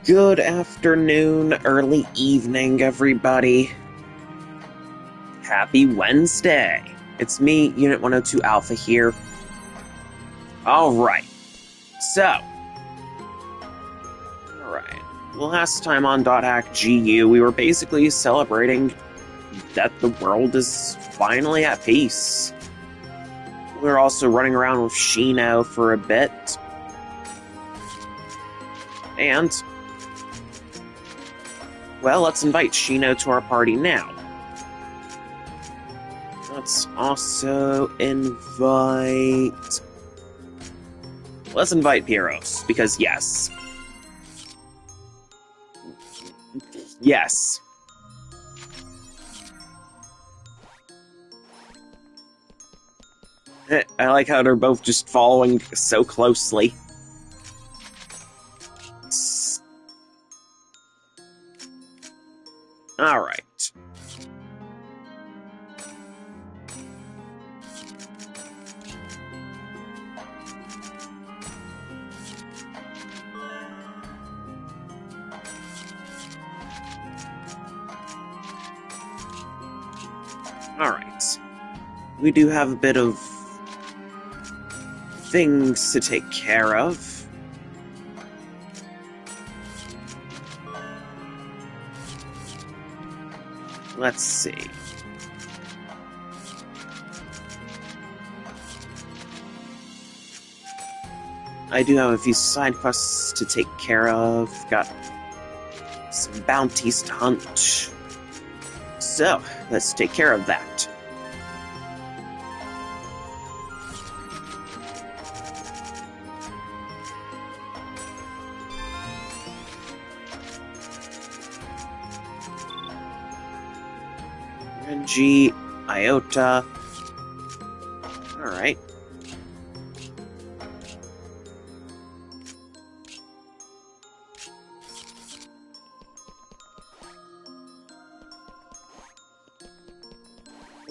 Good afternoon, early evening, everybody. Happy Wednesday. It's me, Unit 102 Alpha here. Alright, so. Alright, last time on .hack GU, we were basically celebrating that the world is finally at peace. We were also running around with Shino for a bit. And, well, let's invite Shino to our party now. Let's also invite... Let's invite Pyros, because yes. Yes. I like how they're both just following so closely. Alright. Alright. We do have a bit of things to take care of. Let's see. I do have a few side quests to take care of. Got some bounties to hunt. So, let's take care of that. Renji, Iota. Alright.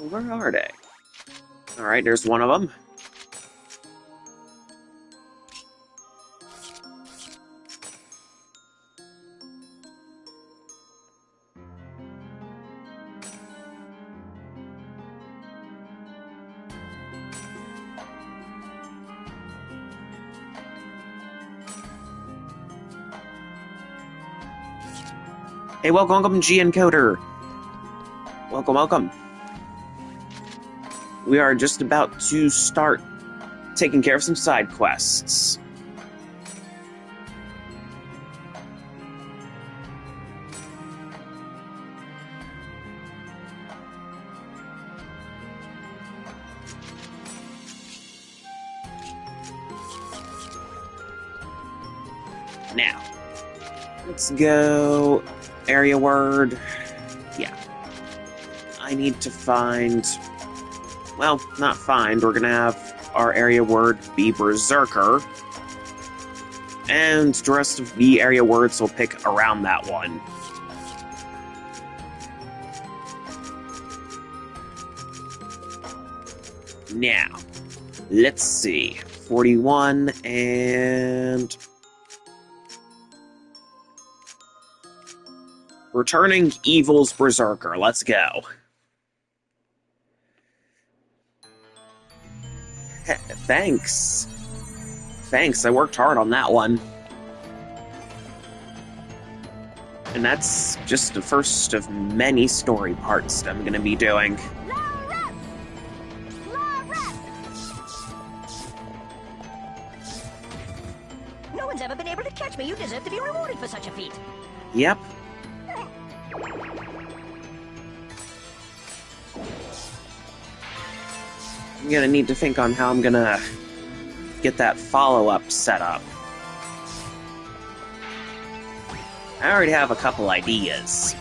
Where are they? Alright, there's one of them. Hey, welcome, G Encoder. Welcome. We are just about to start taking care of some side quests. Now, let's go area word. Yeah. I need to find... Well, not find. We're gonna have our area word be Berserker. And the rest of the area words will pick around that one. Now, let's see. 41 and... Returning Evil's Berserker. Let's go. Thanks. I worked hard on that one. And that's just the first of many story parts that I'm going to be doing. No one's ever been able to catch me. You deserve to be rewarded for such a feat. Yep. I'm gonna need to think on how I'm gonna get that follow-up set up. I already have a couple ideas.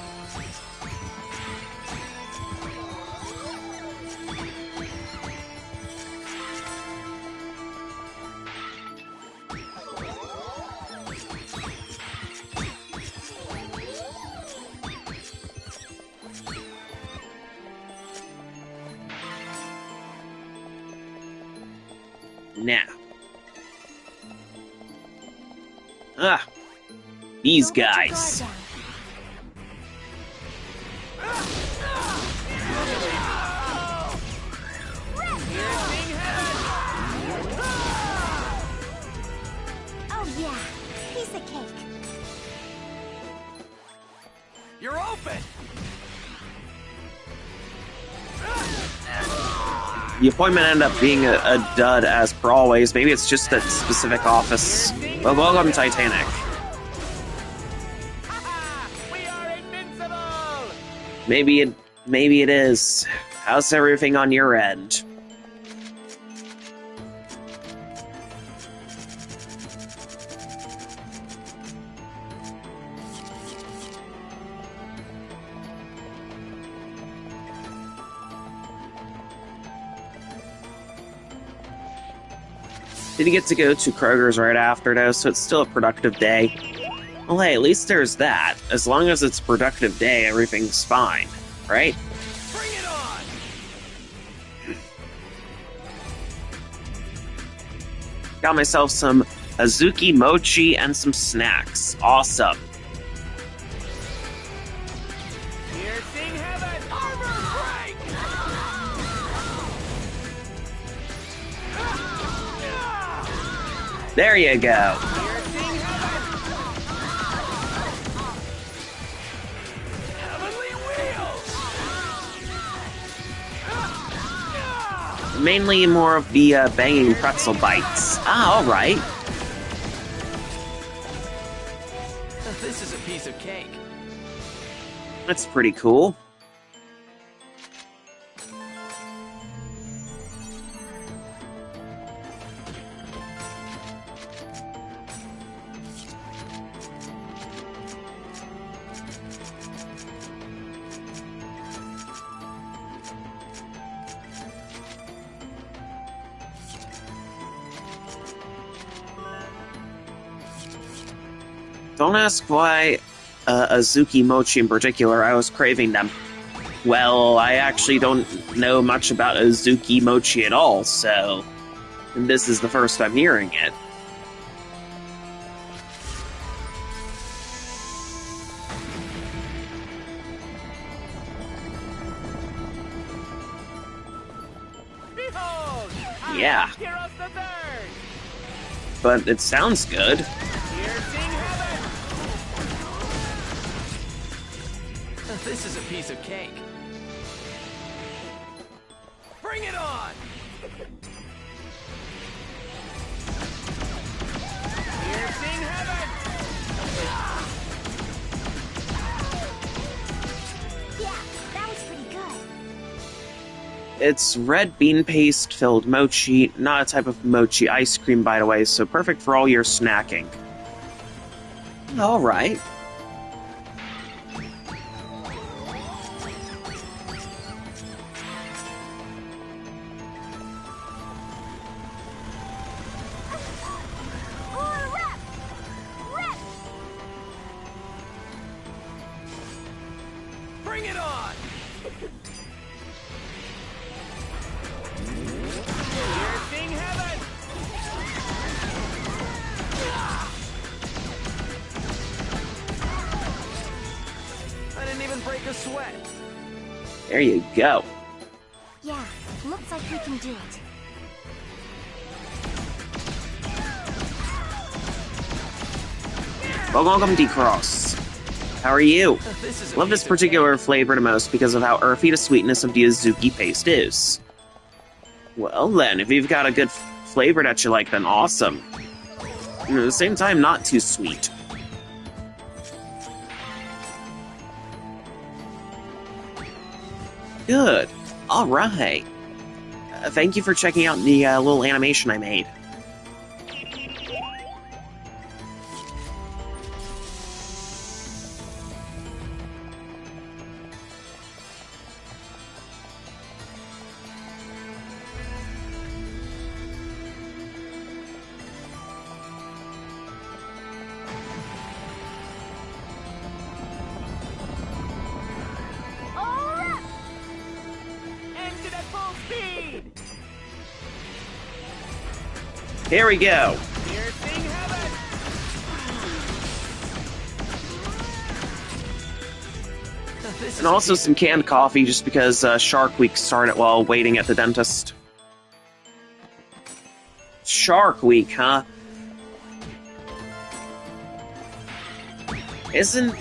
Now. These Don't let your guys. guard down. Oh yeah, piece of cake. You're open! The appointment ended up being a dud as per always. Maybe it's just that specific office. Well, welcome, Titanic. We are invincible! Maybe it is. How's everything on your end? Did you get to go to Kroger's right after, though, so it's still a productive day? Well, hey, at least there's that. As long as it's a productive day, everything's fine, right? Bring it on! Got myself some Azuki Mochi and some snacks. Awesome. Piercing heaven! Armor break! There you go. Piercing heaven! Heavenly wheels! Mainly more of the banging pretzel bites. Ah, alright. This is a piece of cake. That's pretty cool. Don't ask why Azuki Mochi in particular. I was craving them. Well, I actually don't know much about Azuki Mochi at all, so this is the first I'm hearing it. Behold! I Yeah. am Heroes the Third! But it sounds good. Piercing heaven! This is a piece of cake. Bring it on! Piercing heaven! Yeah, that was pretty good. It's red bean paste filled mochi, not a type of mochi ice cream, by the way, so perfect for all your snacking. Alright. Or rep! Rep! Bring it on! Piercing heaven! I didn't even break a sweat. There you go. Yeah, looks like we can do it. Well, welcome, D-Cross. How are you? This is a Love this piece of particular flavor the most because of how earthy the sweetness of the Azuki paste is. Well then, if you've got a good flavor that you like, then awesome. And at the same time, not too sweet. Good. Alright. Thank you for checking out the little animation I made. Or rep! engine at full speed! Here we go. Piercing heaven! This And is also some canned coffee, just because Shark Week started while waiting at the dentist. Shark Week, huh? Isn't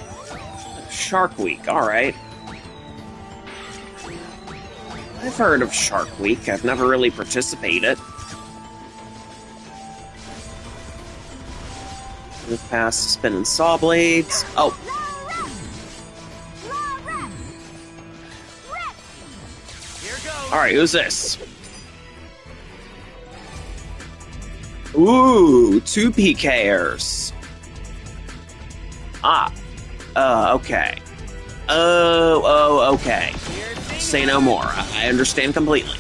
Shark Week, alright. I've heard of Shark Week. I've never really participated. Move past spinning saw blades. Oh, Here goes. alright, who's this? Ooh, 2 PKers. Ah. Okay. Okay. Here thing Say no more. I understand completely.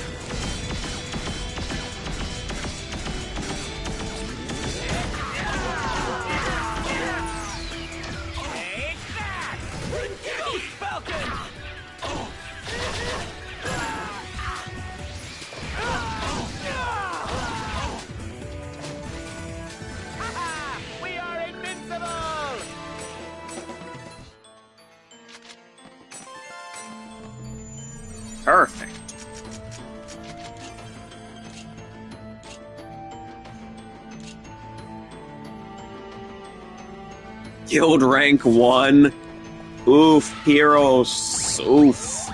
Take that! Ghost Falcon! Ha-ha! We are invincible! Perfect. Guild rank 1. Oof, heroes. Oof.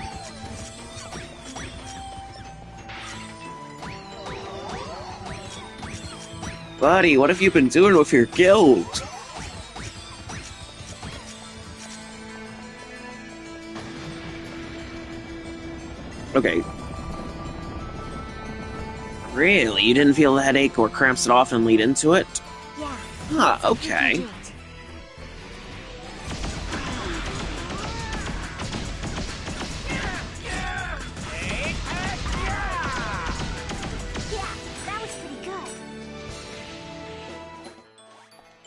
Buddy, what have you been doing with your guild? Okay. Really? You didn't feel the headache or cramps it off and lead into it? Yeah. Huh, You okay. can do it. Yeah, that was pretty good.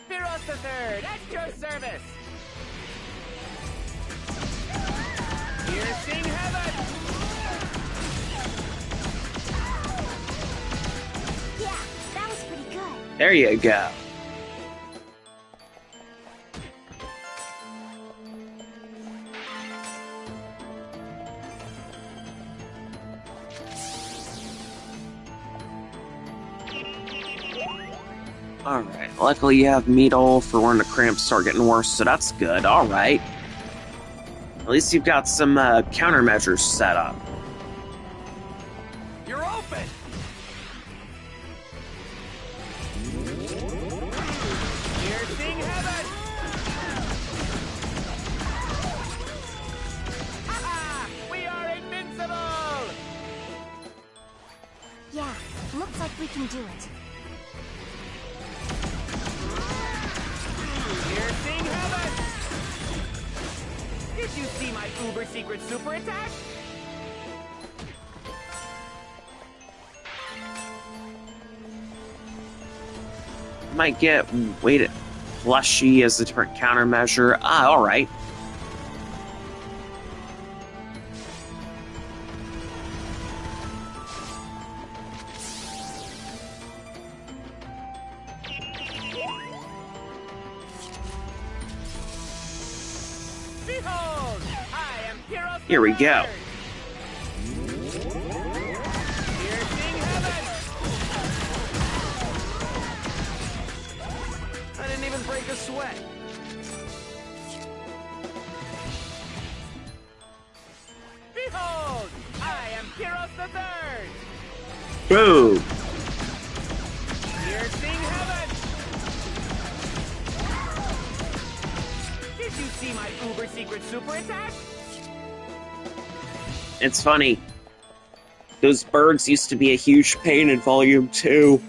Vol.3, at your service! Piercing heaven! Yeah, that was pretty good. There you go. Alright, luckily you have Meadle for when the cramps start getting worse, so that's good. Alright. At least you've got some countermeasures set up. You're open! Piercing heaven! Ha-ha! We are invincible! Yeah, looks like we can do it. Piercing heaven! Did you see my uber secret super attack? Might get weighted plushy as a different countermeasure. Ah, alright. Behold! I am Heroes Here we go. Piercing heaven! I didn't even break a sweat. Behold! I am Heroes the Third! Boom! Piercing heaven! Did you see my uber secret super attack? It's funny. Those birds used to be a huge pain in Volume 2.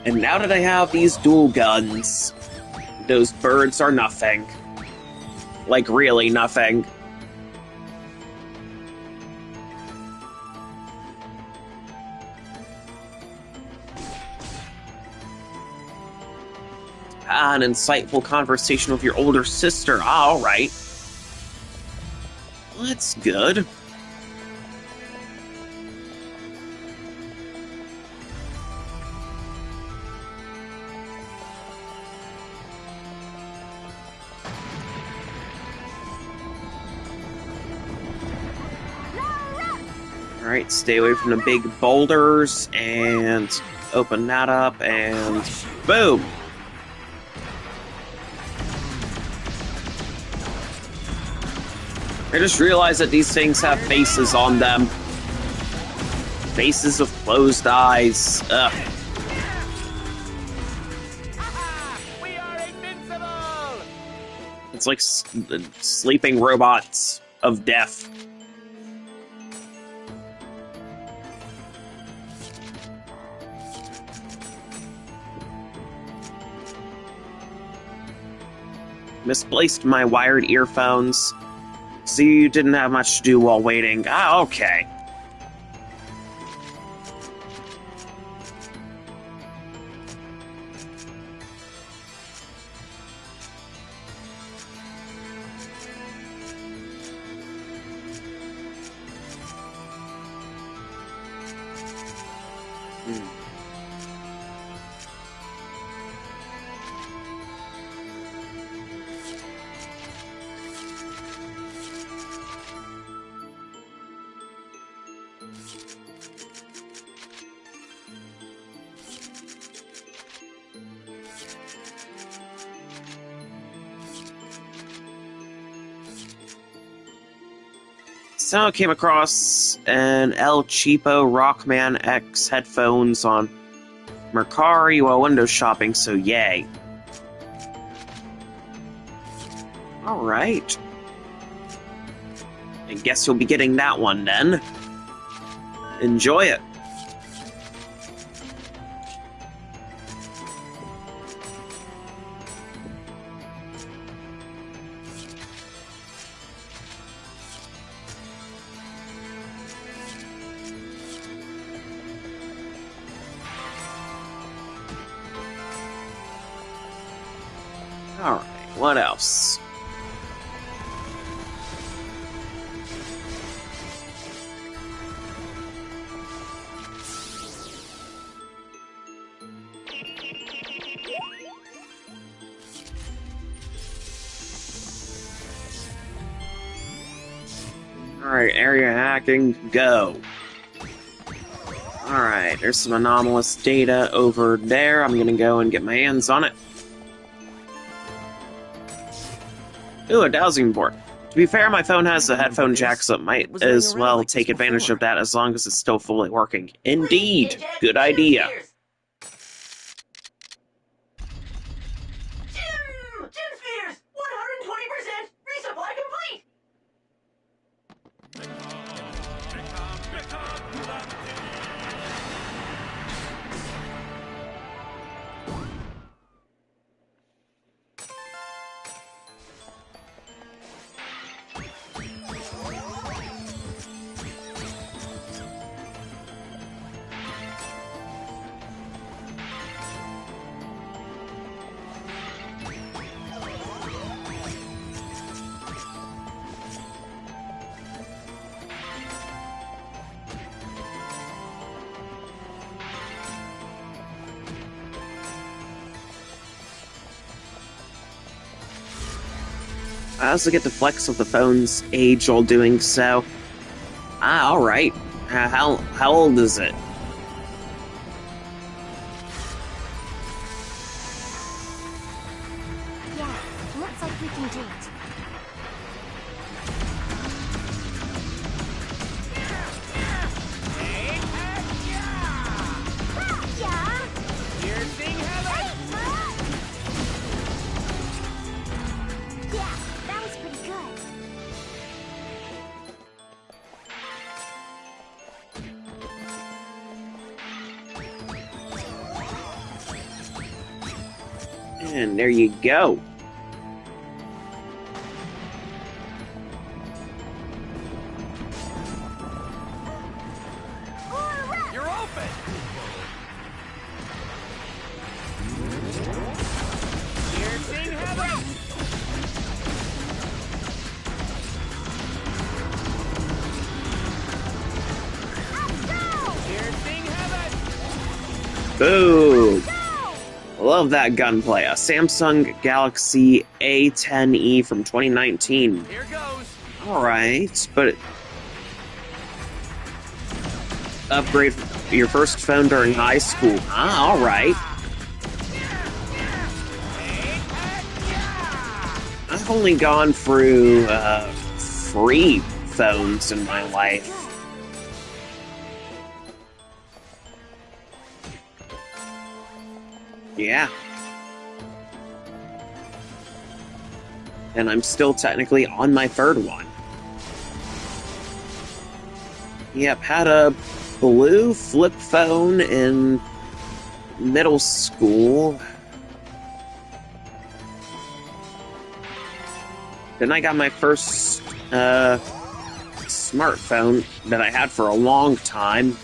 And now that I have these dual guns, those birds are nothing. Like, really nothing. Ah, an insightful conversation with your older sister. Ah, alright. Well, that's good. Alright, stay away from the big boulders, and open that up, and boom! I just realized that these things have faces on them. Faces with closed eyes. Ugh. We are invincible! It's like sleeping robots of death. Misplaced my wired earphones. So you didn't have much to do while waiting. Ah, okay. So I came across an El Cheapo Rockman X headphones on Mercari while window shopping, so yay. Alright. I guess you'll be getting that one then. Enjoy it. Alright, what else? Alright, area hacking, go. Alright, there's some anomalous data over there. I'm gonna go and get my hands on it. Ooh, a dowsing board. To be fair, my phone has a headphone jack, so it might as well take advantage of that as long as it's still fully working. Indeed! Good idea. Gym Spheres! 120% resupply complete! I also get to flex with the phone's age while doing so. Ah, alright. How old is it? Yeah, looks like we can do it. Yeah! Piercing heaven! Yeah, that was pretty good. And there you go. You're open! Piercing heaven! Piercing heaven! Boom! Love that gunplay. A Samsung Galaxy A10e from 2019. Here goes! Alright, but upgrade your first phone during high school. Ah, alright. I've only gone through, free phones in my life. Yeah. And I'm still technically on my third one. Yep, had a blue flip phone in middle school. Then I got my first smartphone that I had for a long time.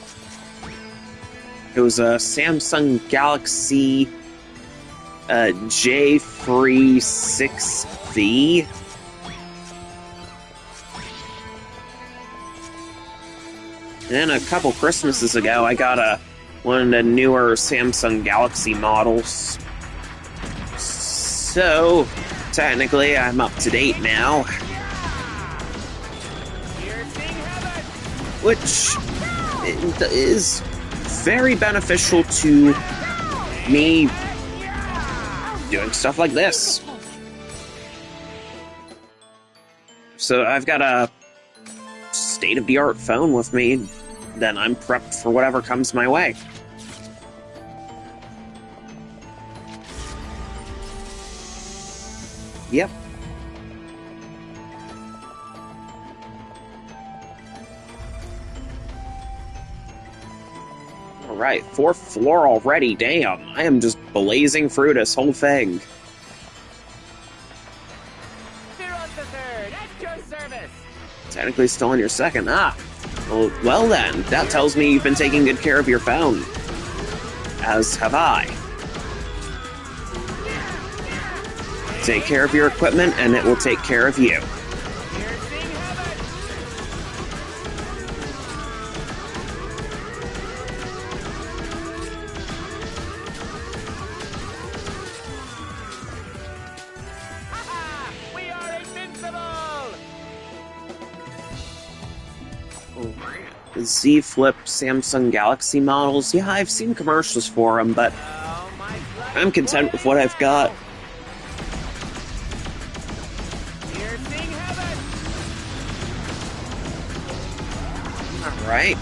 It was a Samsung Galaxy J36V. And then a couple Christmases ago, I got one of the newer Samsung Galaxy models. So, technically, I'm up to date now. Which is very beneficial to me doing stuff like this. So I've got a state-of-the-art phone with me, then I'm prepped for whatever comes my way. Yep. Alright, 4th floor already, damn. I am just blazing through this whole thing. Third, at your service. Technically still on your second. Ah. Well then, that tells me you've been taking good care of your phone. As have I. Take care of your equipment, and it will take care of you. We are invincible! Z Flip Samsung Galaxy models. Yeah, I've seen commercials for them, but I'm content with what I've got. Alright.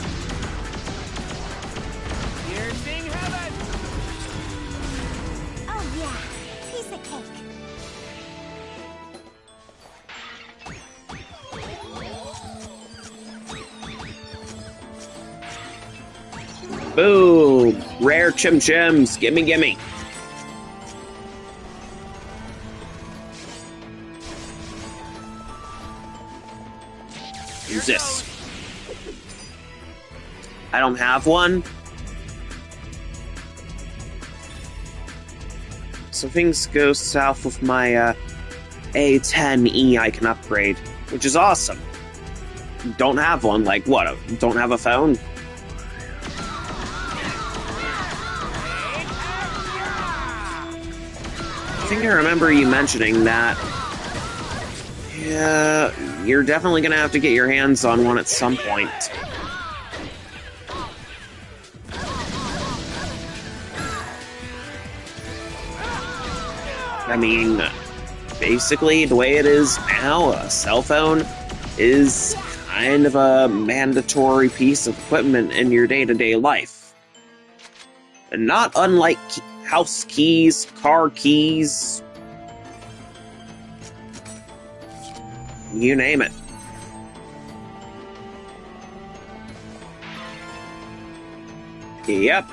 Oh yeah, piece of cake. Boom! Rare Chim Chims! Gimme, gimme! Use this. I don't have one. So things go south with my A10E I can upgrade, which is awesome. Don't have one, like what? Don't have a phone? I think I remember you mentioning that. Yeah, you're definitely gonna have to get your hands on one at some point. I mean, basically, the way it is now, a cell phone is kind of a mandatory piece of equipment in your day-to-day life. And not unlike house keys, car keys, you name it. Yep.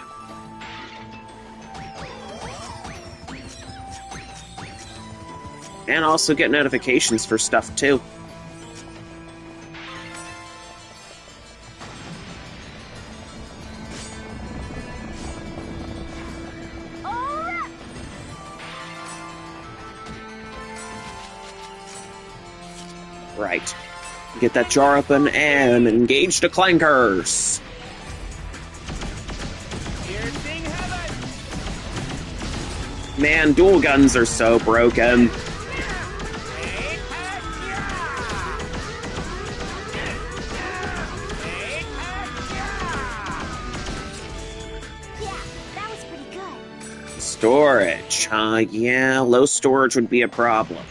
And also get notifications for stuff, too. Right. Get that jar open and engage the clankers. Man, dual guns are so broken. Storage. Yeah, low storage would be a problem.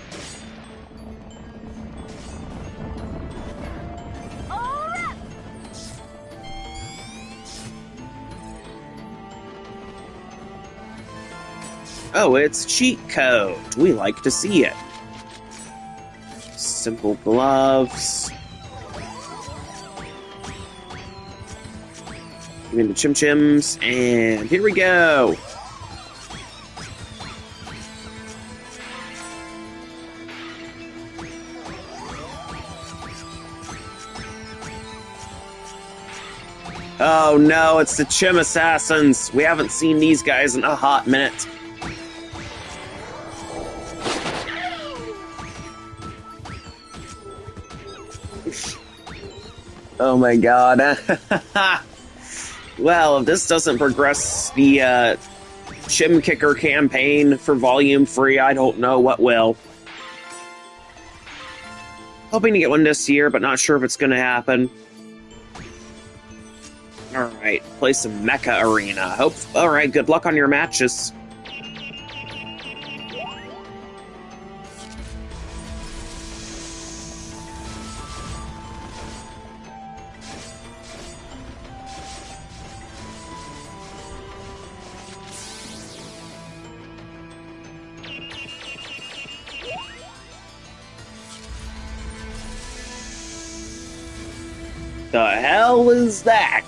Oh, it's cheat code. We like to see it. Simple gloves. Give me the Chim Chims, and here we go. Oh no, it's the Chim Assassins. We haven't seen these guys in a hot minute. Oh my god. Well, if this doesn't progress the Chim Kicker campaign for Volume 3, I don't know what will. Hoping to get one this year, but not sure if it's going to happen. Alright, play some Mecha Arena. Alright, good luck on your matches. The hell is that?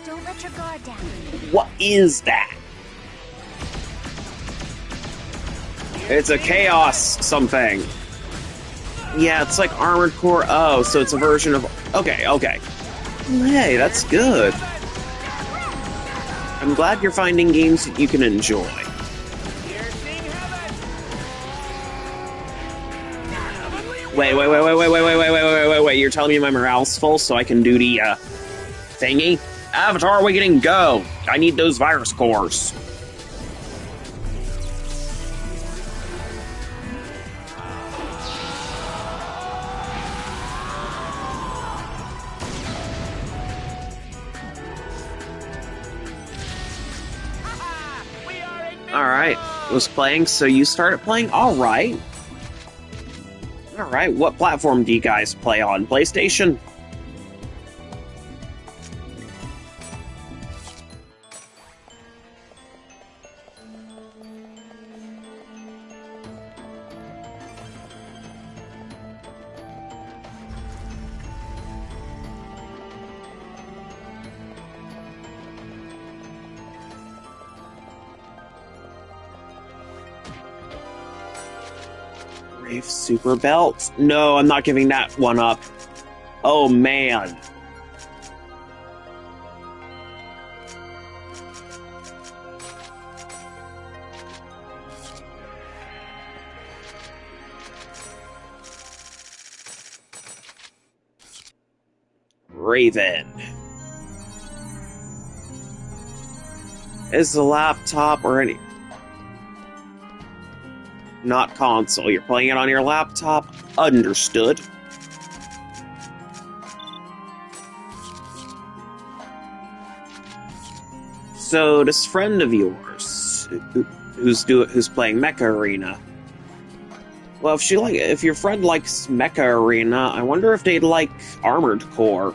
Don't let your guard down. What is that? It's a chaos something. Yeah, it's like Armored Core. Oh, so it's a version of... Okay. Hey, that's good. I'm glad you're finding games that you can enjoy. Wait. You're telling me my morale's full so I can do the, thingy? Avatar Awakening, go! I need those virus cores. Alright, was playing, so you started playing? Alright. Alright, what platform do you guys play on? PlayStation? Brave Super Belt? No, I'm not giving that one up. Oh, man. Raven. Is the laptop or any... Not console. You're playing it on your laptop? Understood. So, this friend of yours, who's playing Mecha Arena, well, if your friend likes Mecha Arena, I wonder if they'd like Armored Core.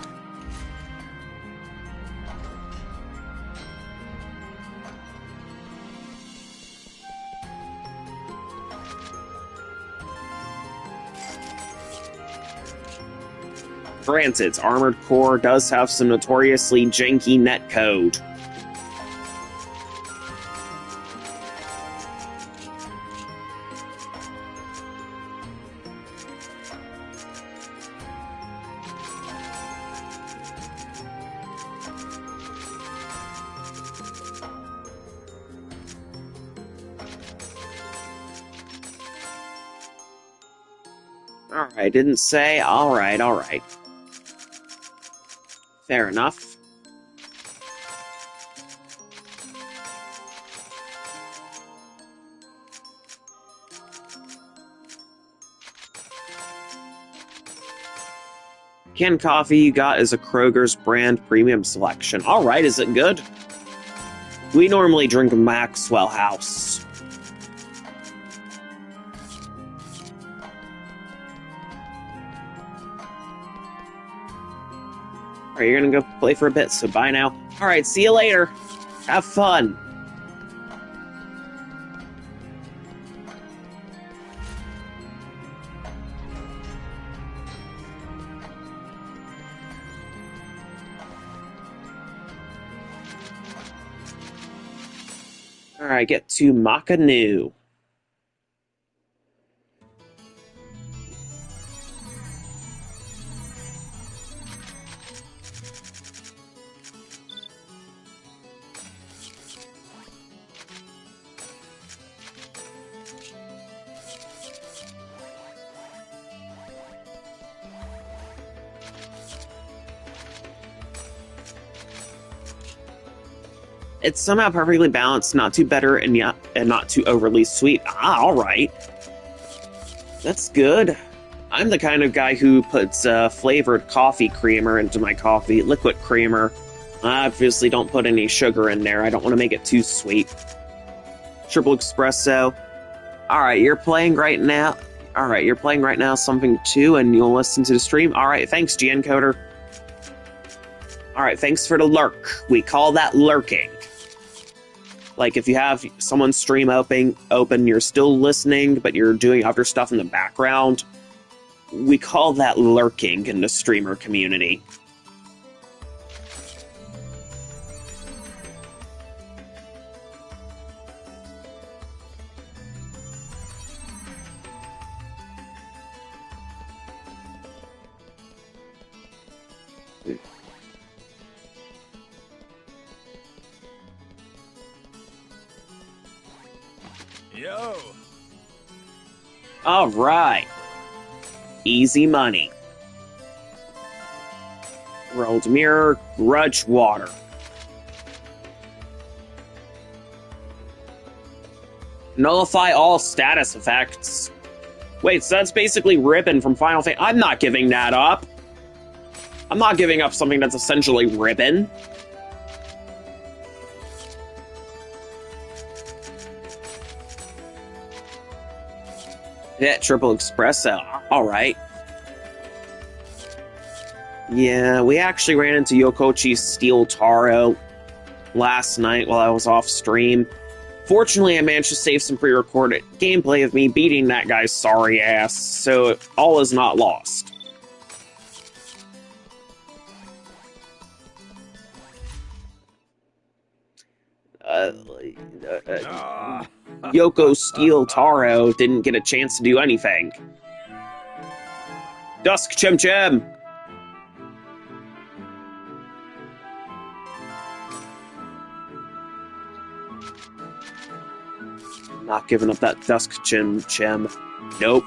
Granted, Armored Core does have some notoriously janky netcode. Alright, didn't say. Alright. Fair enough. Canned coffee you got is a Kroger's brand premium selection. Alright, is it good? We normally drink Maxwell House. Alright, you're gonna go play for a bit, so bye now. Alright, see you later. Have fun. Alright, get to Makanu. It's somehow perfectly balanced, not too bitter and not too overly sweet. Ah, alright. That's good. I'm the kind of guy who puts flavored coffee creamer into my coffee, liquid creamer. I obviously don't put any sugar in there. I don't want to make it too sweet. Triple espresso. Alright, you're playing right now. Alright, you're playing right now something too, and you'll listen to the stream. Alright, thanks, GenCoder. Alright, thanks for the lurk. We call that lurking. Like, if you have someone's stream open, you're still listening, but you're doing other stuff in the background, we call that lurking in the streamer community. Yo! Alright. Easy money. Rolled mirror, grudge water. Nullify all status effects. Wait, so that's basically Ribbon from Final Fantasy. I'm not giving that up. I'm not giving up something that's essentially Ribbon. Yeah, triple espresso. Alright. Yeah, we actually ran into Yokochi's Steel Taro last night while I was off stream. Fortunately, I managed to save some pre-recorded gameplay of me beating that guy's sorry ass, so all is not lost. Yoko Steel Taro didn't get a chance to do anything. Dusk Chim Chim! Not giving up that Dusk Chim Chim. Nope.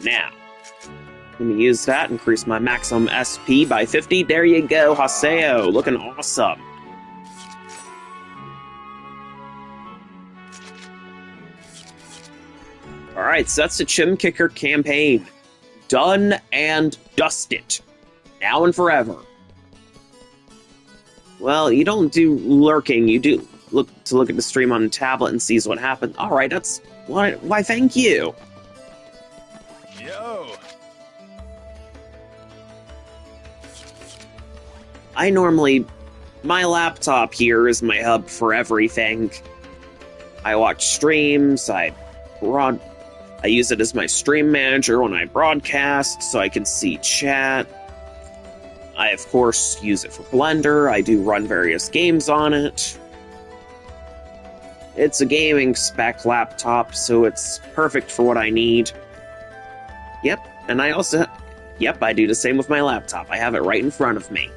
Now, let me use that, increase my maximum SP by 50. There you go, Haseo, looking awesome. Alright, so that's the Chim Kicker campaign. Done and dusted. Now and forever. Well, you don't do lurking, you do look at the stream on the tablet and sees what happened. Alright, that's... Why, thank you. Yo! My laptop here is my hub for everything. I watch streams, I use it as my stream manager when I broadcast, so I can see chat. I, of course, use it for Blender. I do run various games on it. It's a gaming spec laptop, so it's perfect for what I need. Yep, and I also... Yep, I do the same with my laptop. I have it right in front of me.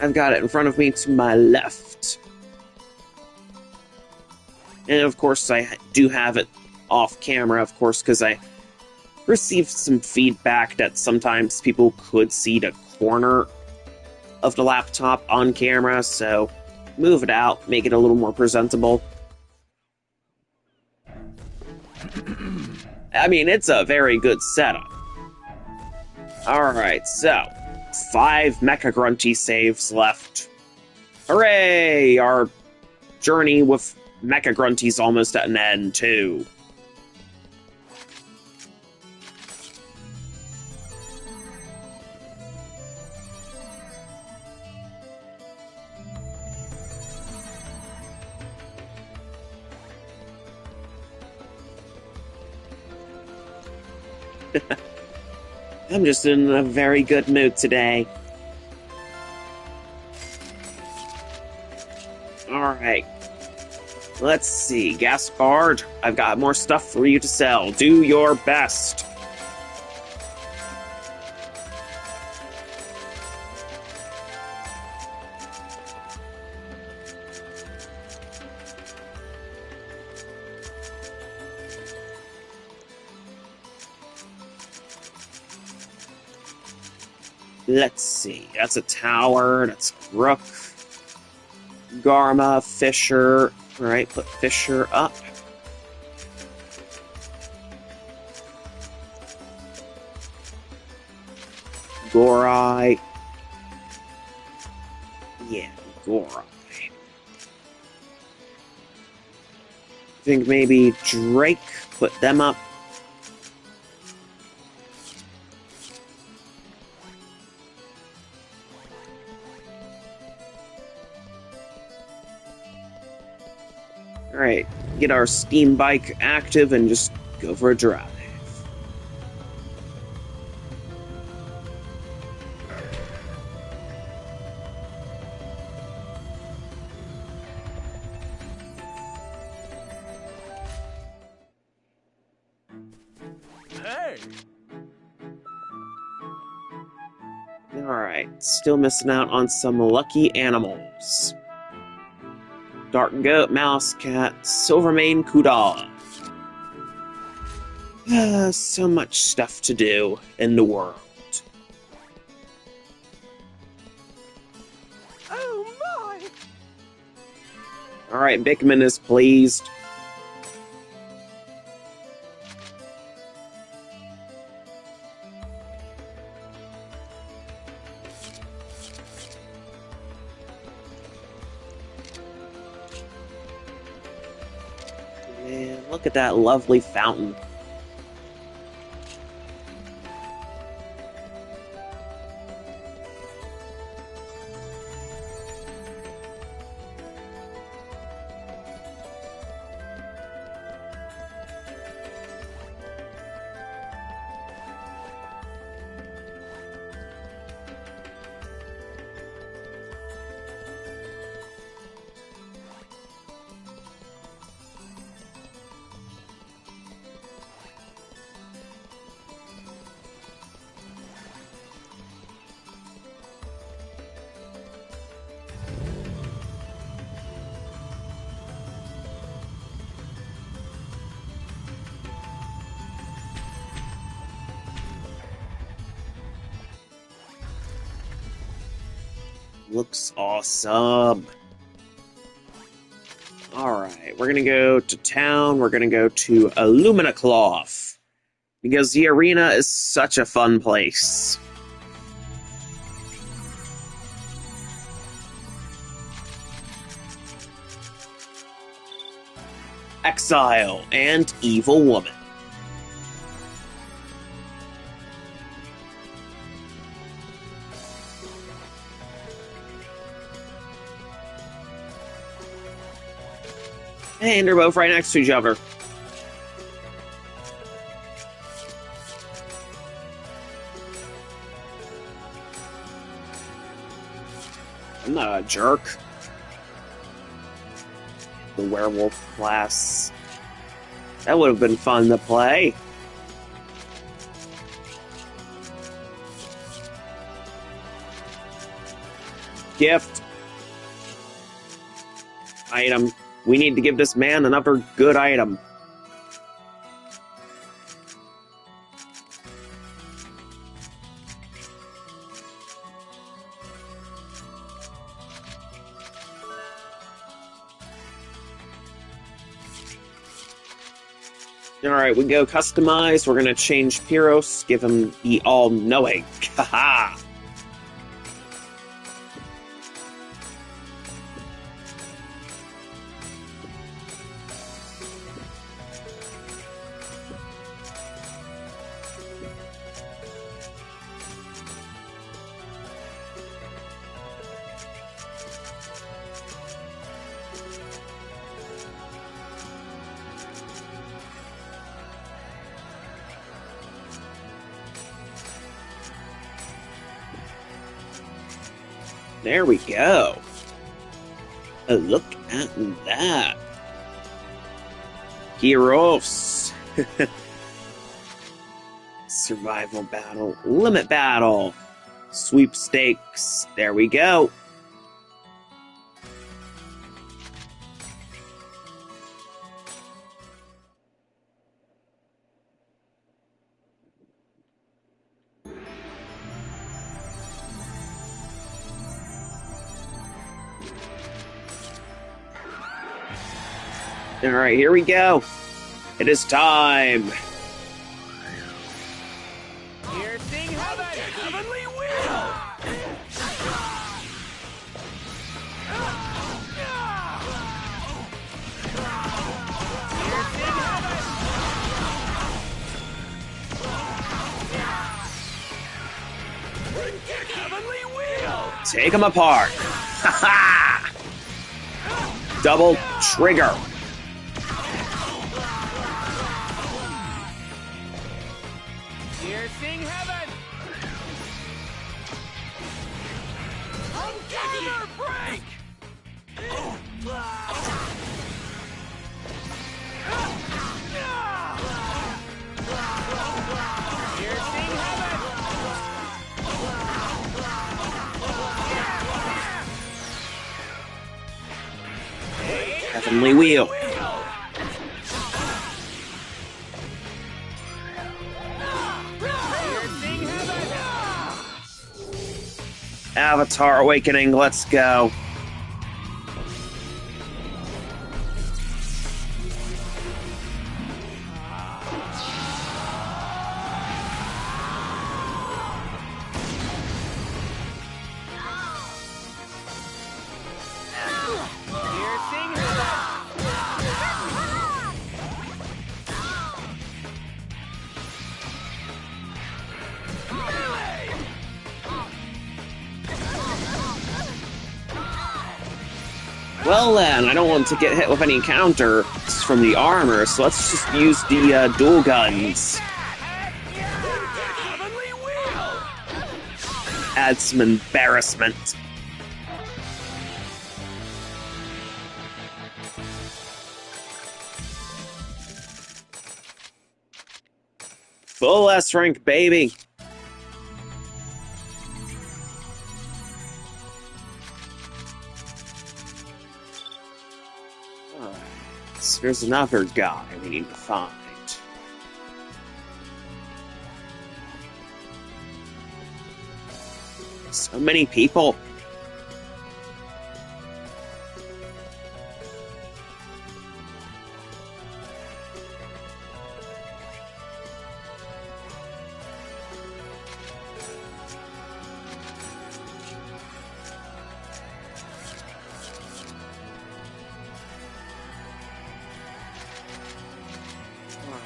I've got it in front of me to my left. And of course, I do have it off camera, of course, because I received some feedback that sometimes people could see the corner of the laptop on camera, so move it out, make it a little more presentable. I mean, it's a very good setup. Alright, so 5 Mecha Grunty saves left. Hooray! Our journey with Mecha Grunty's almost at an end, too. I'm just in a very good mood today. Alright. Let's see. Gaspard, I've got more stuff for you to sell. Do your best. Let's see. That's a tower. That's Rook. Garma, Fisher. Alright, put Fisher up. Gorai. Yeah, Gorai. I think maybe Drake. Put them up. Alright, get our steam bike active and just go for a drive. Hey! Alright, still missing out on some lucky animals. Dark Goat, Mouse Cat, Silvermane, Kuda. So much stuff to do in the world. Oh my! Alright, Bickman is pleased. Man, look at that lovely fountain. Looks awesome. Alright, we're gonna go to town. We're gonna go to Illumina Cloth. Because the arena is such a fun place. Exile and Evil Woman. And they're both right next to each other. I'm not a jerk. The werewolf class. That would have been fun to play. Gift. Item. We need to give this man another good item. Alright, we go customize. We're gonna change Pyros, give him the all-knowing. Haha! There we go. Oh, look at that. Heroes. Survival battle. Limit battle. Sweepstakes. There we go. Alright, here we go. It is time. Piercing heaven! Heavenly wheel! Piercing heaven! Heavenly wheel! Take them apart. Ha ha! Double trigger. Piercing heaven! Counter break! Piercing heaven! Heavenly wheel. Piercing heaven! Avatar Awakening, let's go. Piercing heaven! Well then, I don't want to get hit with any counters from the armor, so let's just use the dual guns. Heavenly wheel! Add some embarrassment. Full S rank, baby. So there's another guy we need to find. So many people.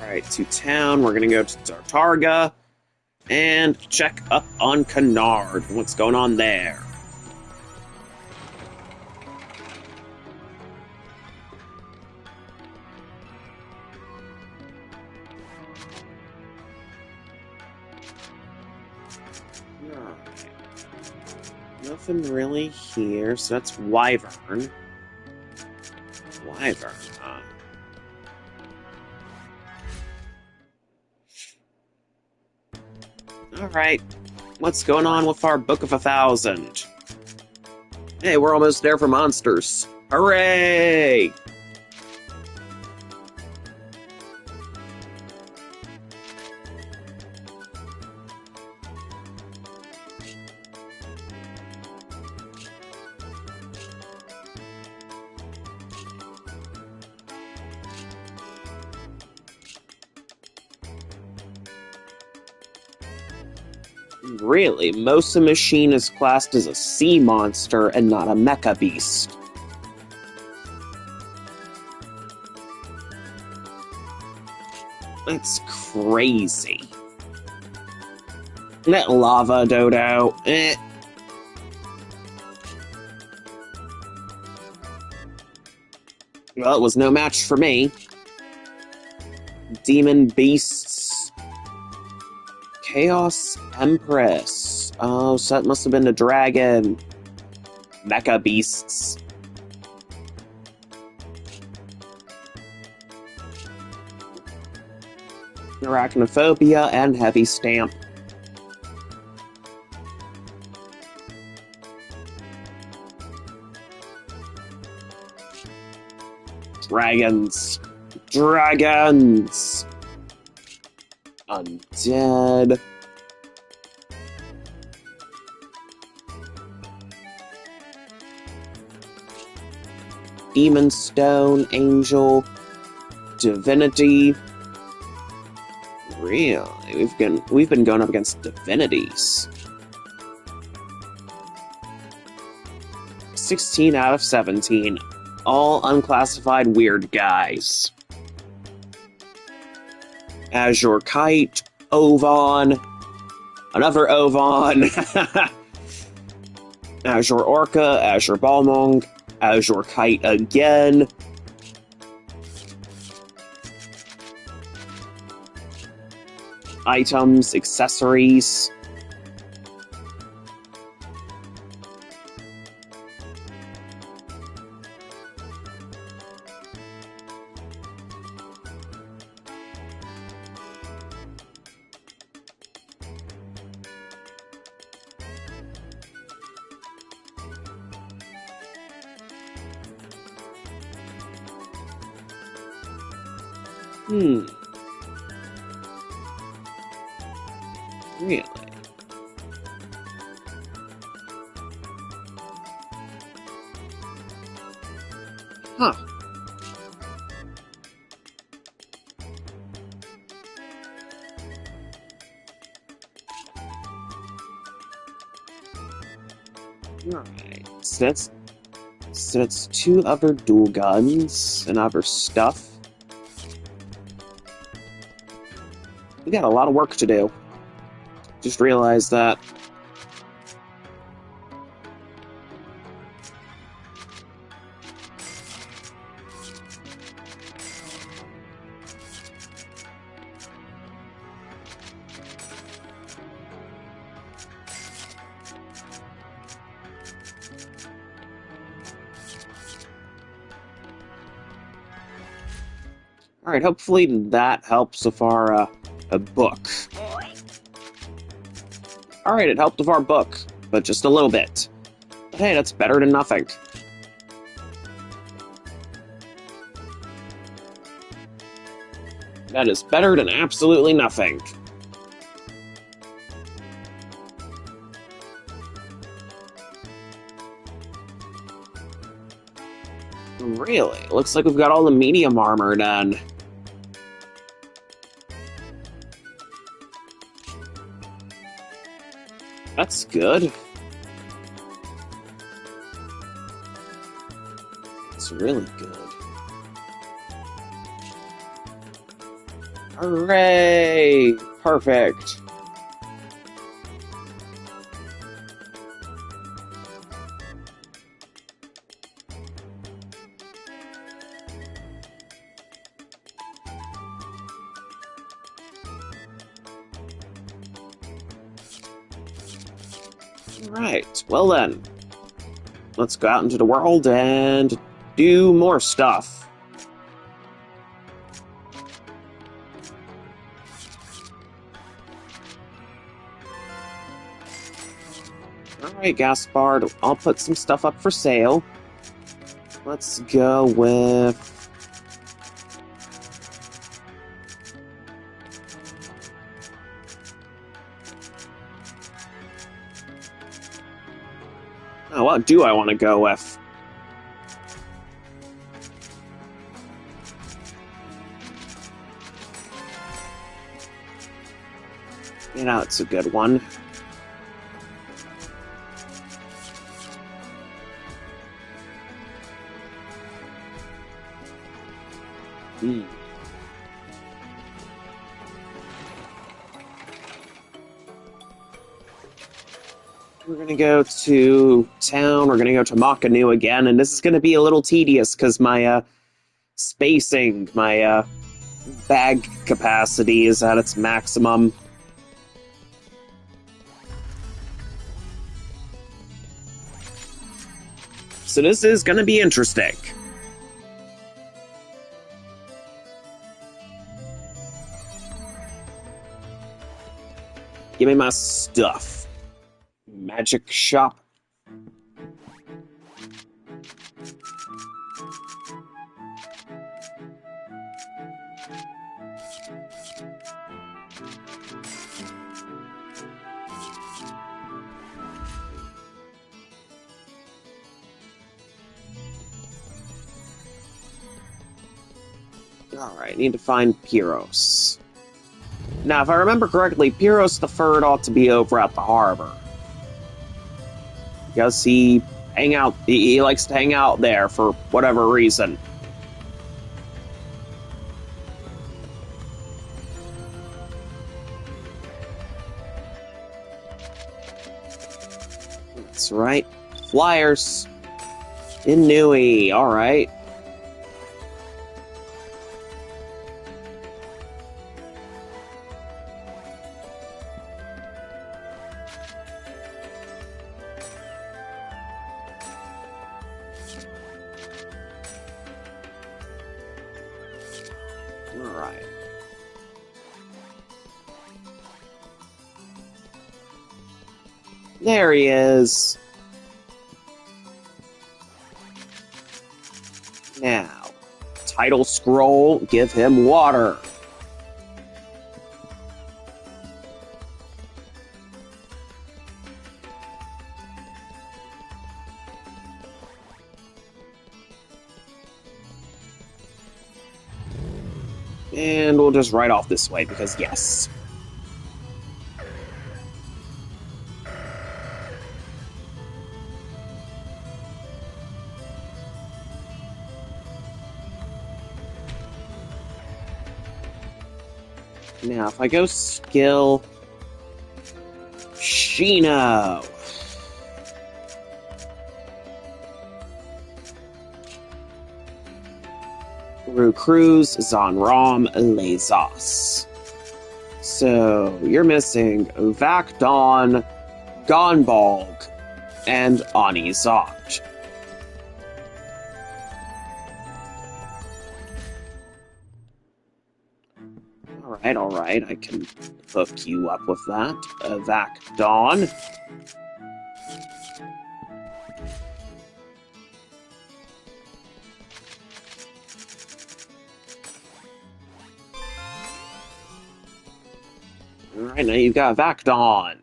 Alright, to town. We're gonna go to Tartarga and check up on Canard. What's going on there? Alright. Nothing really here, so that's Wyvern. Wyvern, huh? Alright, what's going on with our Book of 1,000? Hey, we're almost there for monsters. Hooray! Really, Mosa Machine is classed as a sea monster and not a mecha beast. That's crazy. That lava dodo. Well, it was no match for me. Demon beasts. Chaos Empress. Oh, so that must have been the dragon. Mecha beasts. Arachnophobia and heavy stamp. Dragons. Dragons! Undead. Demon Stone, Angel, Divinity. Really? We've been going up against divinities. 16 out of 17. All unclassified weird guys. Azure Kite, Ovon, another Ovon, Azure Orca, Azure Balmung, Azure Kite again. Items, accessories. Really? Huh. Alright, so that's two other dual guns and other stuff. We got a lot of work to do. Just realized that. Alright, hopefully that helps with our book. Alright, it helped with our book, but just a little bit. But hey, that's better than nothing. That is better than absolutely nothing. Really? Looks like we've got all the medium armor done. That's good. It's really good. Hooray! Perfect. Right, well then. Let's go out into the world and do more stuff. Alright, Gaspard, I'll put some stuff up for sale. Let's go with... Oh, what do I want to go with? You know, it's a good one. Hmm. We're gonna go to town. We're gonna go to Makanu again, and this is gonna be a little tedious because my spacing, my bag capacity is at its maximum. So this is gonna be interesting. Give me my stuff. Magic shop. Alright, need to find Pyros. Now, if I remember correctly, Pyros the Third ought to be over at the harbor. Because he likes to hang out there for whatever reason. That's right. Flyers. In Nui, alright. Alright. There he is. Now, title scroll, give him water. And we'll just ride off this way, because yes. Now, if I go skill... Shino! Cruz, Zanram, Lazos. So, you're missing Vakdon, Gonbalg, and Anizot. Alright, I can hook you up with that. Vakdon. Alright, now you've got Vakdon.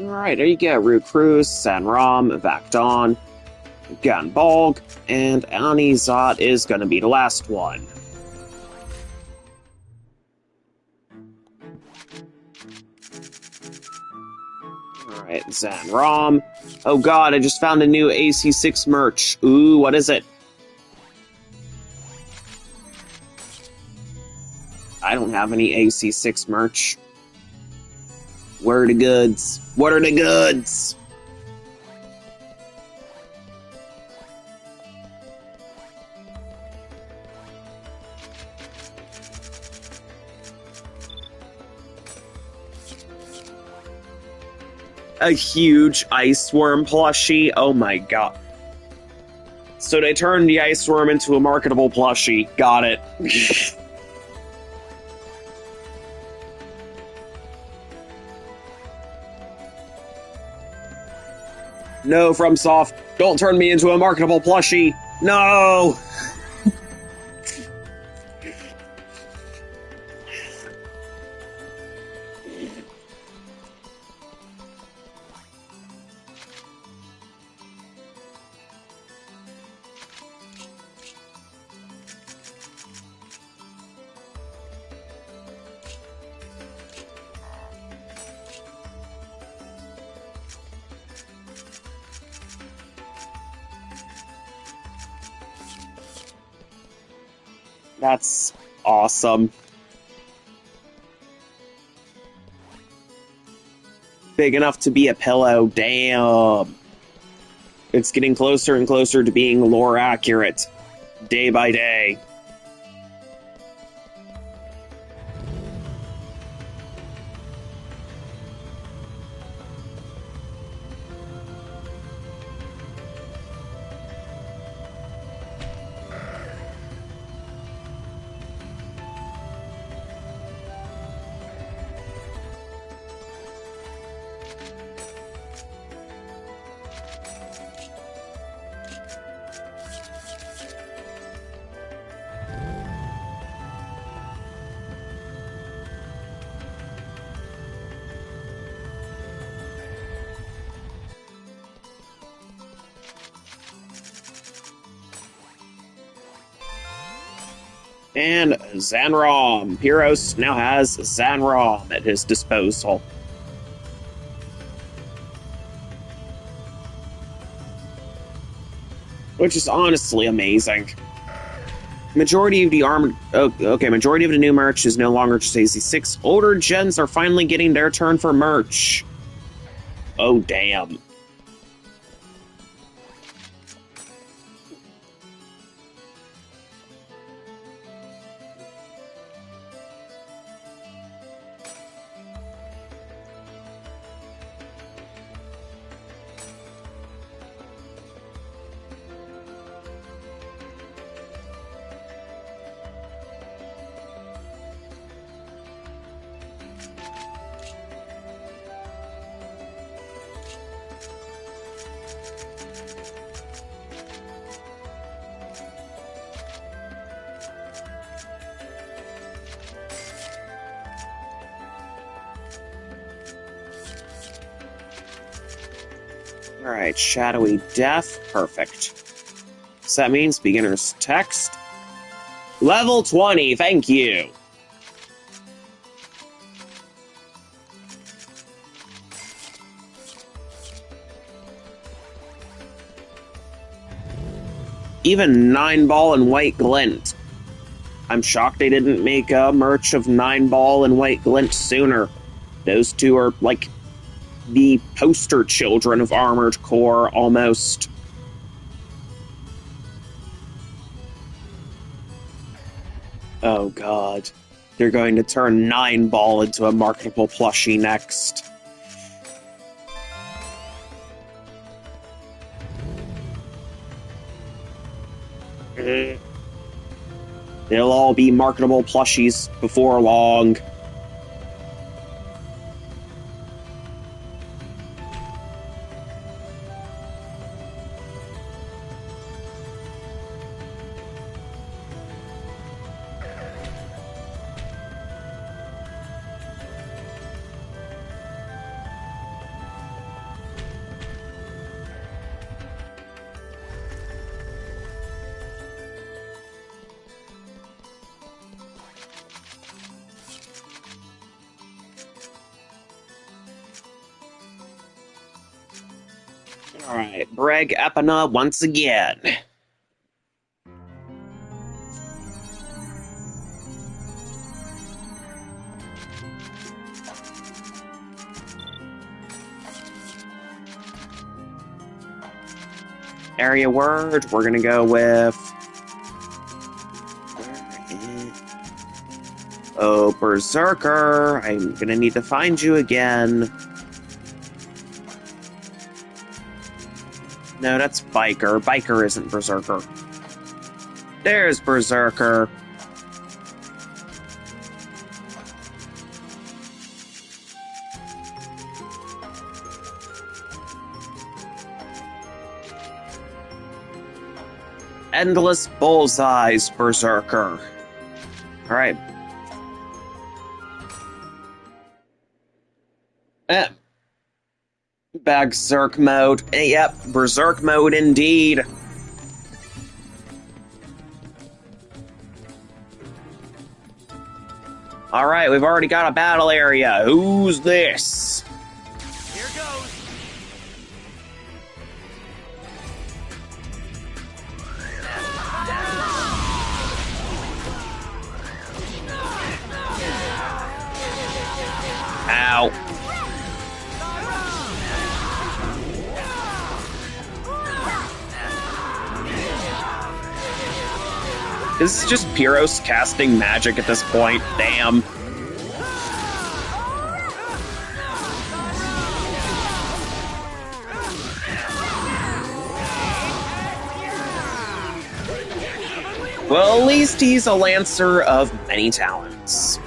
Alright, there you go. Cruz, Sanram, Vakdon, Gunbolg, and Anizot is gonna be the last one. Alright, Zanram. Oh god, I just found a new AC6 merch. Ooh, what is it? I don't have any AC6 merch. Where are the goods? What are the goods? A huge ice worm plushie? Oh my god. So they turned the ice worm into a marketable plushie. Got it. No, FromSoft, don't turn me into a marketable plushie. No! That's awesome. Big enough to be a pillow, damn. It's getting closer and closer to being lore accurate, day by day. And Zanrom. Pyros now has Zanrom at his disposal. Which is honestly amazing. Majority of the armored... okay, majority of the new merch is no longer just AC6. Older gens are finally getting their turn for merch. Oh, damn. Alright, Shadowy Death. Perfect. So that means beginner's text. Level 20, thank you. Even 9-ball and White Glint. I'm shocked they didn't make a merch of 9-ball and White Glint sooner. Those two are, like, the poster children of Armored Core, almost. Oh god. They're going to turn 9-ball into a marketable plushie next. They'll all be marketable plushies before long. Alright, Breg Epina once again. Area word, we're gonna go with... Oh, Berserker, I'm gonna need to find you again. No, that's Biker. Biker isn't Berserker. There's Berserker. Endless Bullseyes, Berserker. Alright. Berserk mode. Yep, Berserk mode indeed. Alright, we've already got a battle area. Who's this? Here goes. Ow. This is just Pyros casting magic at this point. Damn. Well, at least he's a Lancer of many talents.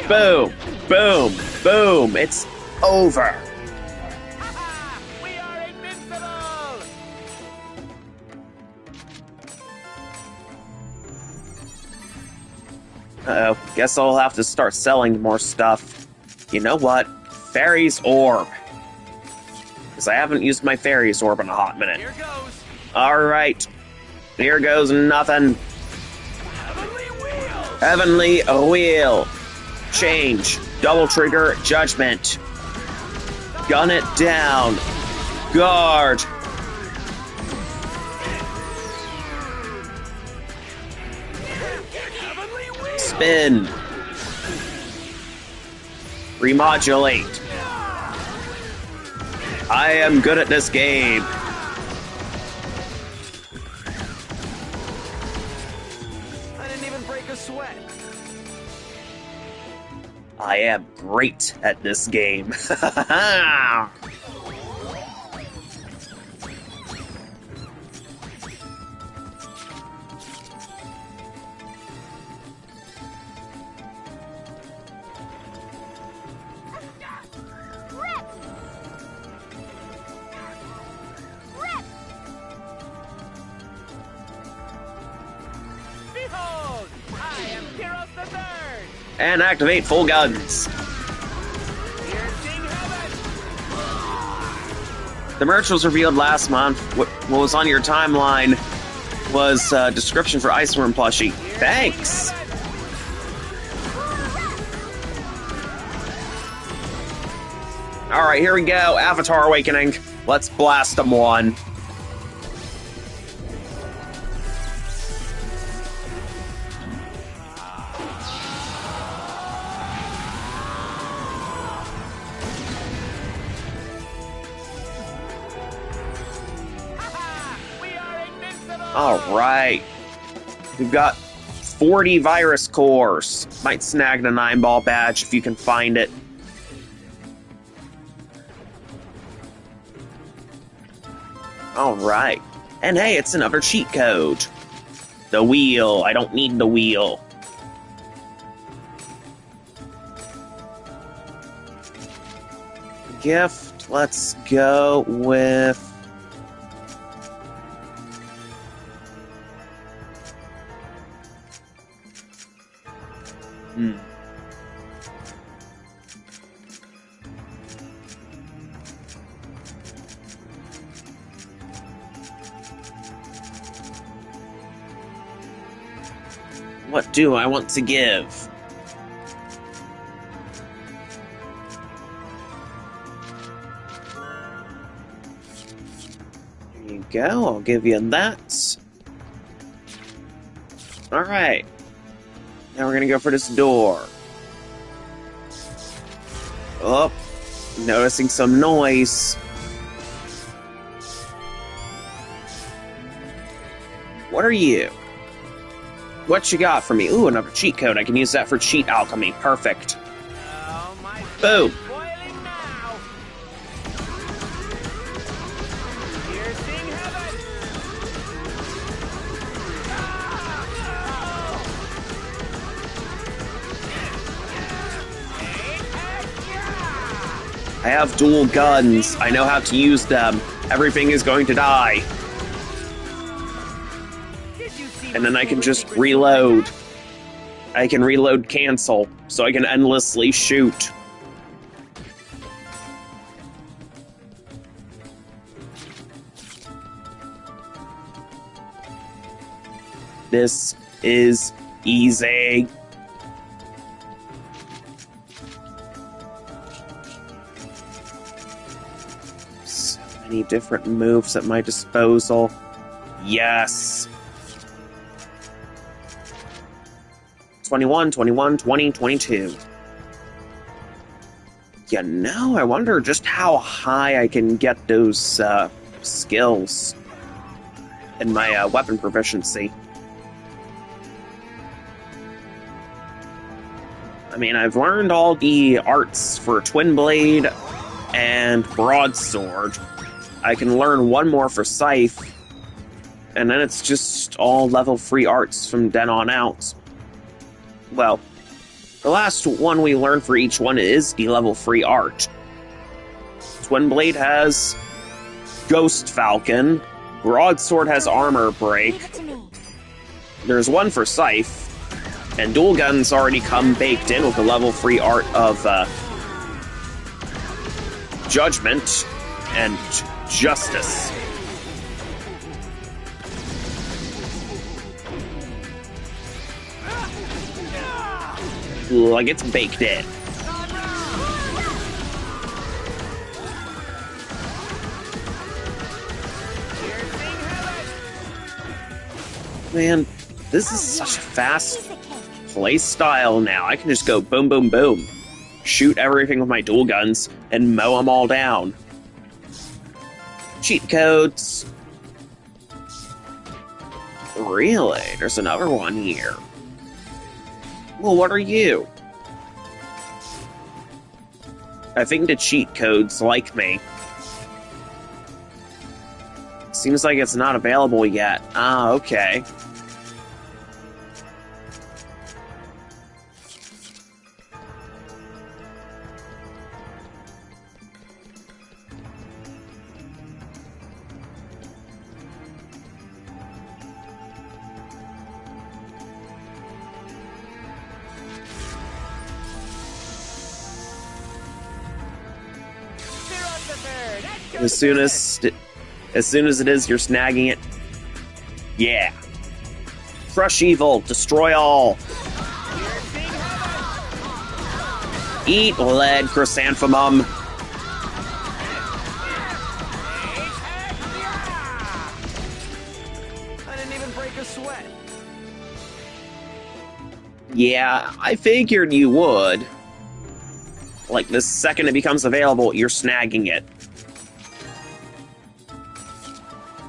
Boom, boom, boom. It's over. We are invincible! Uh-oh, guess I'll have to start selling more stuff. You know what? Fairy's Orb. Because I haven't used my Fairy's Orb in a hot minute. Here goes. Alright. Here goes nothing. Heavenly wheel! Heavenly Wheel. Change. Double trigger. Judgment. Gun it down. Guard. Heavenly wheel! Spin. Remodulate. I am good at this game. I didn't even break a sweat. I am great at this game. Behold! I am Pyros the Third! And activate full guns. Piercing heaven! The merch was revealed last month. What was on your timeline was a description for Iceworm plushie. Thanks! Alright, here we go. Avatar Awakening. Let's blast them one. We are invincible! Alright. We've got 40 virus cores. Might snag the 9-ball badge if you can find it. Alright. And hey, it's another cheat code. The wheel. I don't need the wheel. Gift. Let's go with... What do I want to give? There you go, I'll give you that. Alright. Now we're gonna go for this door. Oh, noticing some noise. What are you? What you got for me? Ooh, another cheat code. I can use that for cheat alchemy. Perfect. Oh, my Boom. blood is boiling now! Piercing heaven! I have dual guns. I know how to use them. Everything is going to die. Did you see And my then I can uber just secret reload. I can reload cancel, so I can endlessly shoot. This is easy. So many different moves at my disposal. Yes. 21, 21, 20, 22. You know, I wonder just how high I can get those skills in my weapon proficiency. I mean, I've learned all the arts for Twin Blade and Broadsword. I can learn one more for Scythe, and then it's just all level 3 arts from then on out. Well, the last one we learn for each one is the level 3 art. Twin Blade has Ghost Falcon, Broadsword has Armor Break, Leave it to me. there's one for Scythe, and Dual Guns already come baked in with the level 3 art of Judgment and Justice. Like, it's baked in. Man, this is such a fast Piece of cake. play style now. I can just go boom, boom, boom. Shoot everything with my dual guns and mow them all down. Cheat codes. Really? There's another one here. Well, what are you? I think the cheat codes like me. Seems like it's not available yet. Ah, okay. As soon as it is, you're snagging it. Yeah. Crush evil, destroy all. Eat lead, chrysanthemum. I didn't even break a sweat. Yeah, I figured you would. Like, the second it becomes available, you're snagging it.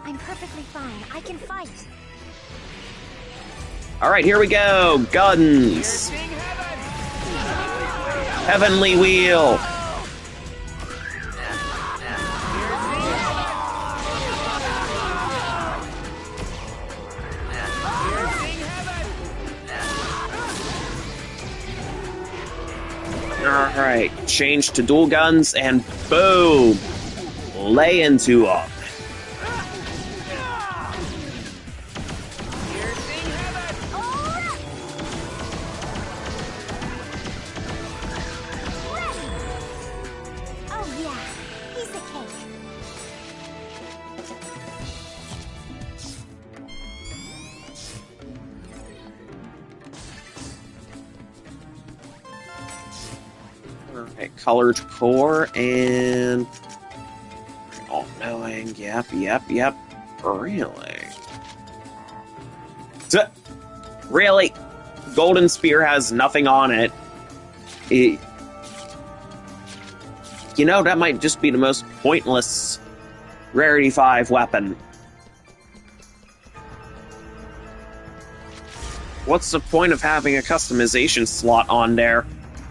I'm perfectly fine. I can fight. Alright, here we go. Guns. King Heaven! Heavenly Wheel. Alright, change to dual guns and boom! Lay into them. Oh yeah, piece of cake. Alright, colored core and all knowing. Yep. Really? Really? Golden Spear has nothing on it. You know, that might just be the most pointless Rarity 5 weapon. What's the point of having a customization slot on there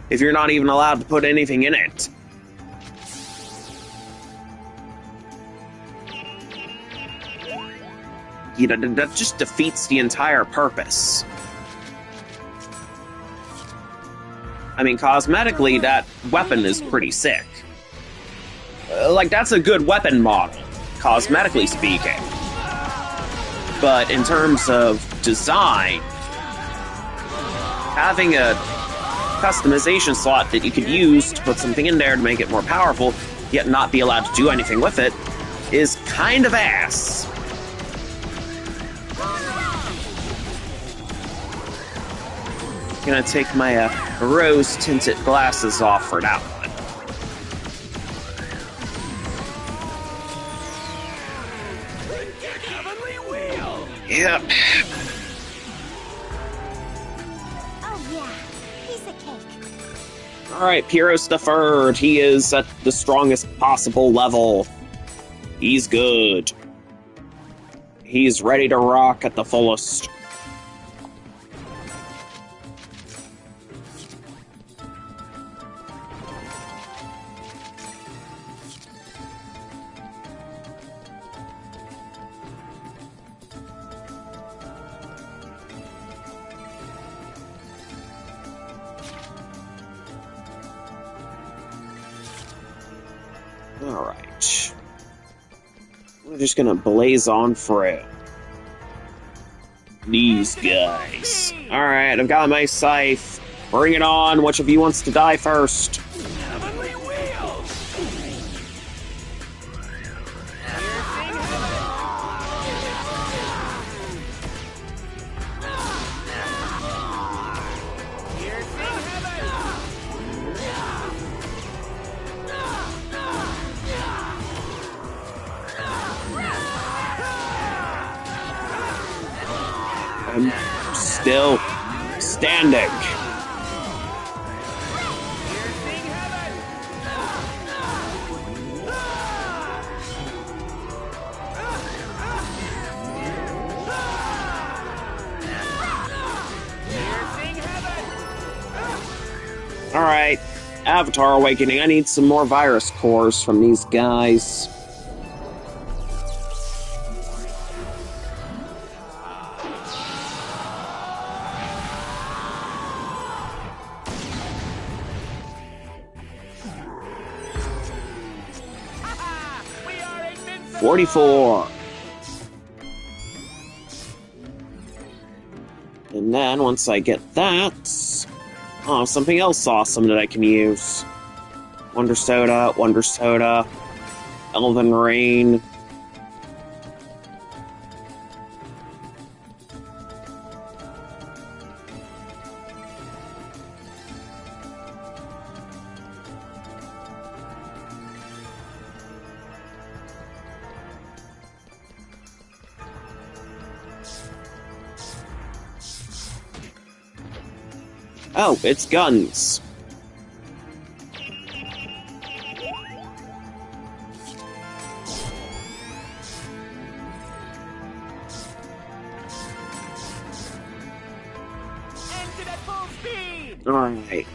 if you're not even allowed to put anything in it? You know, that just defeats the entire purpose. I mean, cosmetically, that weapon is pretty sick. Like, that's a good weapon model, cosmetically speaking. But in terms of design, having a customization slot that you could use to put something in there to make it more powerful, yet not be allowed to do anything with it, is kind of ass. Gonna take my rose-tinted glasses off for that one. Heavenly Wheel! Yep. Oh Alright, Pyros the Third. He is at the strongest possible level. He's good. He's ready to rock at the fullest. Alright. We're just gonna blaze on through. These guys. Alright, I've got my scythe. Bring it on. Which of you wants to die first? Heavenly wheels! I'm still standing. Alright, Avatar Awakening. I need some more virus cores from these guys. We are invincible! 44. And then, once I get that... Oh, something else awesome that I can use. Wonder Soda, Elven Rain. Oh, it's guns. Engine at full speed! Alright.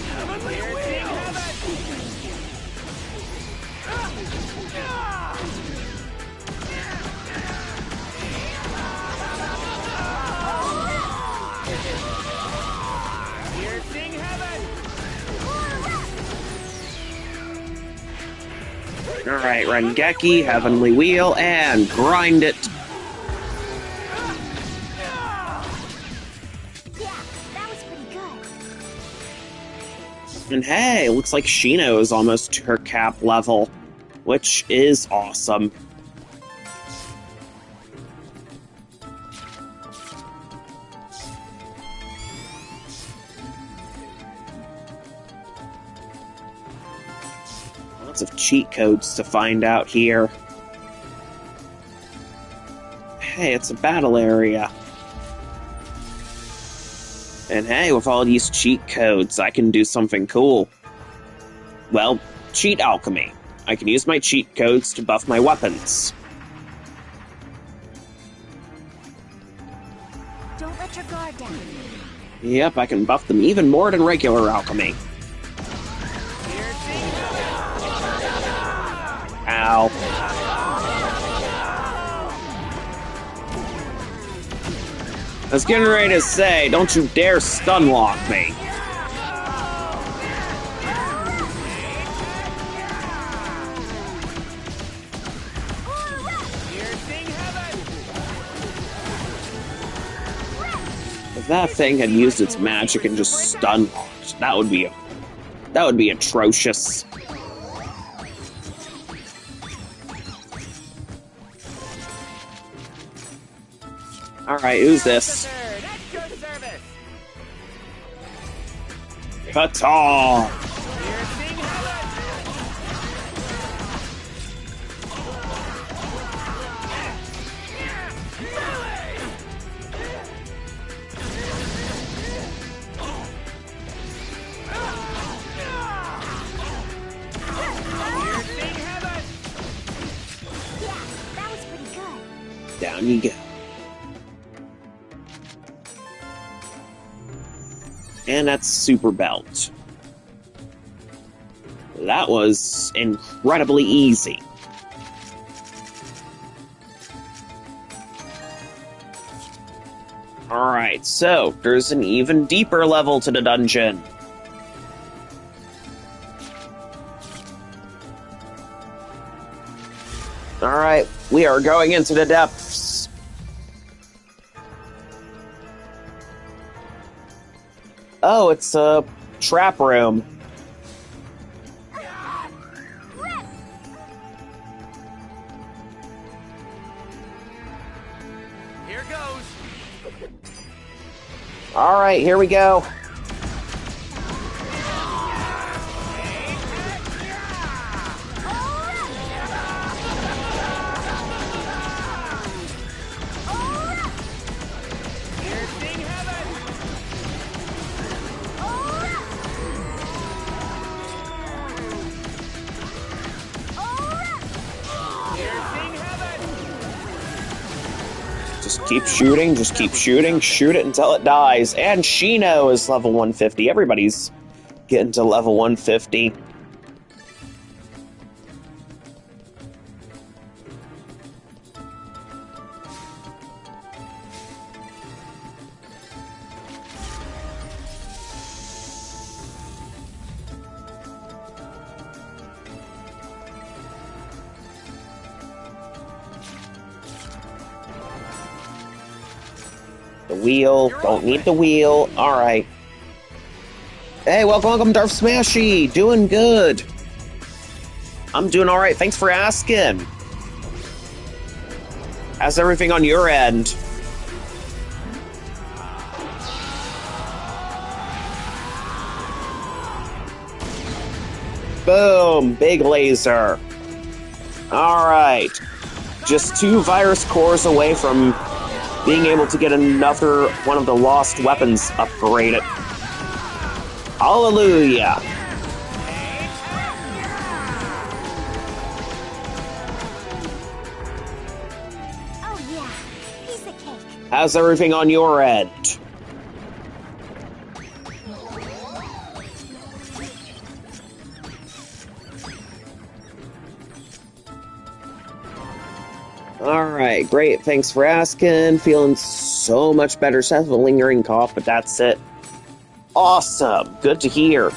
Heavenly wheels! Piercing heaven! Alright, Rengeki, Heavenly Wheel, and grind it. Yeah, that was pretty good. And hey, looks like Shino is almost to her cap level, which is awesome. Lots of cheat codes to find out here. Hey, it's a battle area. And hey, with all these cheat codes, I can do something cool. Well, cheat alchemy. I can use my cheat codes to buff my weapons. Don't let your guard down. Yep, I can buff them even more than regular alchemy. Ow. I was getting ready to say, don't you dare stun lock me. If that thing had used its magic and just stun locked, that would be atrocious. Alright, who's this? At your service! Kata! Piercing heaven! Down you go. And that's Super Belt. That was incredibly easy. Alright, so there's an even deeper level to the dungeon. Alright, we are going into the depths. Oh, it's a trap room. Here goes. Alright, here we go. Piercing heaven. Piercing heaven. Just keep shooting, shoot it until it dies. And Shino is level 150. Everybody's getting to level 150. The wheel, don't need the wheel. Alright. Hey, welcome, Darth Smashy! Doing good! I'm doing alright, thanks for asking. How's everything on your end? Boom! Big laser. Alright. Just 2 virus cores away from being able to get another one of the lost weapons upgraded. Hallelujah! Oh yeah, piece of cake. How's everything on your end? Alright, great, thanks for asking. Feeling so much better. Just have a lingering cough, but that's it. Awesome, good to hear.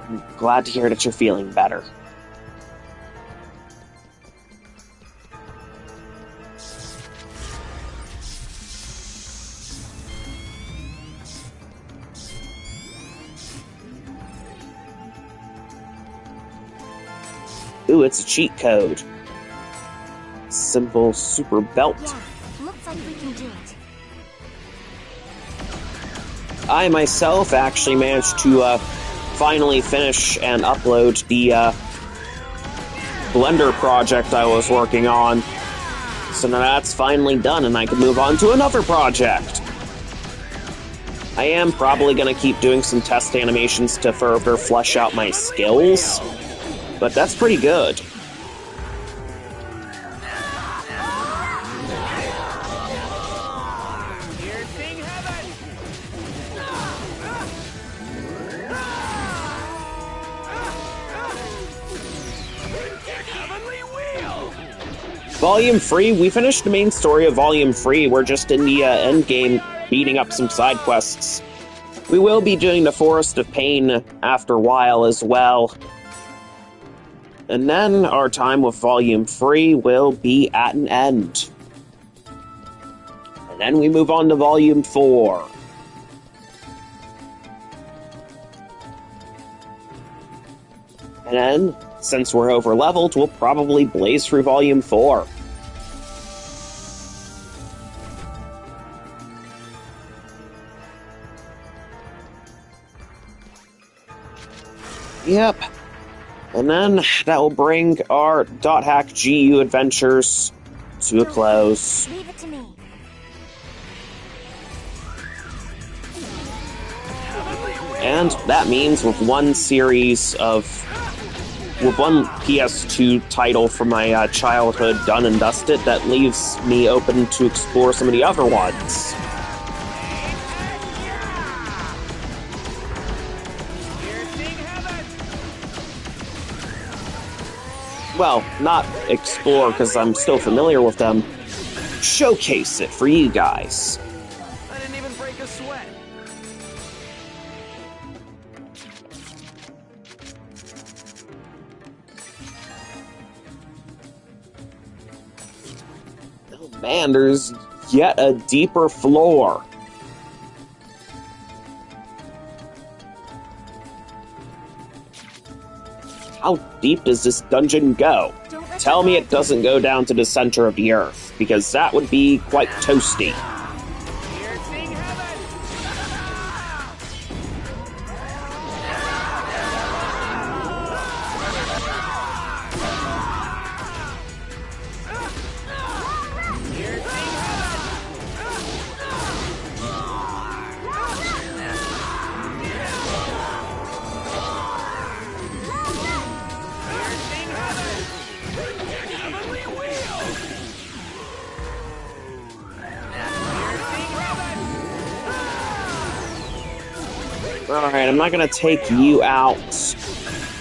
I'm glad to hear that you're feeling better. Ooh, it's a cheat code. Simple super belt. Yeah, looks like we can do it. I myself actually managed to finally finish and upload the Blender project I was working on. So now that's finally done and I can move on to another project. I am probably going to keep doing some test animations to further flesh out my skills, but that's pretty good. Piercing heaven. Heavenly wheel. Volume 3, we finished the main story of Volume 3. We're just in the end game beating up some side quests. We will be doing the Forest of Pain after a while as well. And then our time with Volume 3 will be at an end. And then we move on to Volume 4. And then, since we're over-leveled, we'll probably blaze through Volume 4. Yep. And then that will bring our .hack GU adventures to a close. Leave it to me. And that means with one series of with one PS2 title from my childhood done and dusted, that leaves me open to explore some of the other ones. Well, not explore because I'm still familiar with them. Showcase it for you guys. I didn't even break a sweat. Oh man, there's yet a deeper floor. How deep does this dungeon go? Tell me it doesn't go down to the center of the earth, because that would be quite toasty. Piercing heaven! Alright, I'm not gonna take you out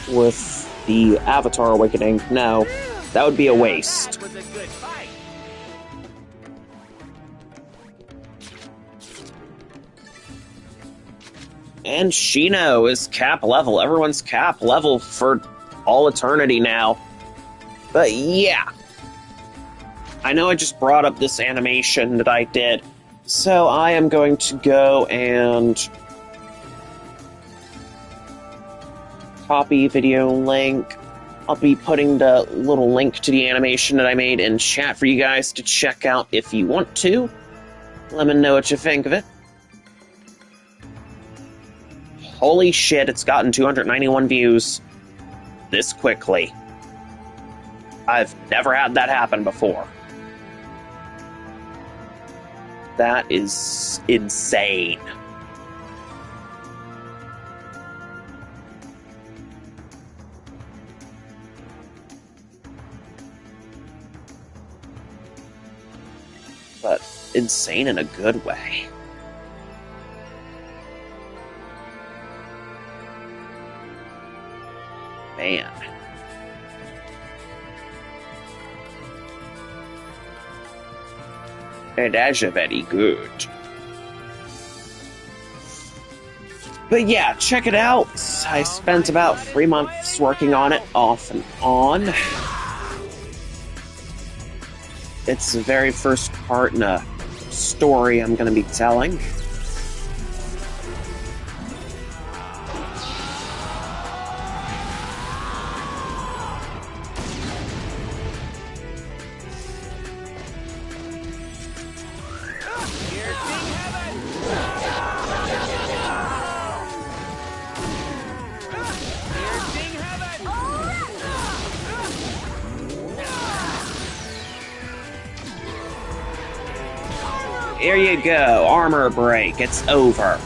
with the Avatar Awakening. No, that would be a waste. That was a good fight. And Shino is cap level. Everyone's cap level for all eternity now. But yeah. I know I just brought up this animation that I did, so I am going to go and copy video link. I'll be putting the little link to the animation that I made in chat for you guys to check out if you want to. Let me know what you think of it. Holy shit, it's gotten 291 views this quickly. I've never had that happen before. That is insane. But insane in a good way. Man. And that's very good. But yeah, check it out. I spent about 3 months working on it, off and on. It's the very first part in a story I'm going to be telling. There you go, armor break, it's over.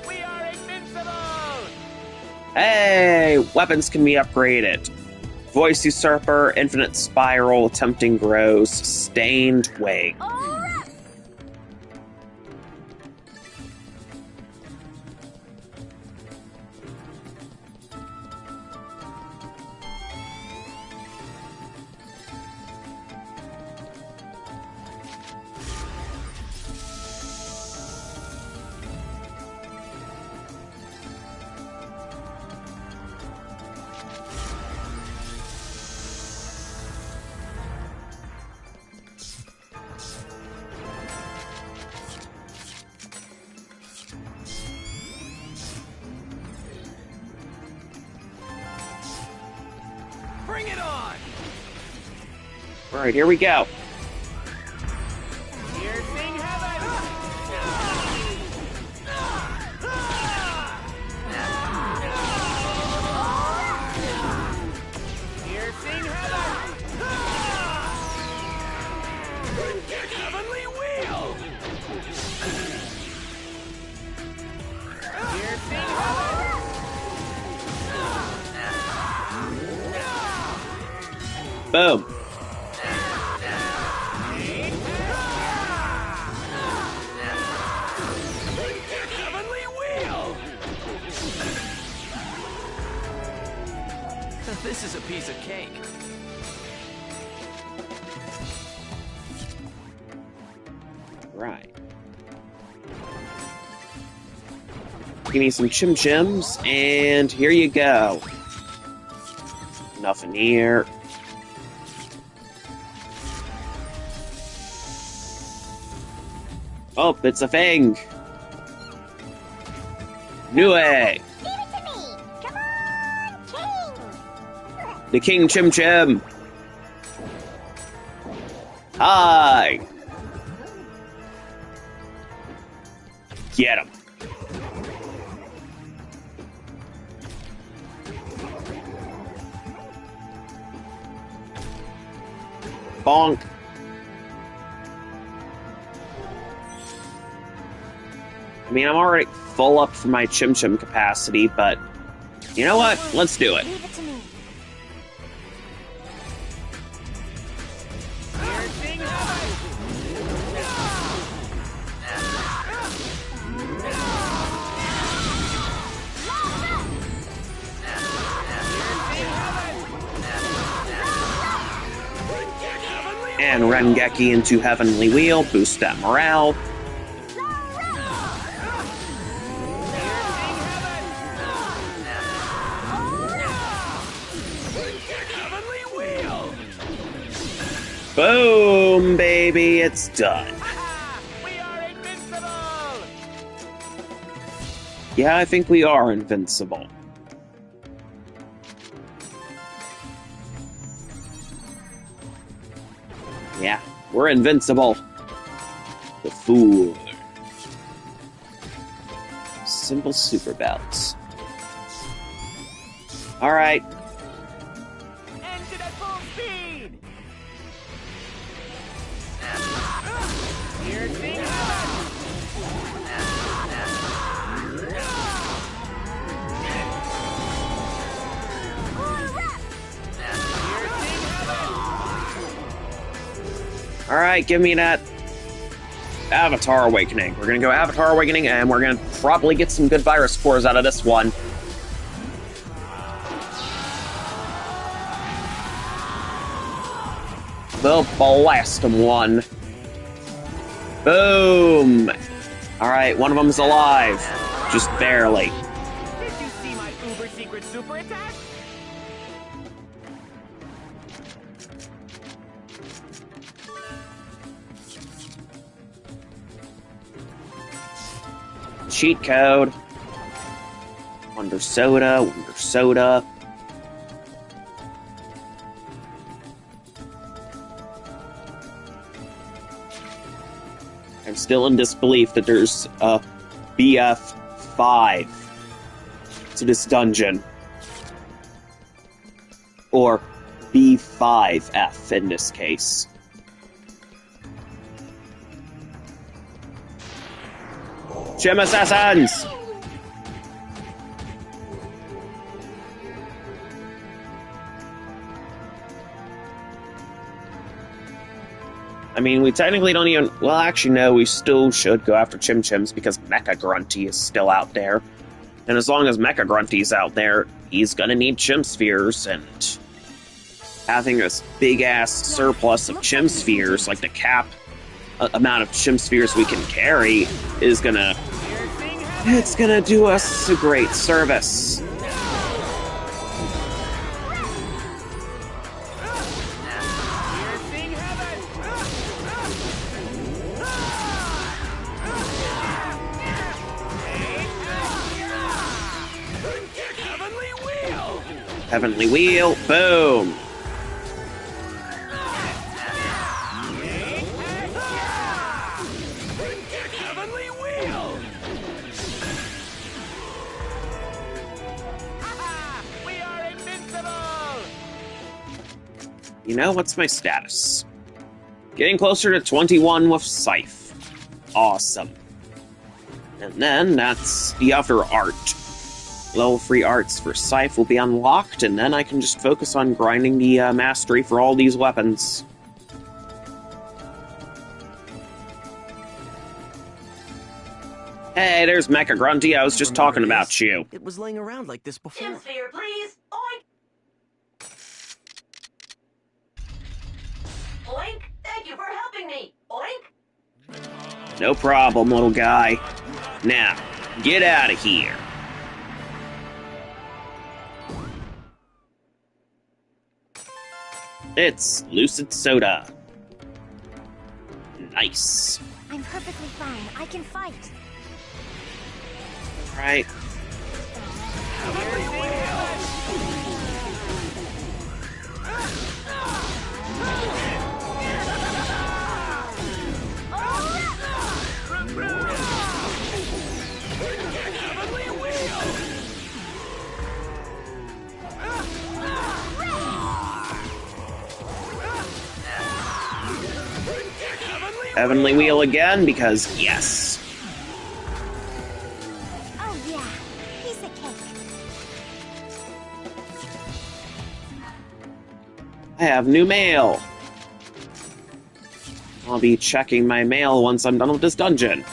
We are invincible! Hey, weapons can be upgraded. Voice Usurper, Infinite Spiral, Tempting Grows, Stained Wing. Bring it on! Alright, here we go. Piercing heaven! Piercing heaven! Heavenly wheel! Piercing heaven! Boom. Heavenly wheel! This is a piece of cake. Right. Give me some Chim Chims, and here you go. Nothing here. Oh, it's a thing. New way. Give it to me! Come on, King! The King Chim Chim. Hi. Get him. Bonk. I mean, I'm already full up for my Chim Chim capacity, but you know what? Let's do it. Leave it to me. Piercing heaven! And Rengeki into Heavenly Wheel, boost that morale. Heavenly wheel! Boom, baby, it's done. We are invincible! Yeah, I think we are invincible. Yeah, we're invincible. The Fool. Simple super belts. Alright, Engine at full speed! Piercing heaven! Piercing heaven! alright, give me that Avatar Awakening. We're gonna go Avatar Awakening, and we're gonna probably get some good virus cores out of this one. They'll blast them one. Boom! Alright, one of them's alive. Just barely. Did you see my uber secret super attack? Cheat code. Wonder Soda, Wonder Soda. I'm still in disbelief that there's a BF5 to this dungeon. Or B5F in this case. Chim Assassins! I mean, we technically don't even... Well, actually, no, we still should go after Chim Chims because Mecha Grunty is still out there. And as long as Mecha Grunty's out there, he's gonna need Chim Spheres, and having this big-ass surplus of Chim Spheres, like the cap amount of Chim Spheres we can carry, is gonna... It's gonna do us a great service. Piercing heaven! Heavenly wheel! Heavenly Wheel, boom! Heavenly wheel! We are invincible! You know, what's my status? Getting closer to 21 with Scythe. Awesome. And then that's the other art. Level 3 arts for Scythe will be unlocked, and then I can just focus on grinding the mastery for all these weapons. Hey, there's Mecha Grunty. I was just talking about you. It was laying around like this before. Gym sphere, please. Oink. Oink. Thank you for helping me. Oink. No problem, little guy. Now, get out of here. It's Lucid Soda. Nice. I'm perfectly fine. I can fight. Right. Heavenly Wheel again, because yes. Oh yeah, piece of cake. I have new mail. I'll be checking my mail once I'm done with this dungeon.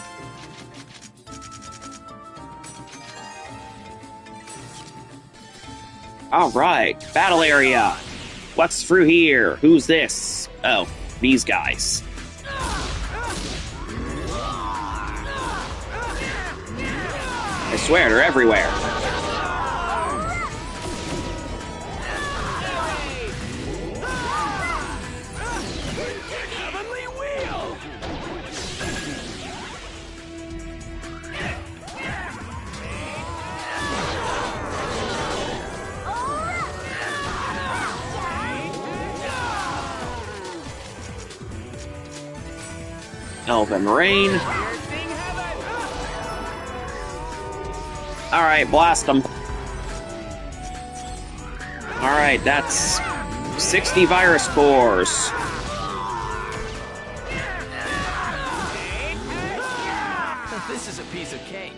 Alright, battle area. What's through here? Who's this? Oh, these guys. I swear, they're everywhere. Heavenly Wheel! Elven Rain. Alright, blast them. Alright, that's 60 virus cores. This is a piece of cake.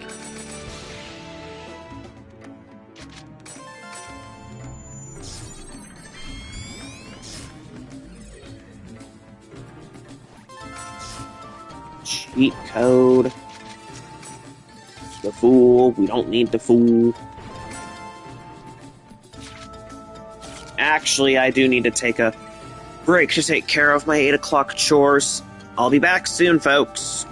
Cheat code. The fool. We don't need the fool. Actually, I do need to take a break to take care of my 8 o'clock chores. I'll be back soon, folks.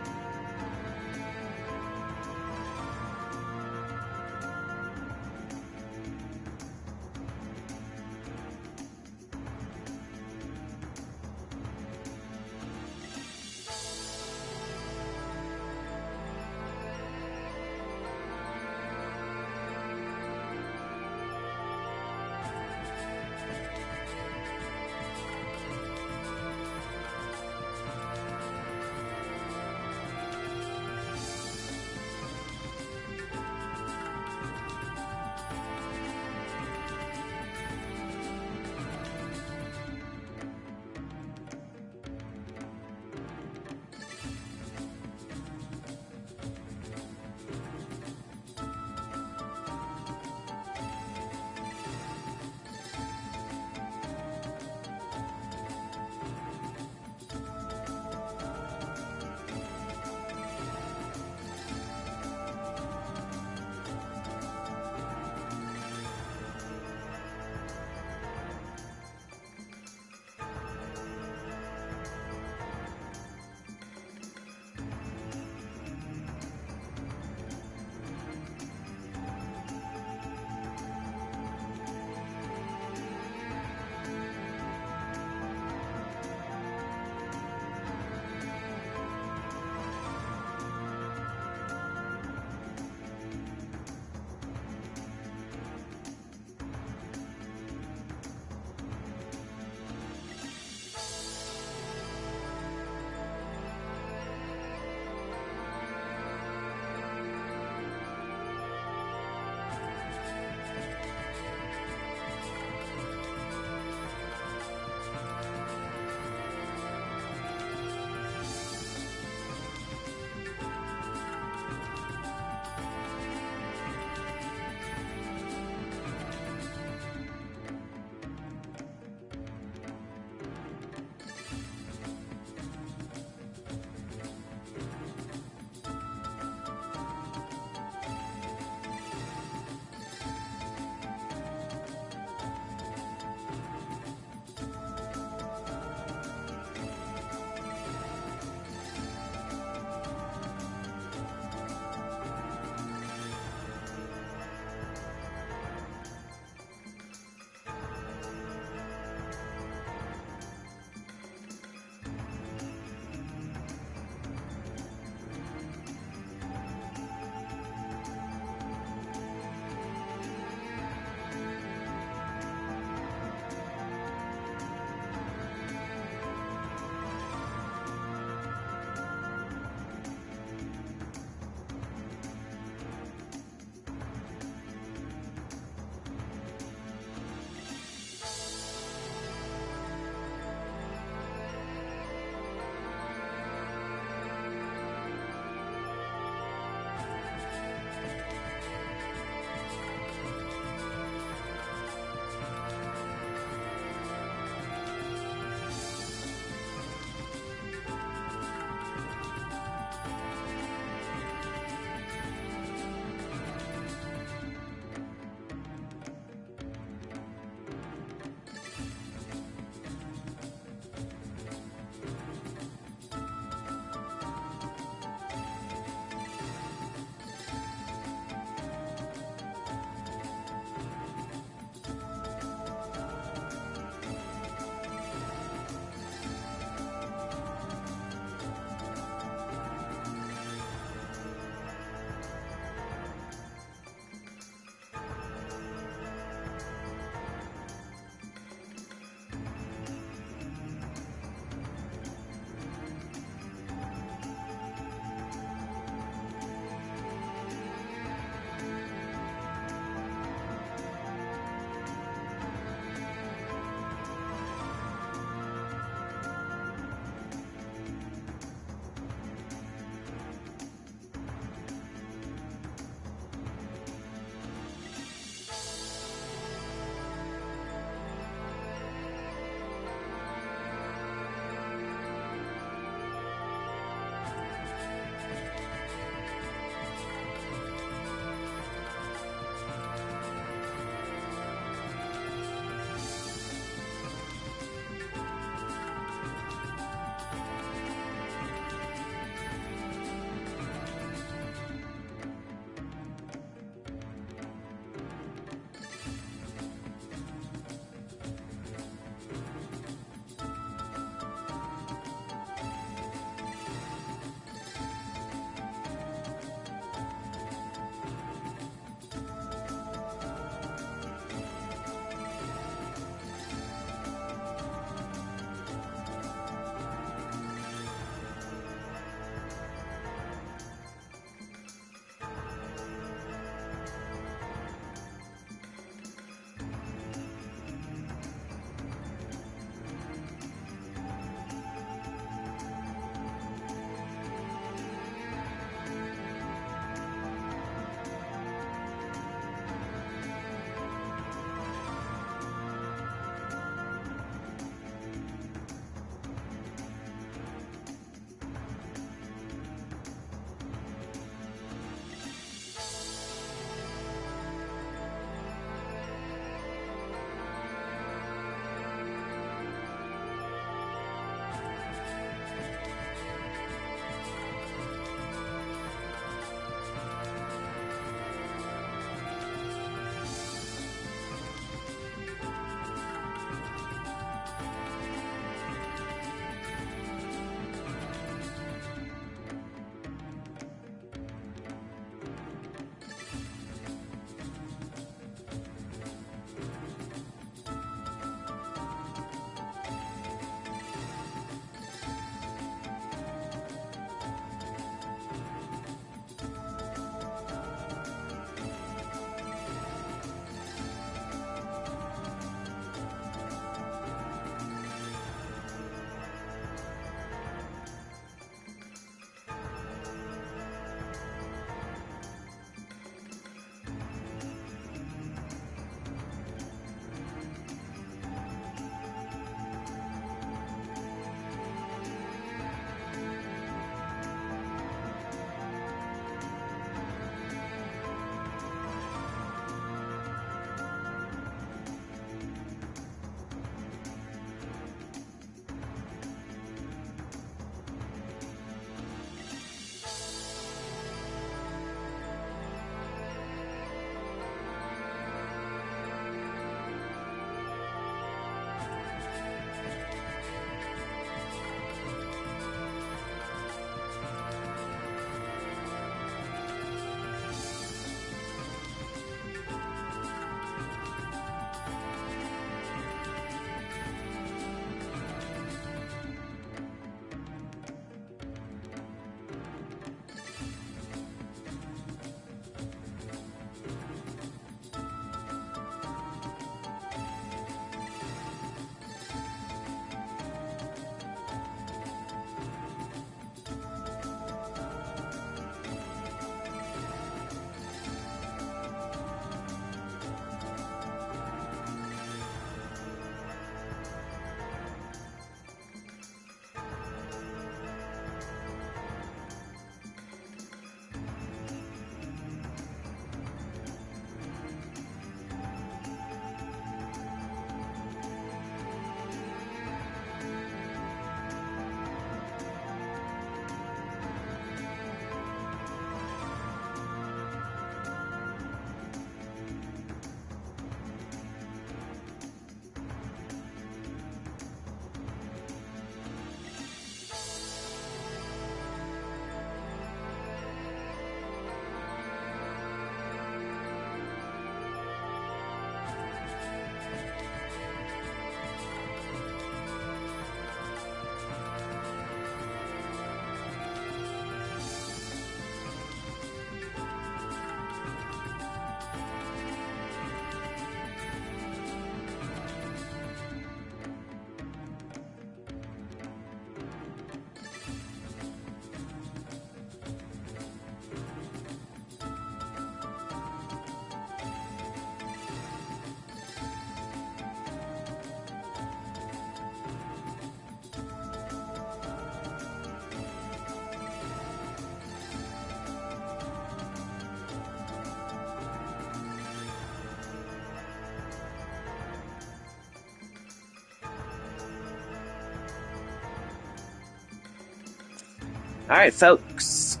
Alright, folks.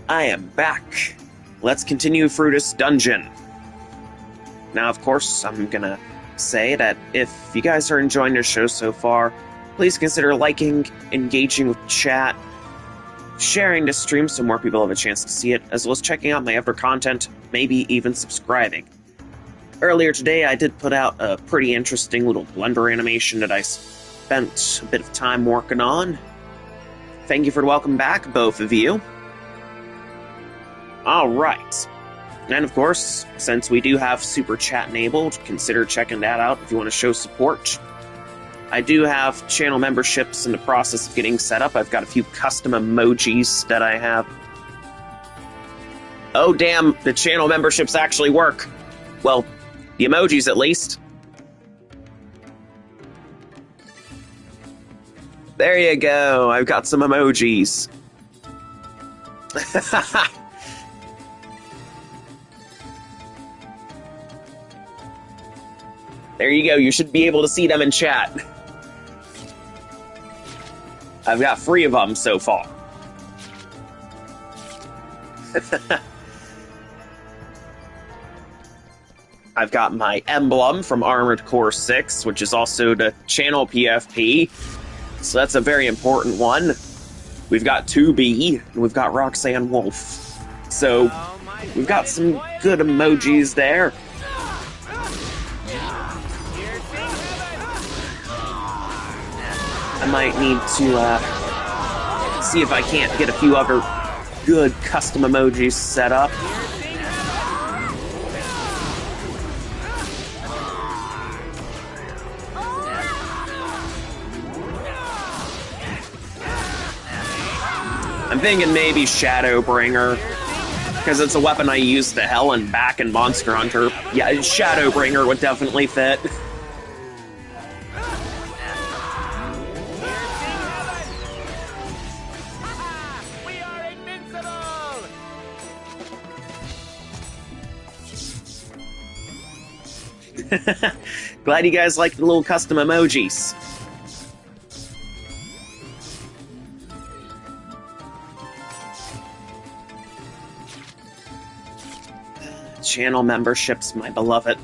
I am back. Let's continue through this dungeon. Now, of course, I'm gonna say that if you guys are enjoying the show so far, please consider liking, engaging with chat, sharing this stream so more people have a chance to see it, as well as checking out my other content, maybe even subscribing. Earlier today, I did put out a pretty interesting little Blender animation that I spent a bit of time working on. Thank you for the welcome back, both of you. Alright. And of course, since we do have Super Chat enabled, consider checking that out if you want to show support. I do have channel memberships in the process of getting set up. I've got a few custom emojis that I have. Oh damn, the channel memberships actually work. Well, the emojis at least. There you go, I've got some emojis. There you go, you should be able to see them in chat. I've got 3 of them so far. I've got my emblem from Armored Core 6, which is also the channel PFP. So that's a very important one. We've got 2B, and we've got Roxanne Wolf. So we've got some good emojis there. I might need to see if I can't get a few other good custom emojis set up. I'm thinking maybe Shadowbringer, because it's a weapon I use to hell and back in Monster Hunter. Yeah, Shadowbringer would definitely fit. Glad you guys like the little custom emojis. Channel memberships, my beloved.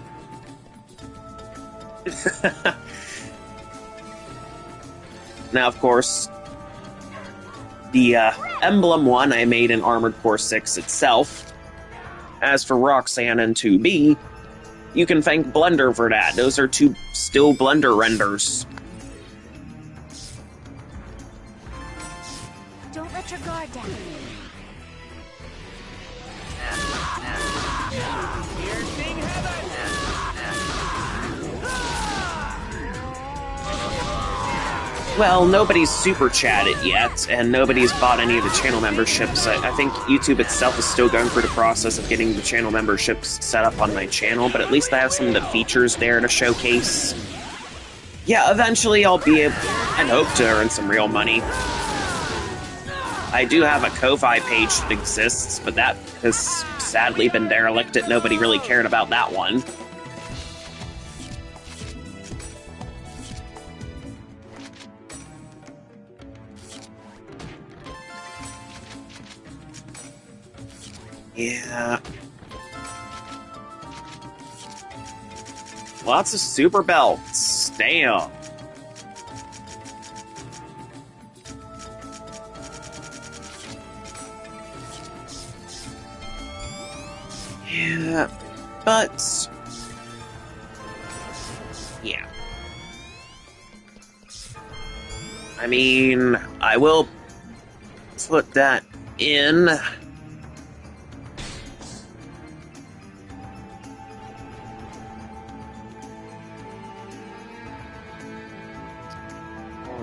Now, of course, the emblem one I made in Armored Core 6 itself. As for Roxanne and 2B, you can thank Blender for that. Those are 2 still Blender renders. Don't let your guard down. Well, nobody's super chatted yet, and nobody's bought any of the channel memberships. I think YouTube itself is still going through the process of getting the channel memberships set up on my channel, but at least I have some of the features there to showcase. Yeah, eventually I'll be able, and hope to earn some real money. I do have a Ko-Fi page that exists, but that has sadly been derelicted. Nobody really cared about that one. Yeah. Lots of super belts. Damn. Yeah, but... yeah. I mean, I will put that in.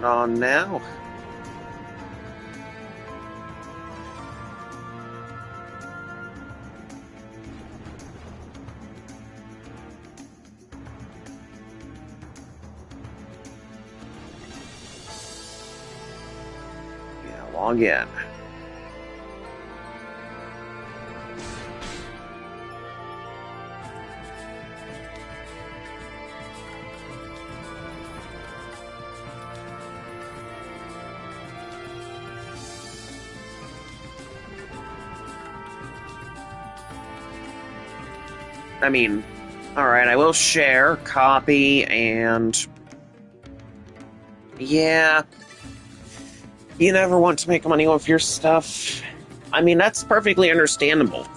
Hold on now. Log in. I mean, alright, I will share, copy, and... Yeah. You never want to make money off your stuff. I mean, that's perfectly understandable.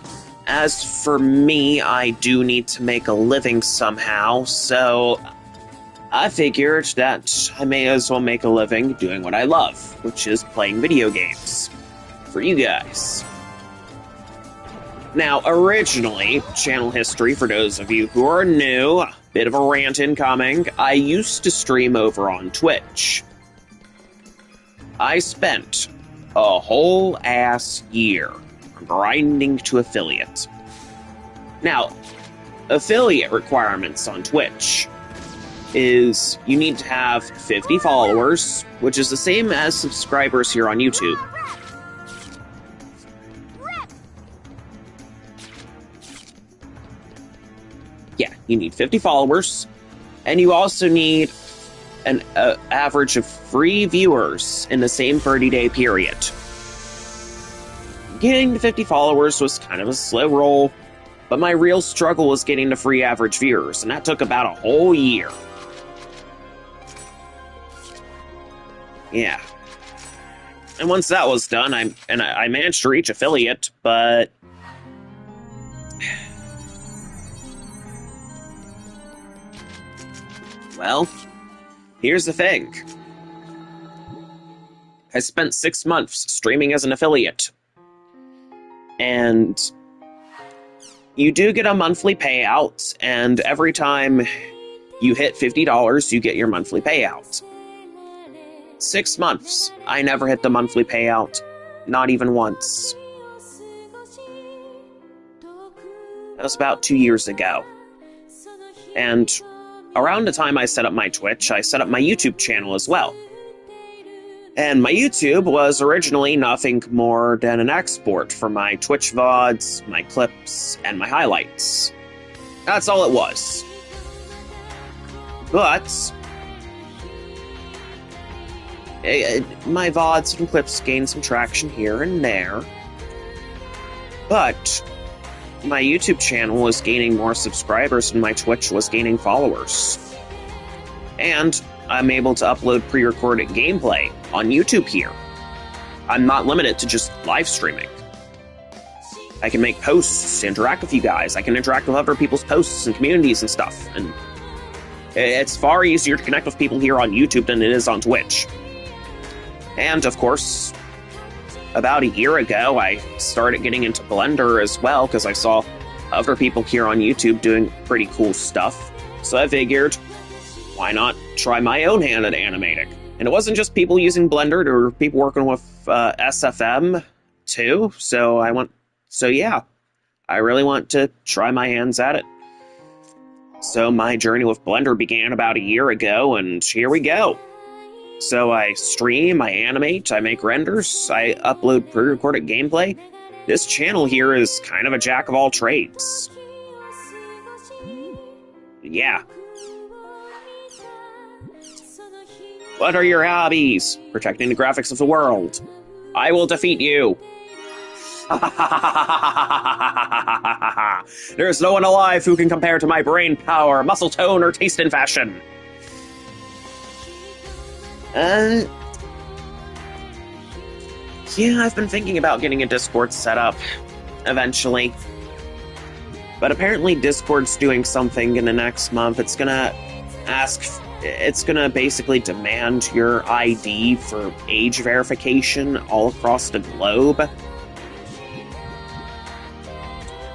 As for me, I do need to make a living somehow, so I figured that I may as well make a living doing what I love, which is playing video games. For you guys. Now, originally, channel history, for those of you who are new, bit of a rant incoming, I used to stream over on Twitch. I spent a whole ass year grinding to affiliate. Now, affiliate requirements on Twitch is you need to have 50 followers, which is the same as subscribers here on YouTube. Yeah, you need 50 followers, and you also need an average of 3 viewers in the same 30-day period. Getting to 50 followers was kind of a slow roll, but my real struggle was getting to free average viewers, and that took about a whole year. Yeah. And once that was done, I managed to reach affiliate, but... Well, here's the thing. I spent 6 months streaming as an affiliate. And you do get a monthly payout, and every time you hit $50, you get your monthly payout. 6 months, I never hit the monthly payout. Not even once. That was about 2 years ago. And around the time I set up my Twitch, I set up my YouTube channel as well. And my YouTube was originally nothing more than an export for my Twitch VODs, my clips, and my highlights. That's all it was. But my VODs and clips gained some traction here and there. But my YouTube channel was gaining more subscribers and my Twitch was gaining followers. And I'm able to upload pre-recorded gameplay on YouTube here. I'm not limited to just live streaming. I can make posts, interact with you guys. I can interact with other people's posts and communities and stuff. And it's far easier to connect with people here on YouTube than it is on Twitch. And, of course, about a year ago, I started getting into Blender as well, because I saw other people here on YouTube doing pretty cool stuff. So I figured, why not try my own hand at animating? And it wasn't just people using Blender, there were people working with SFM, too. So yeah, I really want to try my hands at it. So my journey with Blender began about a year ago, and here we go. So I stream, I animate, I make renders, I upload pre-recorded gameplay. This channel here is kind of a jack of all trades. Yeah. What are your hobbies? Protecting the graphics of the world. I will defeat you. There's no one alive who can compare to my brain power, muscle tone, or taste in fashion. Yeah, I've been thinking about getting a Discord set up, eventually. But apparently Discord's doing something in the next month. It's gonna basically demand your ID for age verification all across the globe.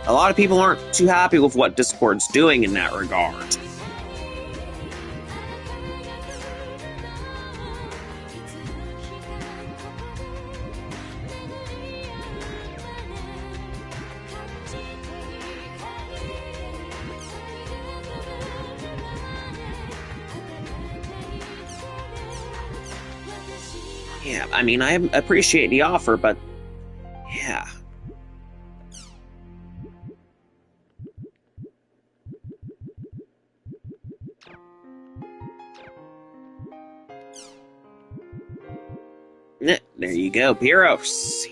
A lot of people aren't too happy with what Discord's doing in that regard. Yeah, I mean, I appreciate the offer, but yeah. There you go, Pyros.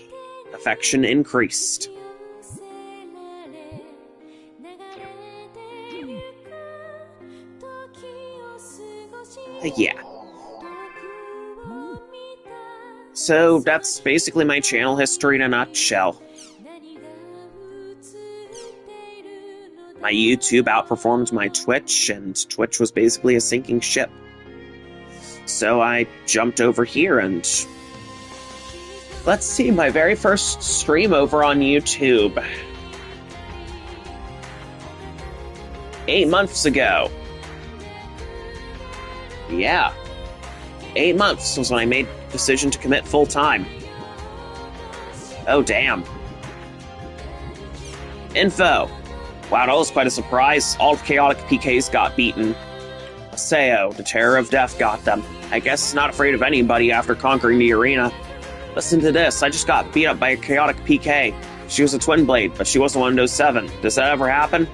Affection increased. Yeah. So that's basically my channel history in a nutshell. My YouTube outperformed my Twitch, and Twitch was basically a sinking ship. So I jumped over here and... let's see, my very first stream over on YouTube. 8 months ago. Yeah. 8 months was when I made the decision to commit full-time. Oh, damn. Info. Wow, that was quite a surprise. All chaotic PKs got beaten. Aseo, the terror of death, got them. I guess not afraid of anybody after conquering the arena. Listen to this, I just got beat up by a chaotic PK. She was a twin blade, but she wasn't one of those 7. Does that ever happen?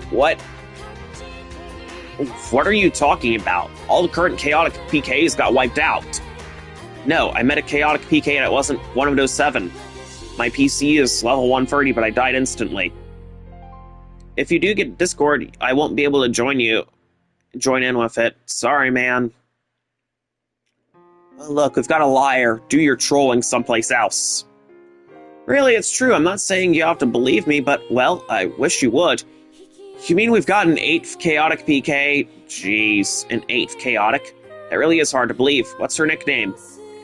What? What are you talking about? All the current chaotic PKs got wiped out. No, I met a chaotic PK and it wasn't one of those 7. My PC is level 130, but I died instantly. If you do get Discord, I won't be able to join in with it. Sorry, man. Oh, look, we've got a liar. Do your trolling someplace else. Really, it's true. I'm not saying you have to believe me, but, well, I wish you would. You mean we've got an 8th chaotic PK? Jeez, an 8th chaotic? That really is hard to believe. What's her nickname?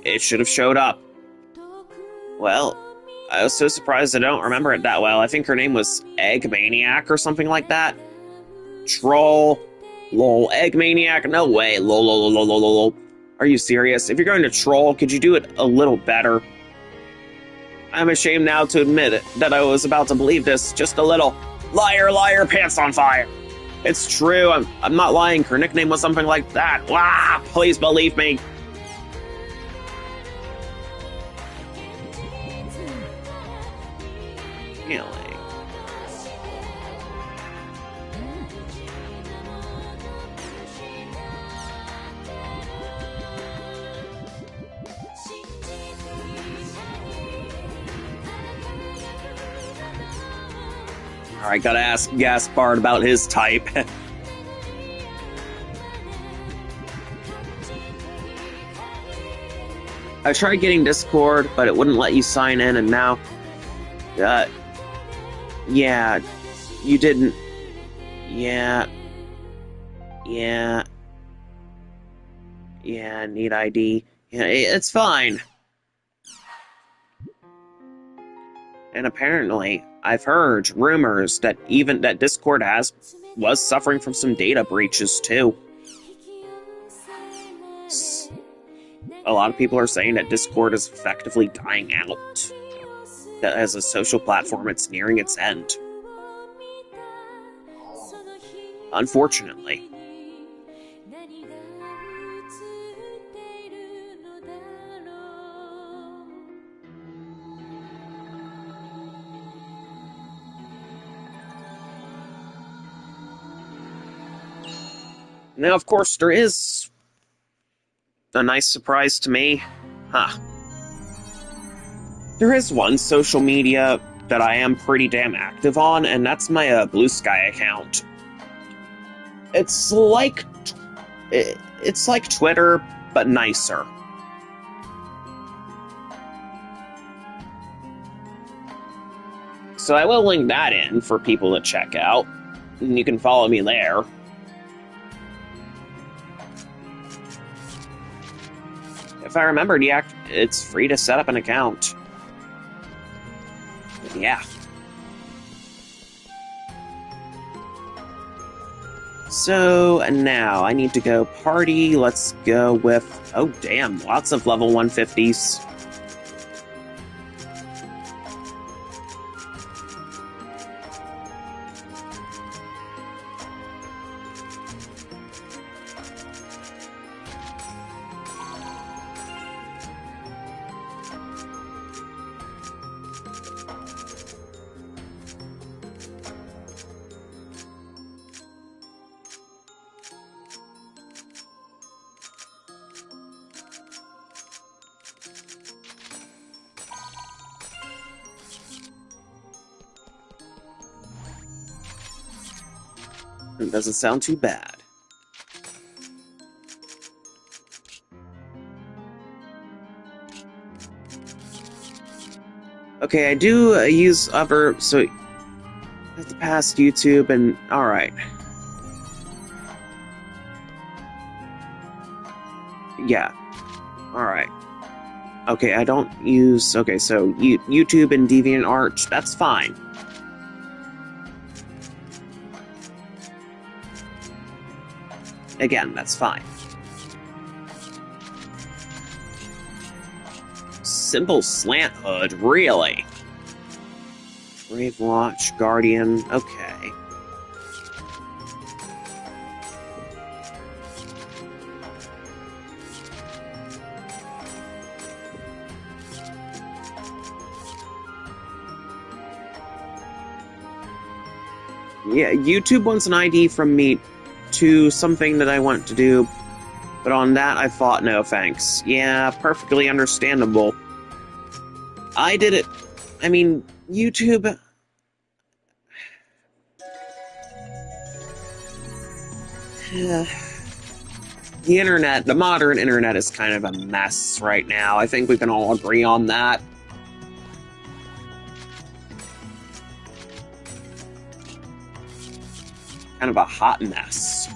It should have showed up. Well, I was so surprised I don't remember it that well. I think her name was Egg Maniac or something like that. Troll. Lol. Egg Maniac? No way. Lol, lol, lol, lol, lol. Are you serious? If you're going to troll, could you do it a little better? I'm ashamed now to admit it, that I was about to believe this. Just a little. Liar, liar, pants on fire. It's true. I'm not lying. Her nickname was something like that. Wow, please believe me. Really? Alright, gotta ask Gaspard about his type. I tried getting Discord, but it wouldn't let you sign in, and now... yeah, you didn't... Yeah, need ID. Yeah, it's fine. And apparently, I've heard rumors that even that Discord was suffering from some data breaches too. A lot of people are saying that Discord is effectively dying out. That as a social platform, it's nearing its end. Unfortunately. Now, of course, there is a nice surprise to me. There is one social media that I am pretty damn active on, and that's my Blue Sky account. It's like Twitter, but nicer. So I will link that in for people to check out, and you can follow me there. If I remembered, it's free to set up an account. Yeah. So, now, I need to go party. Let's go with... oh, damn, lots of level 150s. It doesn't sound too bad. Okay, I do use other, so I have to pass YouTube and alright. Yeah. Alright. Okay, I don't use, okay, so YouTube and DeviantArt, that's fine. Again, that's fine. Simple slant hood, really? Brave Watch, Guardian, okay. Yeah, YouTube wants an ID from me to something that I want to do, but on that I thought no thanks. Yeah, perfectly understandable. I did it. I mean, YouTube. The internet, the modern internet is kind of a mess right now. I think we can all agree on that. Kind of a hot mess.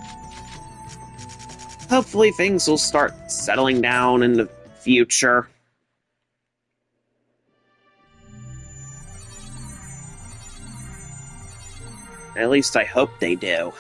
Hopefully things will start settling down in the future. At least I hope they do.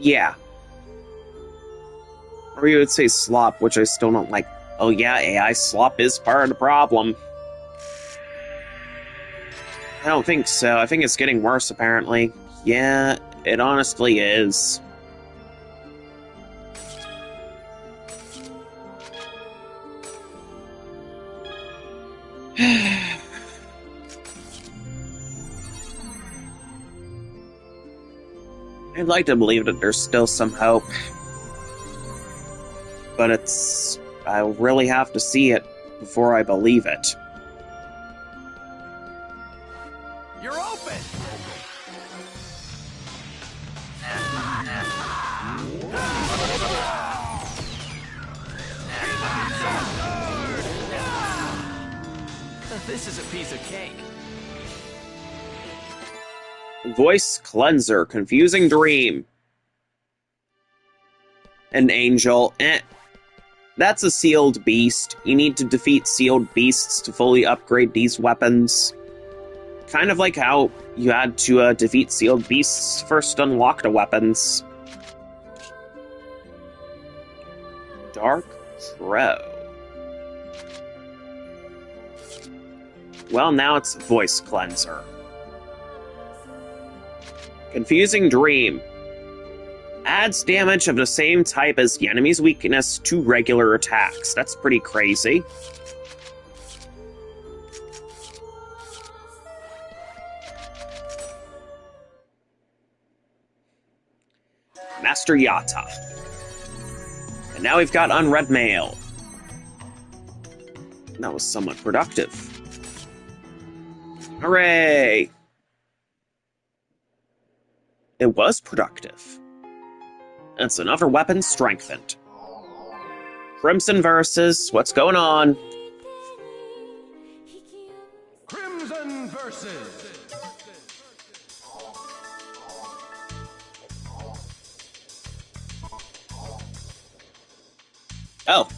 Yeah. Or you would say slop, which I still don't like. Oh yeah, AI slop is part of the problem. I don't think so. I think it's getting worse, apparently. Yeah, it honestly is. I'd like to believe that there's still some hope. But it's... I really have to see it before I believe it. You're open! This is a piece of cake. Voice Cleanser, Confusing Dream. An Angel, That's a sealed beast. You need to defeat sealed beasts to fully upgrade these weapons. Kind of like how you had to defeat sealed beasts to first unlock the weapons. Dark Crow. Well, now it's Voice Cleanser. Confusing Dream. Adds damage of the same type as the enemy's weakness to regular attacks. That's pretty crazy. Master Yata. And now we've got Unread Mail. That was somewhat productive. Hooray! It was productive. That's another weapon strengthened. Crimson versus... What's going on? Crimson versus... Oh.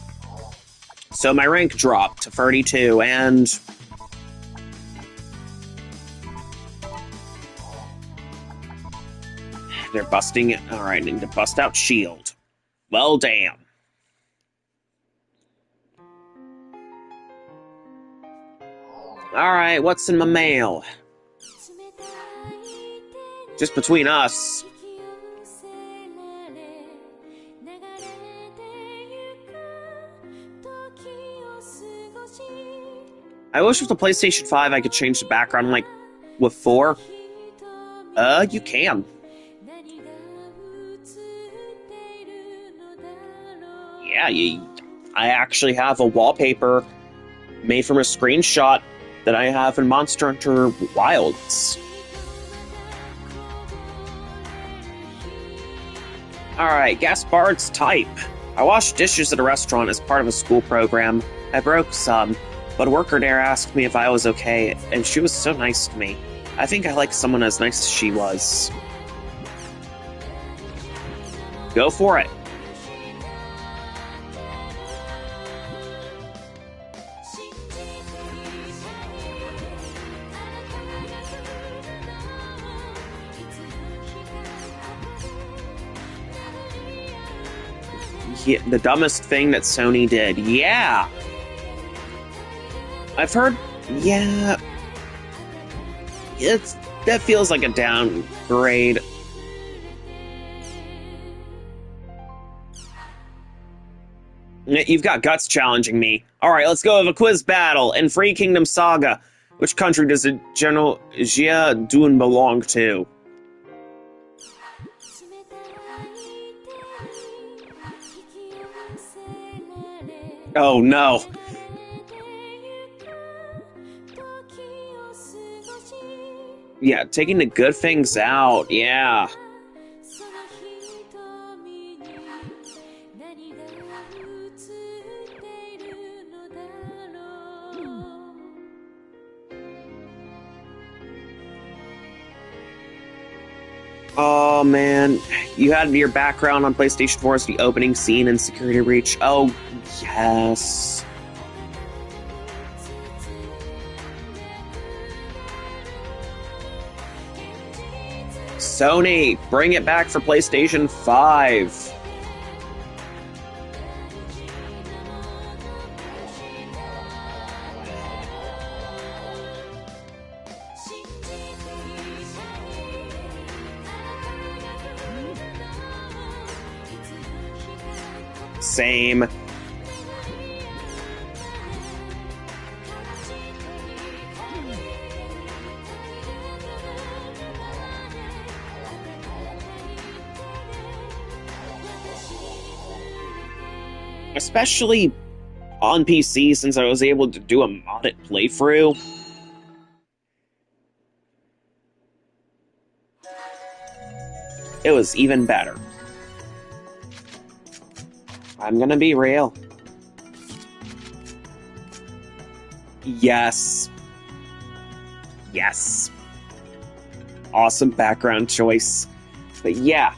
So my rank dropped to 32, and... They're busting it. Alright, need to bust out shield. Well, damn. Alright, what's in my mail? Just between us. I wish with the PlayStation 5 I could change the background, like, With 4? You can. Yeah, I actually have a wallpaper made from a screenshot that I have in Monster Hunter Wilds. Alright, Gaspard's type. I washed dishes at a restaurant as part of a school program. I broke some, but a worker there asked me if I was okay, and she was so nice to me. I think I like someone as nice as she was. Go for it. Yeah, the dumbest thing that Sony did. Yeah! I've heard... Yeah... That feels like a downgrade. You've got Guts challenging me. Alright, let's go have a quiz battle. In Free Kingdom Saga, which country does the General Jia Dun belong to? Oh no. Yeah, taking the good things out, yeah. Oh man, you had your background on PlayStation 4 as the opening scene in Security Breach. Oh, yes. Sony, bring it back for PlayStation 5. Same. Especially on PC, since I was able to do a modded playthrough. It was even better. I'm gonna be real. Yes. Yes. Awesome background choice. But yeah,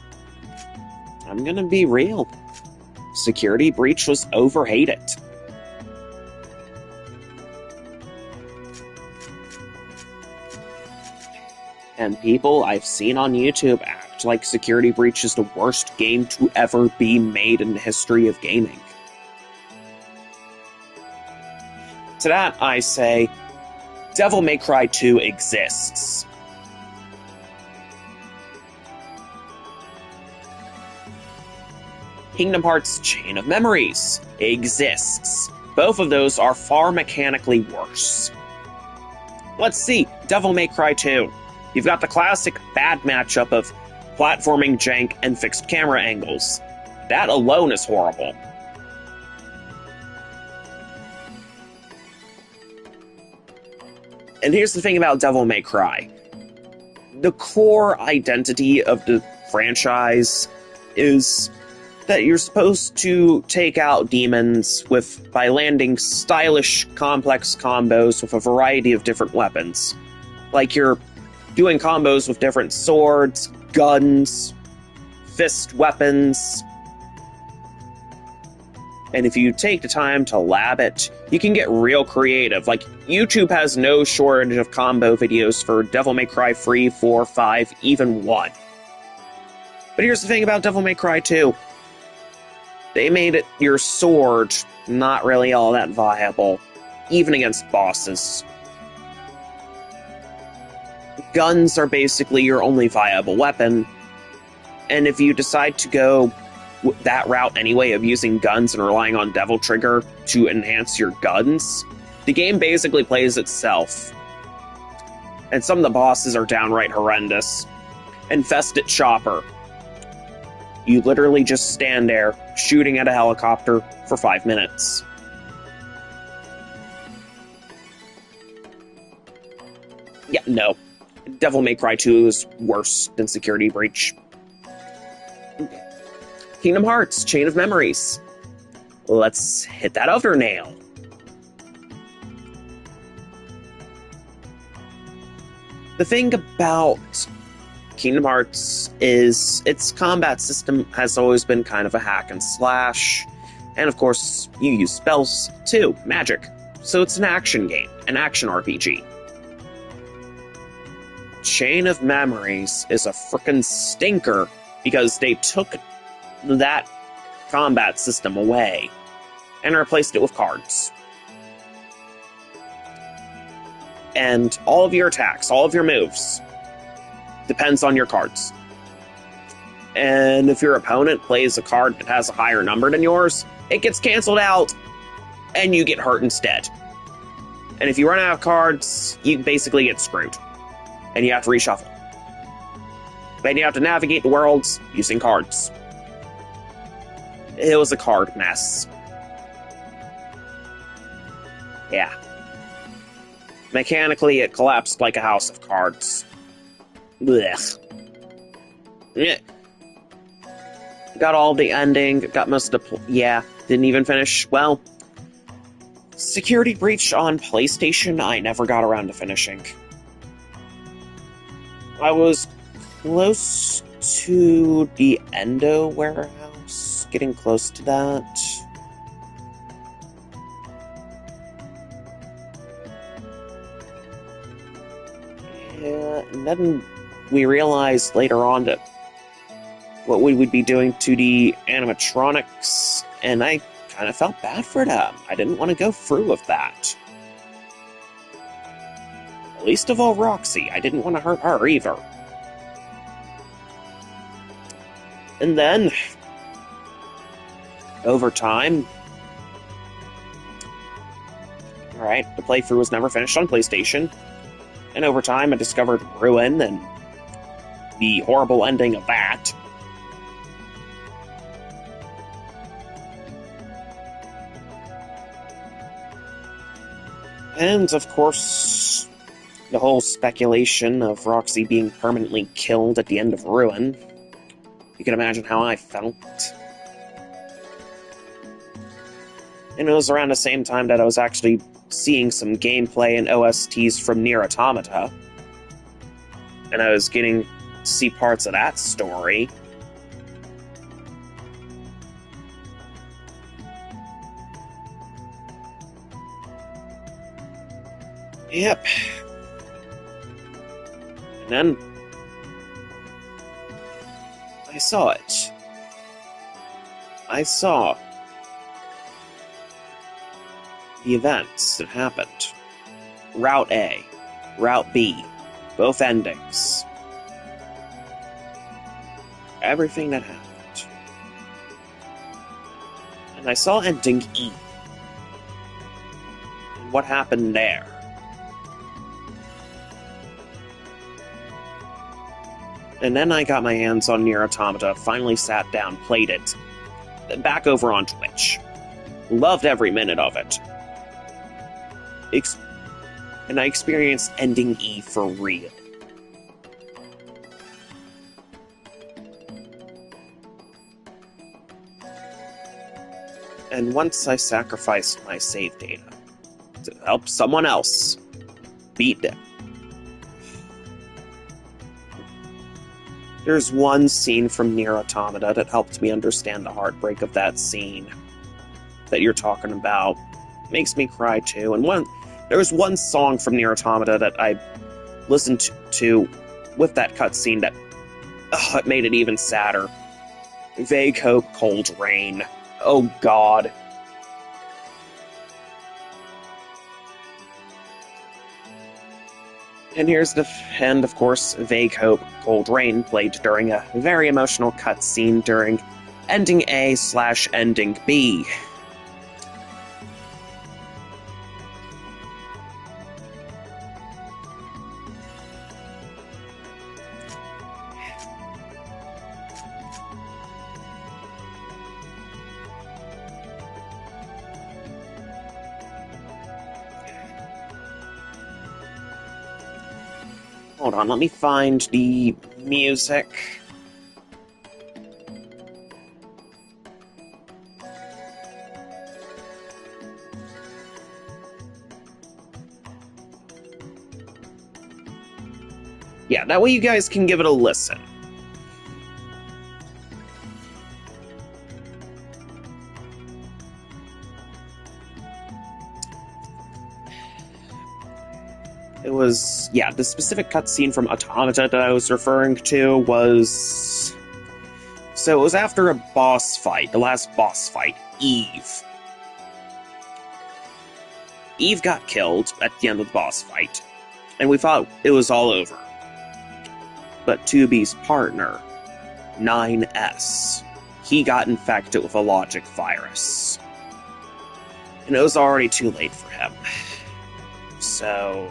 I'm gonna be real. Security Breach was overhated. And people I've seen on YouTube act like Security Breach is the worst game to ever be made in the history of gaming. To that I say, Devil May Cry 2 exists. Kingdom Hearts Chain of Memories exists. Both of those are far mechanically worse. Let's see, Devil May Cry 2. You've got the classic bad matchup of platforming jank and fixed camera angles. That alone is horrible. And here's the thing about Devil May Cry. The core identity of the franchise is that you're supposed to take out demons by landing stylish, complex combos with a variety of different weapons. Like you're doing combos with different swords, guns, fist weapons. And if you take the time to lab it, you can get real creative. Like, YouTube has no shortage of combo videos for Devil May Cry 3, 4, 5, even 1. But here's the thing about Devil May Cry 2. They made it your sword not really all that viable, even against bosses. Guns are basically your only viable weapon, and if you decide to go that route anyway of using guns and relying on Devil Trigger to enhance your guns, the game basically plays itself. And some of the bosses are downright horrendous. Infested Chopper. You literally just stand there, shooting at a helicopter for 5 minutes. Yeah, no. Devil May Cry 2 is worse than Security Breach. Kingdom Hearts, Chain of Memories. Let's hit that other nail. The thing about Kingdom Hearts is its combat system has always been kind of a hack and slash. And of course, you use spells too, magic. So it's an action game, an action RPG. Chain of Memories is a frickin' stinker because they took that combat system away and replaced it with cards. And all of your attacks, all of your moves, depends on your cards. And if your opponent plays a card that has a higher number than yours, it gets canceled out and you get hurt instead. And if you run out of cards, you basically get screwed. And you have to reshuffle. And you have to navigate the worlds using cards. It was a card mess. Yeah. Mechanically, it collapsed like a house of cards. Blech. Yeah. Got all the ending, got most of the... Yeah, didn't even finish. Well, Security Breach on PlayStation, I never got around to finishing. I was close to the Endo warehouse, getting close to that. Yeah, and then we realized later on that what we would be doing to the animatronics, and I kind of felt bad for them. I didn't want to go through with that. Least of all Roxy. I didn't want to hurt her either. And then, over time... Alright, the playthrough was never finished on PlayStation. And over time I discovered Ruin and the horrible ending of that. And, of course... the whole speculation of Roxy being permanently killed at the end of Ruin. You can imagine how I felt. And it was around the same time that I was actually seeing some gameplay and OSTs from Nier Automata. And I was getting to see parts of that story. Yep. And then I saw it. I saw the events that happened. Route A, Route B, both endings. Everything that happened. And I saw ending E. And what happened there. And then I got my hands on Nier Automata, finally sat down, played it. Back over on Twitch. Loved every minute of it. And I experienced ending E for real. And once I sacrificed my save data to help someone else beat them, there's one scene from Nier Automata that helped me understand the heartbreak of that scene that you're talking about. Makes me cry too. And there was one song from Nier Automata that I listened to with that cutscene that it made it even sadder. Vague Hope, Cold Rain. Oh God. And here's the end, of course, Vague Hope, Cold Rain, played during a very emotional cutscene during Ending A/Ending B. Hold on, let me find the music. Yeah, that way you guys can give it a listen. It was, yeah, the specific cutscene from Automata that I was referring to was... So it was after a boss fight, the last boss fight, Eve. Eve got killed at the end of the boss fight, and we thought it was all over. But 2B's partner, 9S, he got infected with a logic virus. And it was already too late for him. So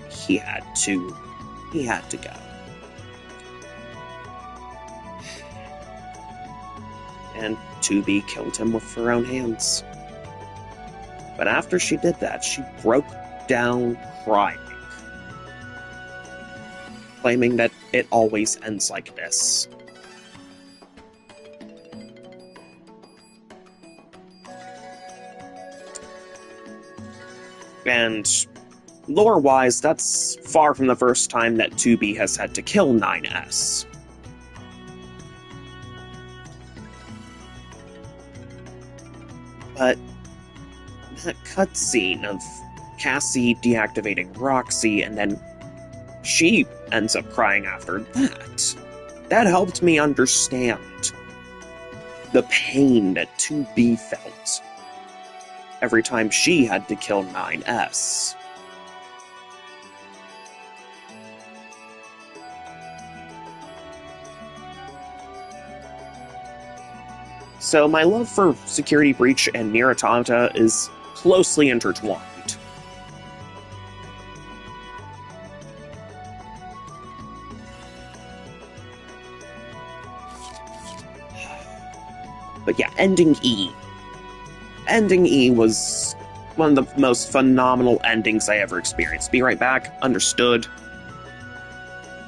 he had to go. And 2B killed him with her own hands. But after she did that, she broke down crying, claiming that it always ends like this. And lore-wise, that's far from the first time that 2B has had to kill 9S. But that cutscene of Cassie deactivating Roxy and then she ends up crying after that helped me understand the pain that 2B felt every time she had to kill 9S. So my love for Security Breach and Nier Automata is closely intertwined. But yeah, Ending E. Ending E was one of the most phenomenal endings I ever experienced. Be right back. Understood.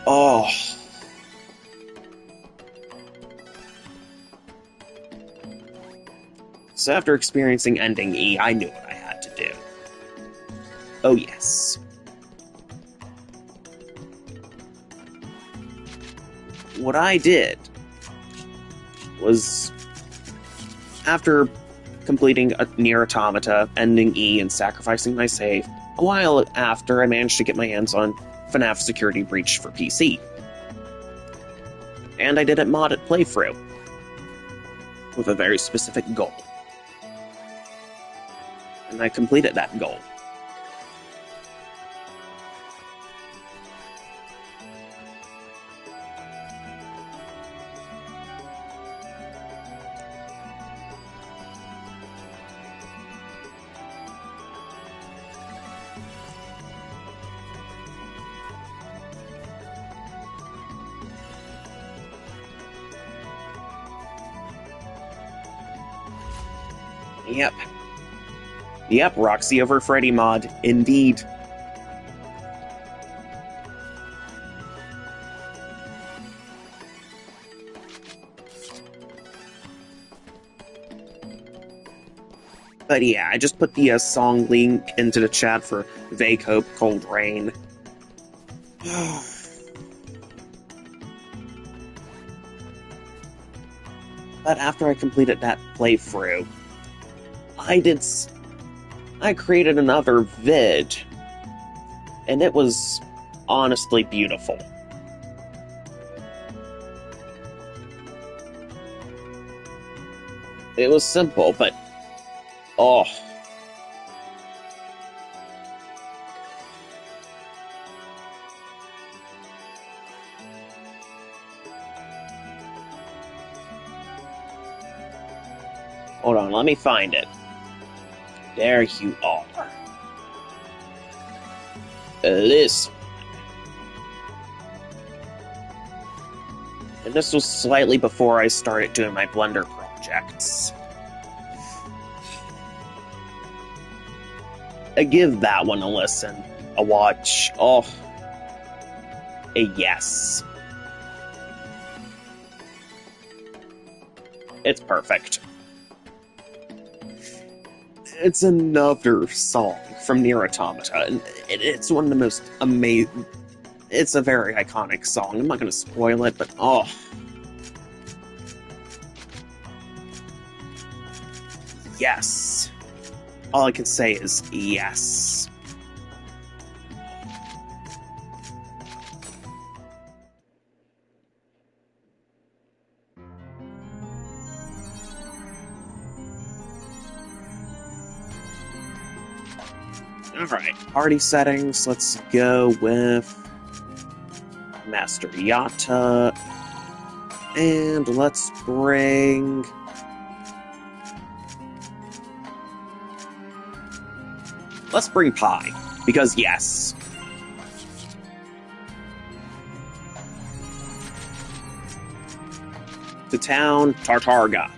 Oh. So after experiencing Ending E, I knew what I had to do. Oh yes. What I did was, after completing a Nier Automata, Ending E, and sacrificing my save, a while after I managed to get my hands on FNAF Security Breach for PC. And I did it modded playthrough, with a very specific goal. And I completed that goal. Yep, Roxy over Freddy mod, indeed. But yeah, I just put the song link into the chat for Vague Hope, Cold Rain. But after I completed that playthrough, I created another vid, and it was honestly beautiful. It was simple, but oh. Hold on, let me find it. There you are. Listen. And this was slightly before I started doing my Blender projects. I give that one a listen, a watch. Oh. a yes. It's perfect. It's another song from Nier Automata, and it's one of the most amazing... It's a very iconic song. I'm not going to spoil it, but oh... Yes. All I can say is yes. Alright, party settings. Let's go with Master Yatta. And let's bring... Let's bring Pi, because yes. To town, Tartarga.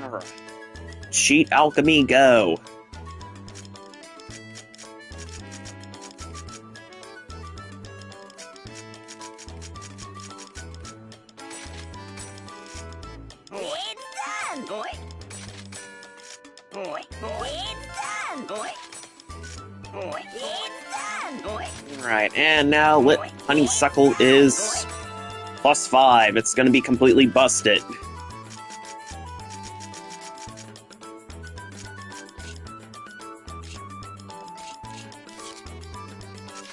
Alright. Cheat Alchemy, go. It's done, boy. It's done, boy. It's done, boy. Alright, and now Lit Honeysuckle is +5. It's gonna be completely busted.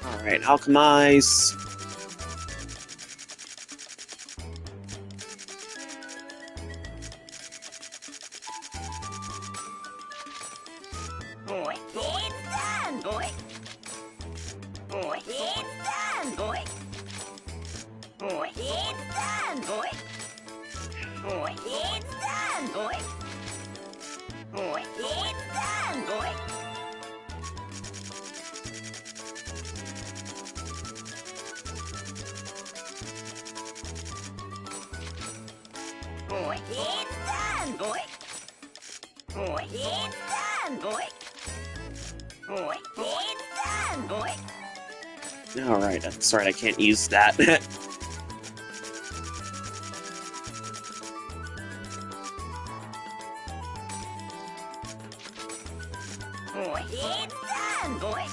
Alright, Alchemize. It's done, boy. It's done, boy. It's done, boy. It's done, boy. It's done, boy. It's done, boy. It's done, boy. It's done, boy. Alright, that's right, I can't use that. It's done, boy.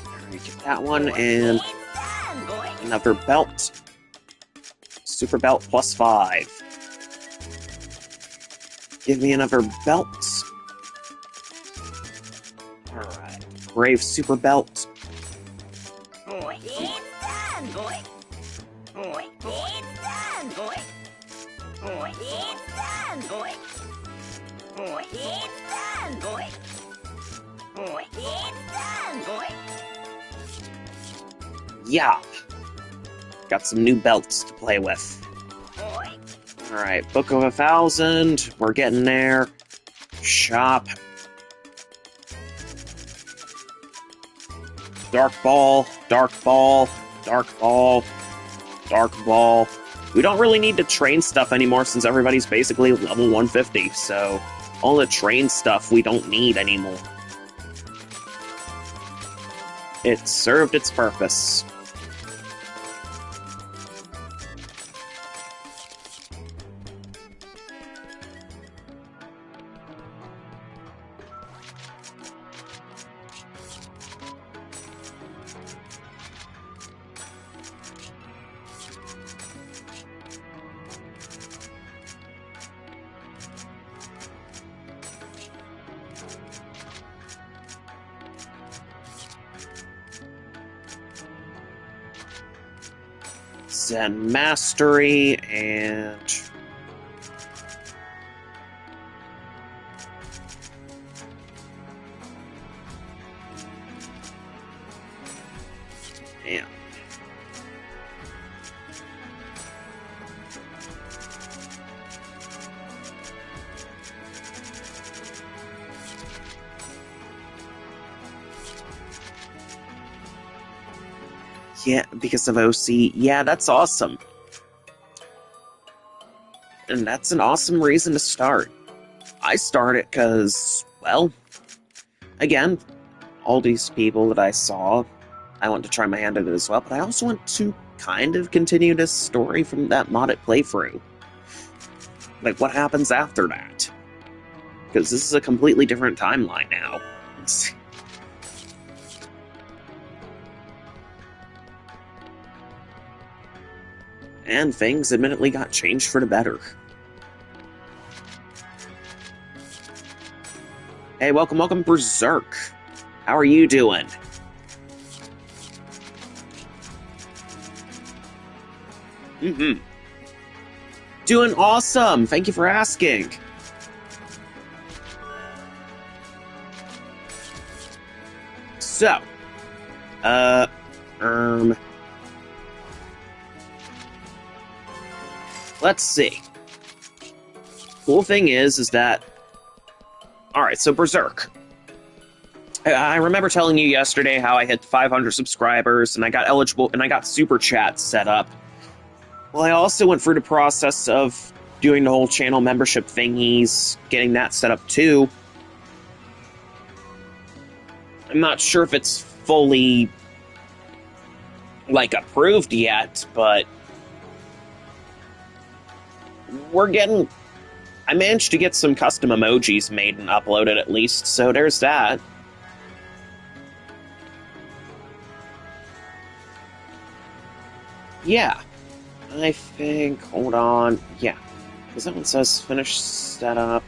Alright, get that one, and It's done, boy. another belt. Super belt +5. Give me another belt. Alright. Brave super belt. It's done, boy. It's done, boy. It's done, boy. It's done, boy. It's done, boy. Yeah. Got some new belts to play with. Alright, Book of 1,000. We're getting there. Shop. Dark Ball, Dark Ball, Dark Ball, Dark Ball. We don't really need to train stuff anymore since everybody's basically level 150, so all the train stuff we don't need anymore. It served its purpose. Zen Mastery, and... Yeah, because of OC. Yeah, that's awesome. And that's an awesome reason to start. I started because, well, again, all these people that I saw, I want to try my hand at it as well, but I also want to kind of continue this story from that modded playthrough. Like, what happens after that? Because this is a completely different timeline now. And things admittedly got changed for the better. Hey, welcome, Berserk. How are you doing? Doing awesome! Thank you for asking! So, let's see. Cool thing is that... Alright, so Berserk. I remember telling you yesterday how I hit 500 subscribers, and I got eligible, and I got Super Chat set up. Well, I also went through the process of doing the whole channel membership thingies, getting that set up too. I'm not sure if it's fully, like, approved yet, but we're getting... I managed to get some custom emojis made and uploaded at least, so there's that. Yeah. I think... Hold on. Yeah. Because that one says finish setup.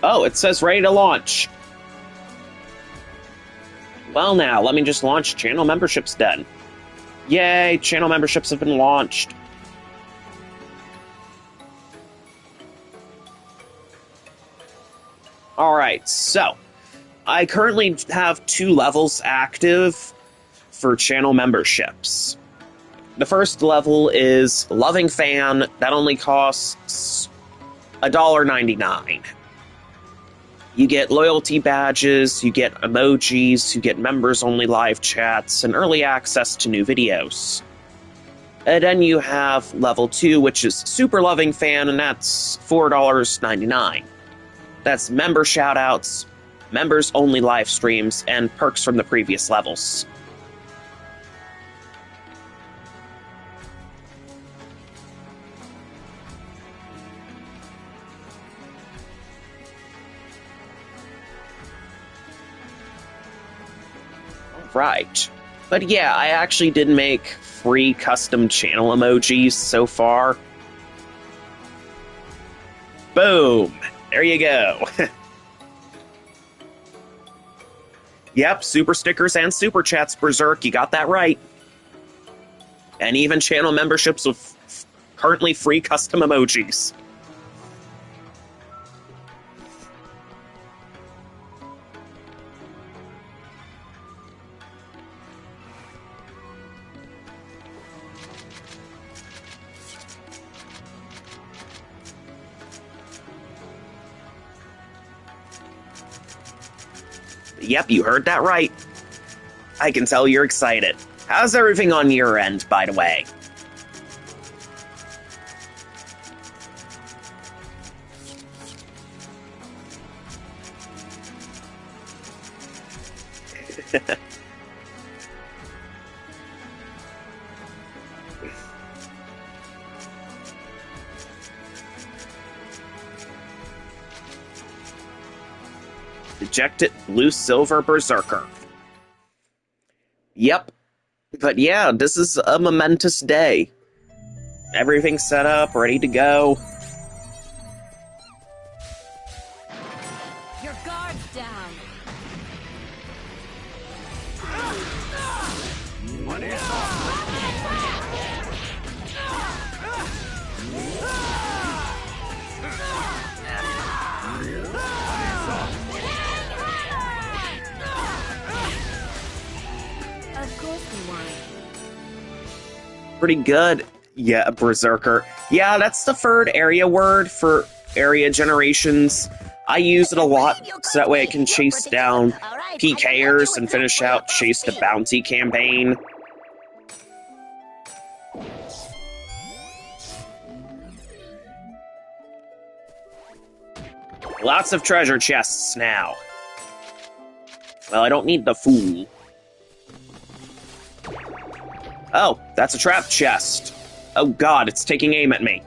Oh, it says ready to launch. Well now, let me just launch channel memberships then. Yay, channel memberships have been launched. Alright, so I currently have 2 levels active for channel memberships. The first level is Loving Fan. That only costs $1.99. You get loyalty badges, you get emojis, you get members-only live chats, and early access to new videos. And then you have level 2, which is Super Loving Fan, and that's $4.99. That's member shoutouts, members-only live streams, and perks from the previous levels. Right. But yeah, I actually did make free custom channel emojis so far. Boom! There you go. Yep, super stickers and super chats, Berserk, you got that right. And even channel memberships with currently free custom emojis. Yep, you heard that right. I can tell you're excited. How's everything on your end, by the way? Dejected Blue Silver Berserker. Yep. But yeah, this is a momentous day. Everything's set up, ready to go. Your guard's down. What is Of course we won. Pretty good. Yeah, Berserker. Yeah, that's the third area word for area generations. I use it a lot, so that way I can chase down PKers and finish out Chase the Bounty campaign. Lots of treasure chests now. Well, I don't need the fool. Oh, that's a trap chest. Oh god, it's taking aim at me.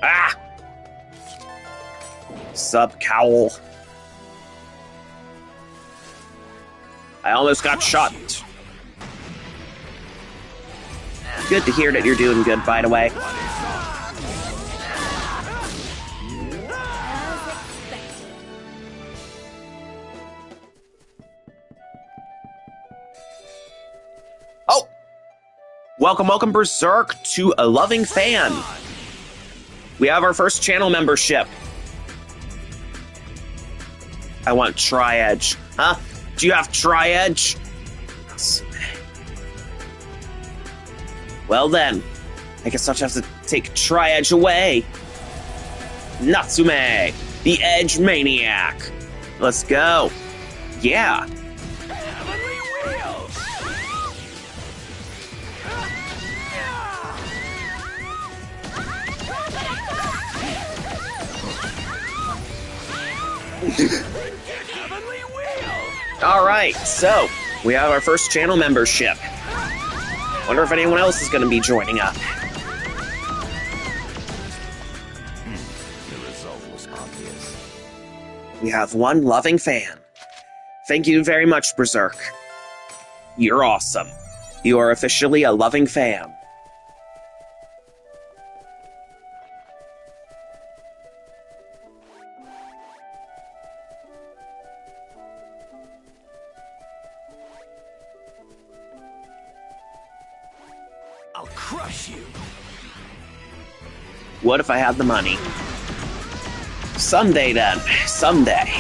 Ah! Sub-cowl. I almost got shot. Good to hear that you're doing good, by the way. Oh! Welcome, welcome, Berserk, to a loving fan. We have our first channel membership. I want Tri-Edge. Huh? Do you have Tri-Edge? Well then, I guess I'll just have to take Tri-Edge away. Natsume, the Edge Maniac. Let's go. Yeah. Heavenly wheels! Heavenly wheels! Alright, so, we have our first channel membership. Wonder if anyone else is going to be joining up. The result was obvious. We have one loving fan. Thank you very much, Berserk. You're awesome. You are officially a loving fan. I'll crush you. What if I had the money? Someday then. Someday.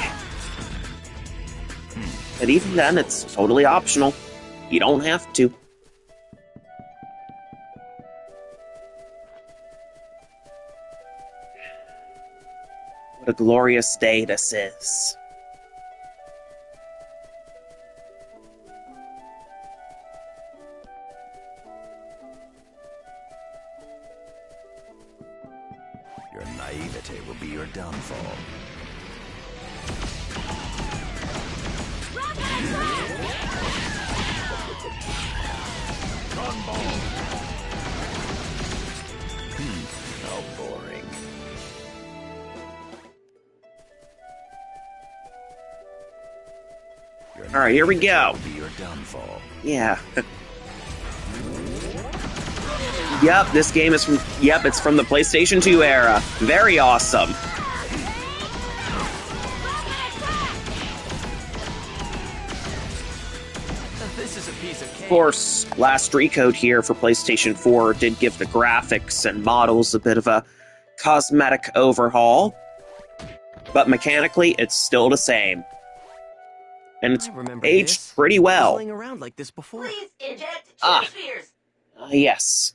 But even then, it's totally optional. You don't have to. What a glorious day this is. Your naivete will be your downfall. Gunball! How boring. All right, here we go. Will be your downfall. Yeah. Yep, this game is from... Yep, it's from the PlayStation 2 era. Very awesome. This is a piece of cake. Of course, last recode here for PlayStation 4 did give the graphics and models a bit of a cosmetic overhaul. But mechanically, it's still the same. And it's I remember aged this. pretty well. Playing around like this before. Please eject Ah. spheres. Yes.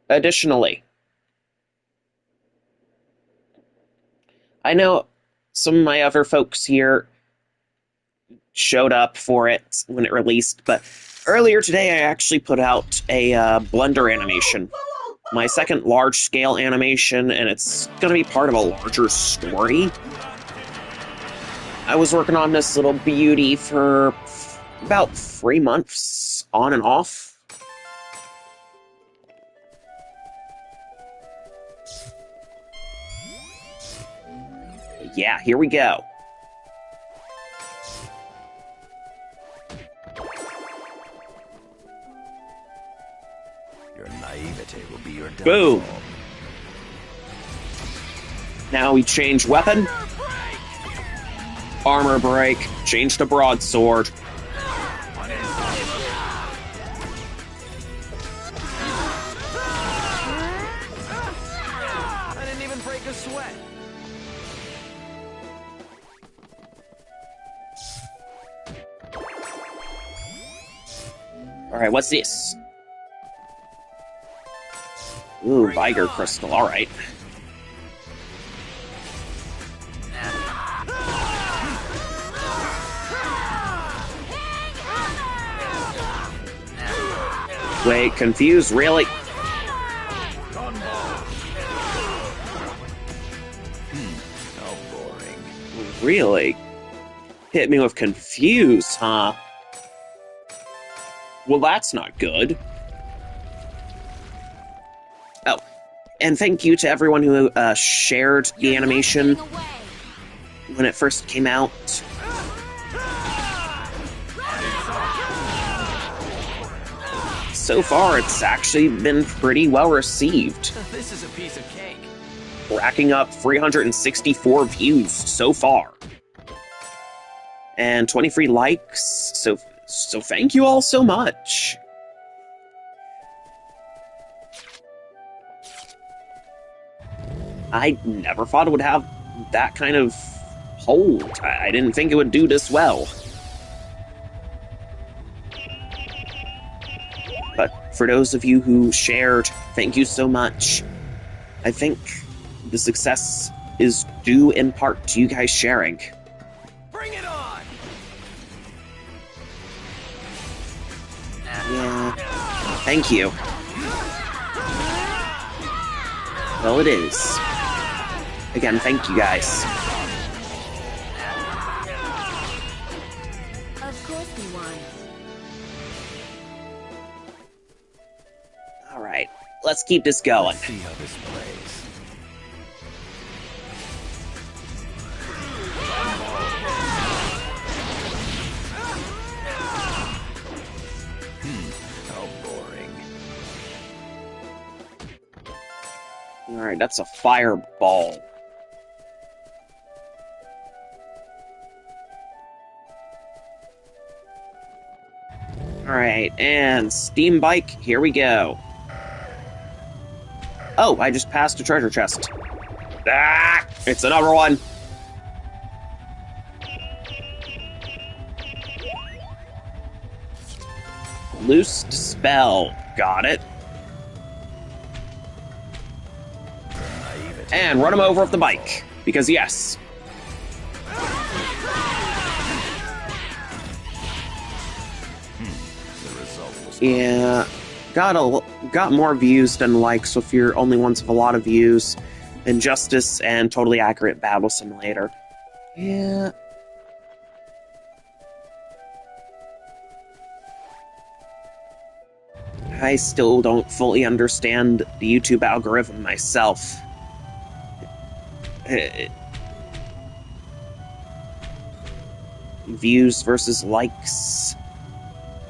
Additionally, I know some of my other folks here showed up for it when it released, but earlier today I actually put out a Blender animation. My second large-scale animation, and it's going to be part of a larger story. I was working on this little beauty for about 3 months, on and off. Yeah, here we go. Your naivete will be your downfall. Boom. Now we change weapon. Armor break. Change to broadsword. I didn't even break a sweat. Alright, what's this? Ooh, Viger Crystal, alright. Wait, confused? Really? How boring. Really? Hit me with confused, huh? Well, that's not good. Oh, and thank you to everyone who shared the animation when it first came out. So far, it's actually been pretty well received, This is a piece of cake. racking up 364 views so far. And 23 likes, so thank you all so much. I never thought it would have that kind of hold. I didn't think it would do this well. But for those of you who shared, thank you so much. I think the success is due in part to you guys sharing. Bring it on! Yeah, thank you. Well, it is. Again, thank you guys. Of course we won. Alright, let's keep this going. Let's see how this plays. How boring. Alright, that's a fireball. Alright, and steam bike, here we go. Oh, I just passed a treasure chest. Ah! It's another one! Loosed spell. Got it. And run him over with the bike. Because yes. The result was Yeah. Got more views than likes with your only ones with a lot of views. Injustice and Totally Accurate Battle Simulator. Yeah. I still don't fully understand the YouTube algorithm myself. Views versus likes.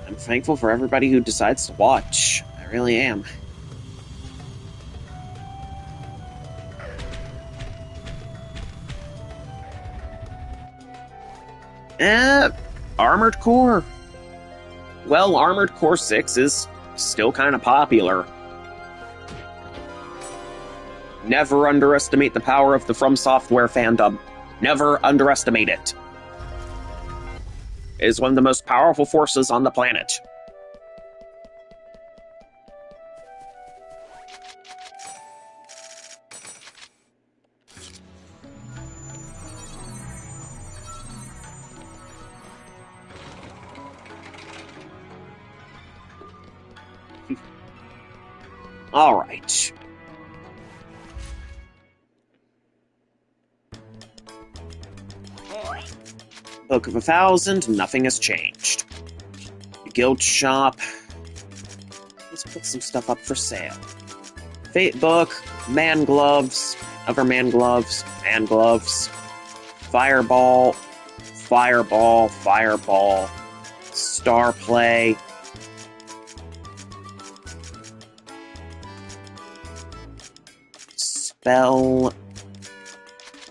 I'm thankful for everybody who decides to watch. I really am. Armored Core. Well, Armored Core 6 is still kind of popular. Never underestimate the power of the From Software fandom. Never underestimate it. It is one of the most powerful forces on the planet. All right. Book of 1,000, nothing has changed. The guild shop. Let's put some stuff up for sale. Fate book, man gloves, other man gloves, fireball, fireball, fireball, star play. Spell,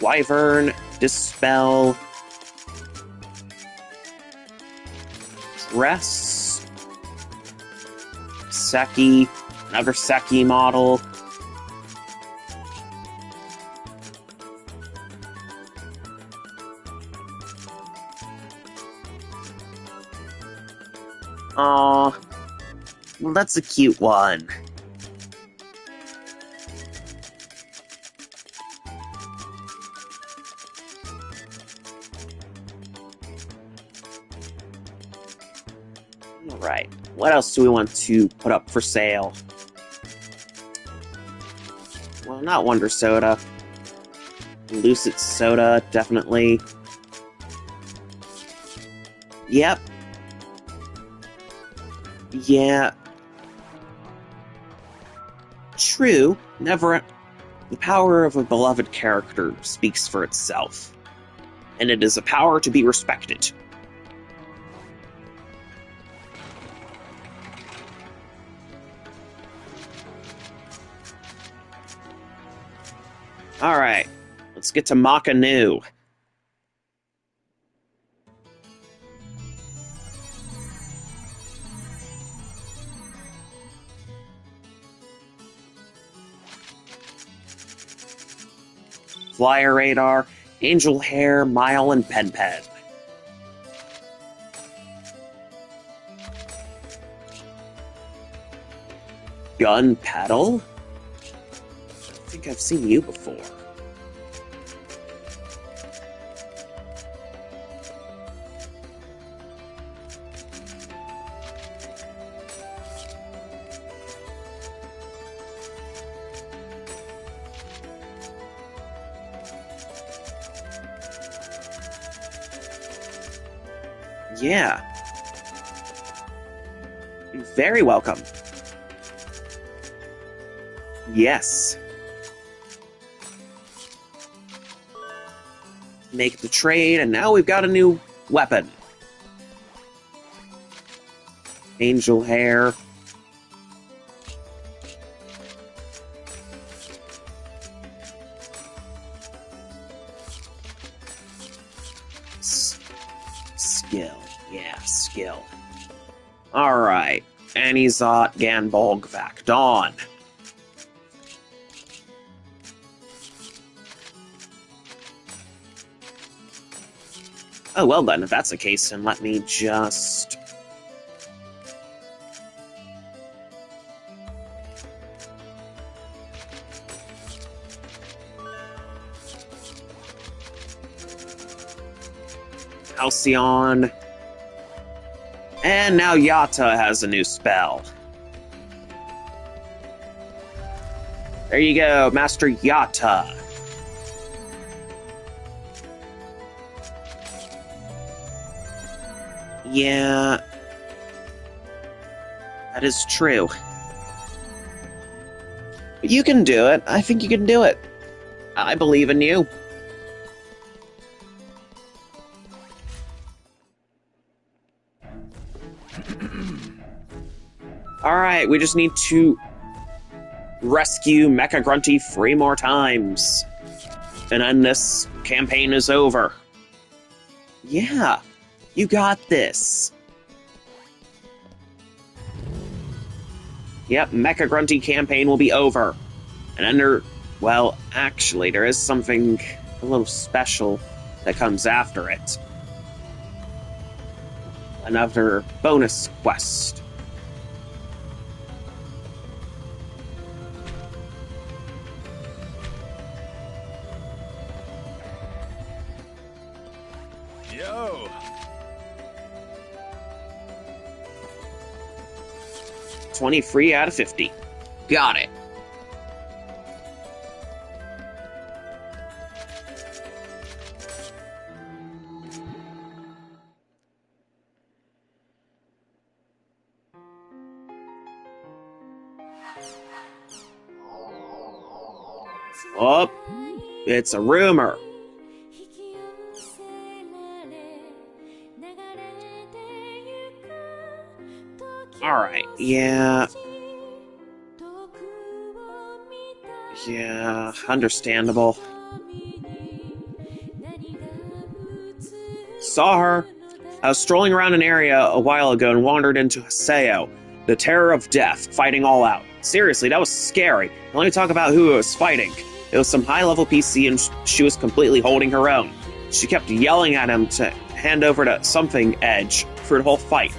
wyvern, dispel, dress, Seki, another Seki model. Aw, well, that's a cute one. Alright, what else do we want to put up for sale? Well, not Wonder Soda. Lucid Soda, definitely. Yep. Yeah. True. Never. The power of a beloved character speaks for itself. And it is a power to be respected. Alright. Let's get to Makanu. Flyer Radar, Angel Hair, Mile, and Pen Pen. Gun Pedal? I think I've seen you before. Yeah. You're very welcome. Yes. Make the trade, and now we've got a new weapon. Angel Hair. Skill. Yeah, skill. Alright. Anizot, Ganbolg, Vakdon. Oh, well then, if that's the case, then let me just... Halcyon. And now Yata has a new spell. There you go, Master Yata. Yeah. That is true. But you can do it. I think you can do it. I believe in you. Alright, we just need to rescue Mecha Grunty 3 more times. And then this campaign is over. Yeah, you got this. Yep, Mecha Grunty campaign will be over. And under, well, actually, there is something a little special that comes after it. Another bonus quest. Yo! 23 out of 50. Got it. Oh, it's a rumor. Alright, yeah. Yeah, understandable. Saw her. I was strolling around an area a while ago and wandered into Haseo, the terror of death, fighting all out. Seriously, that was scary. Now let me talk about who I was fighting. It was some high-level PC and she was completely holding her own. She kept yelling at him to hand over to something Edge for the whole fight.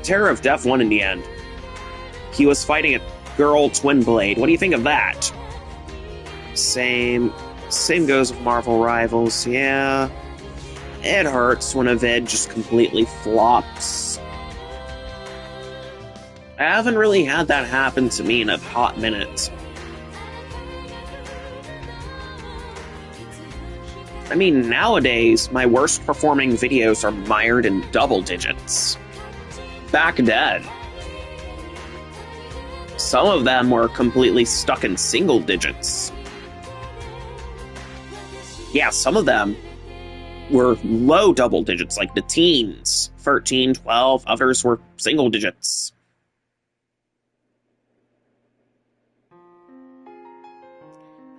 Terror of Death won in the end. He was fighting a girl Twin Blade. What do you think of that? Same goes with Marvel Rivals, yeah. It hurts when a vid just completely flops. I haven't really had that happen to me in a hot minute. I mean, nowadays, my worst performing videos are mired in double digits. Back then, some of them were completely stuck in single digits. Yeah, some of them were low double digits, like the teens, 13, 12, others were single digits.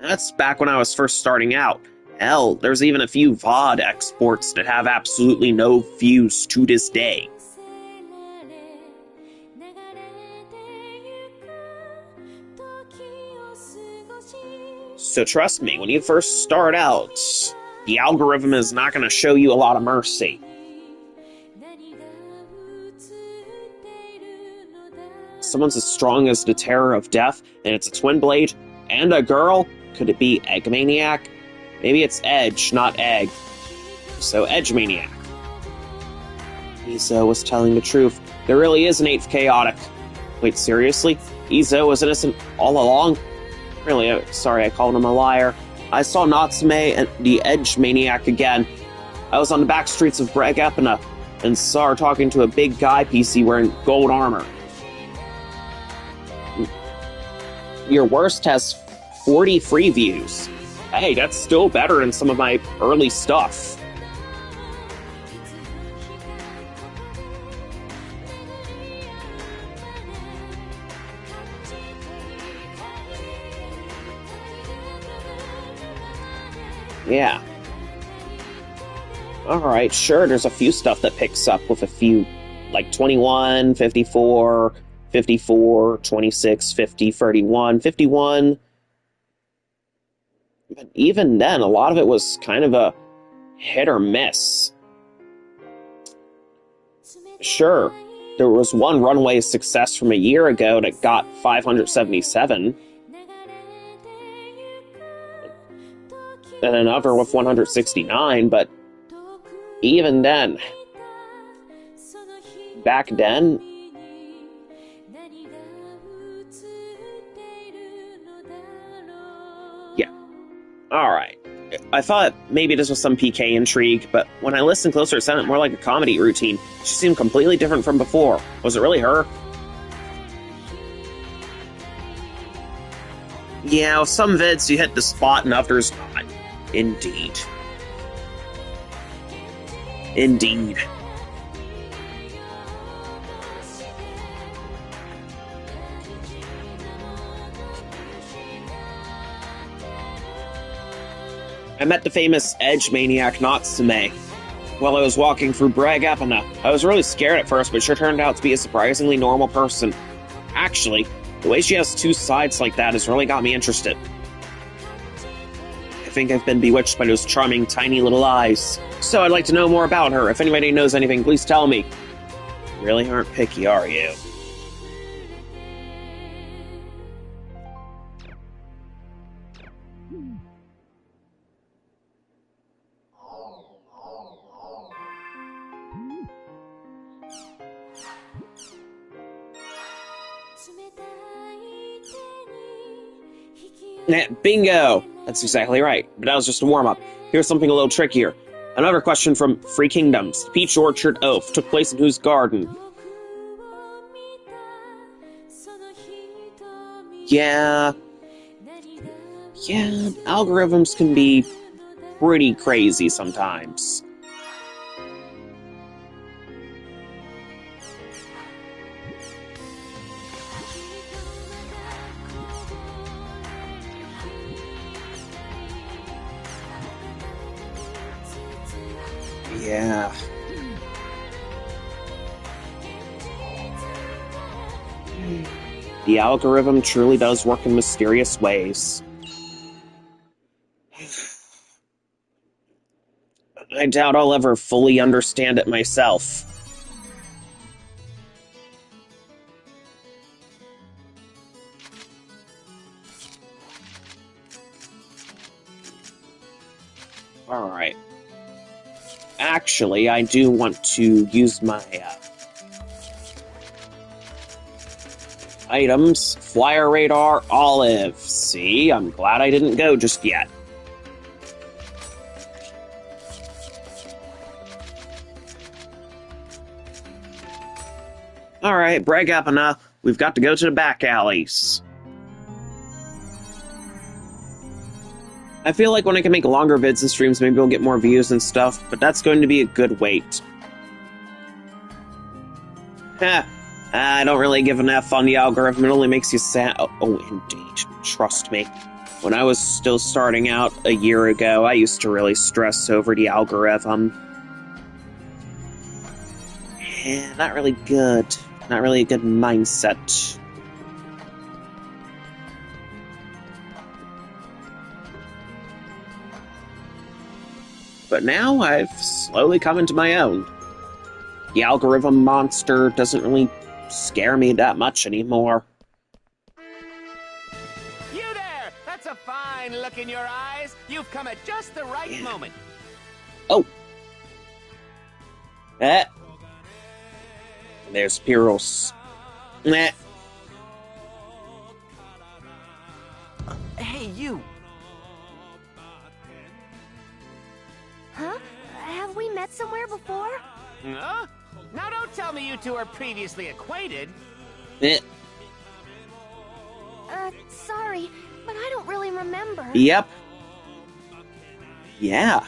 That's back when I was first starting out. Hell, there's even a few VOD exports that have absolutely no views to this day. So trust me, when you first start out, the algorithm is not going to show you a lot of mercy. Someone's as strong as the Terror of Death, and it's a twin blade, and a girl? Could it be Egg Maniac? Maybe it's Edge, not Egg. So Edge Maniac. Izo was telling the truth. There really is an 8th Chaotic. Wait, seriously? Izo was innocent all along? Really, sorry I called him a liar. I saw Natsume and the Edge Maniac again. I was on the back streets of Bregepina and saw her talking to a big guy PC wearing gold armor. Your worst has 40 free views. Hey, that's still better than some of my early stuff. Yeah. Alright, sure, there's a few stuff that picks up with a few, like 21, 54, 54, 26, 50, 31, 51. But even then, a lot of it was kind of a hit or miss. Sure, there was one runway success from a year ago that got 577. And another with 169, but even then, back then, yeah. Alright. I thought maybe this was some PK intrigue, but when I listened closer, it sounded more like a comedy routine. She seemed completely different from before. Was it really her? Yeah, with some vids you hit the spot and others not. Indeed. Indeed. I met the famous Edge Maniac Natsume while I was walking through Bregepina. I was really scared at first, but sure turned out to be a surprisingly normal person. Actually, the way she has two sides like that has really got me interested. I think I've been bewitched by those charming, tiny little eyes. So I'd like to know more about her. If anybody knows anything, please tell me. You really aren't picky, are you? Bingo! That's exactly right, but that was just a warm-up. Here's something a little trickier. Another question from Free Kingdoms. The Peach Orchard Oath took place in whose garden? Yeah, algorithms can be pretty crazy sometimes. Yeah. The algorithm truly does work in mysterious ways. I doubt I'll ever fully understand it myself. Alright. Actually, I do want to use my Items, flyer radar, olive. See, I'm glad I didn't go just yet. Alright, brag up enough. We've got to go to the back alleys. I feel like when I can make longer vids and streams, maybe we'll get more views and stuff, but that's going to be a good wait. Heh. I don't really give an F on the algorithm, it only makes you sad. Oh, indeed. Trust me. When I was still starting out a year ago, I used to really stress over the algorithm. Yeah, not really good. Not really a good mindset. But now I've slowly come into my own. The algorithm monster doesn't really scare me that much anymore. You there! That's a fine look in your eyes. You've come at just the right moment. Oh. There's Pyros. Nah. Hey, you! Huh? Have we met somewhere before? Huh? Now don't tell me you two are previously acquainted. Sorry, but I don't really remember. Yep. Yeah.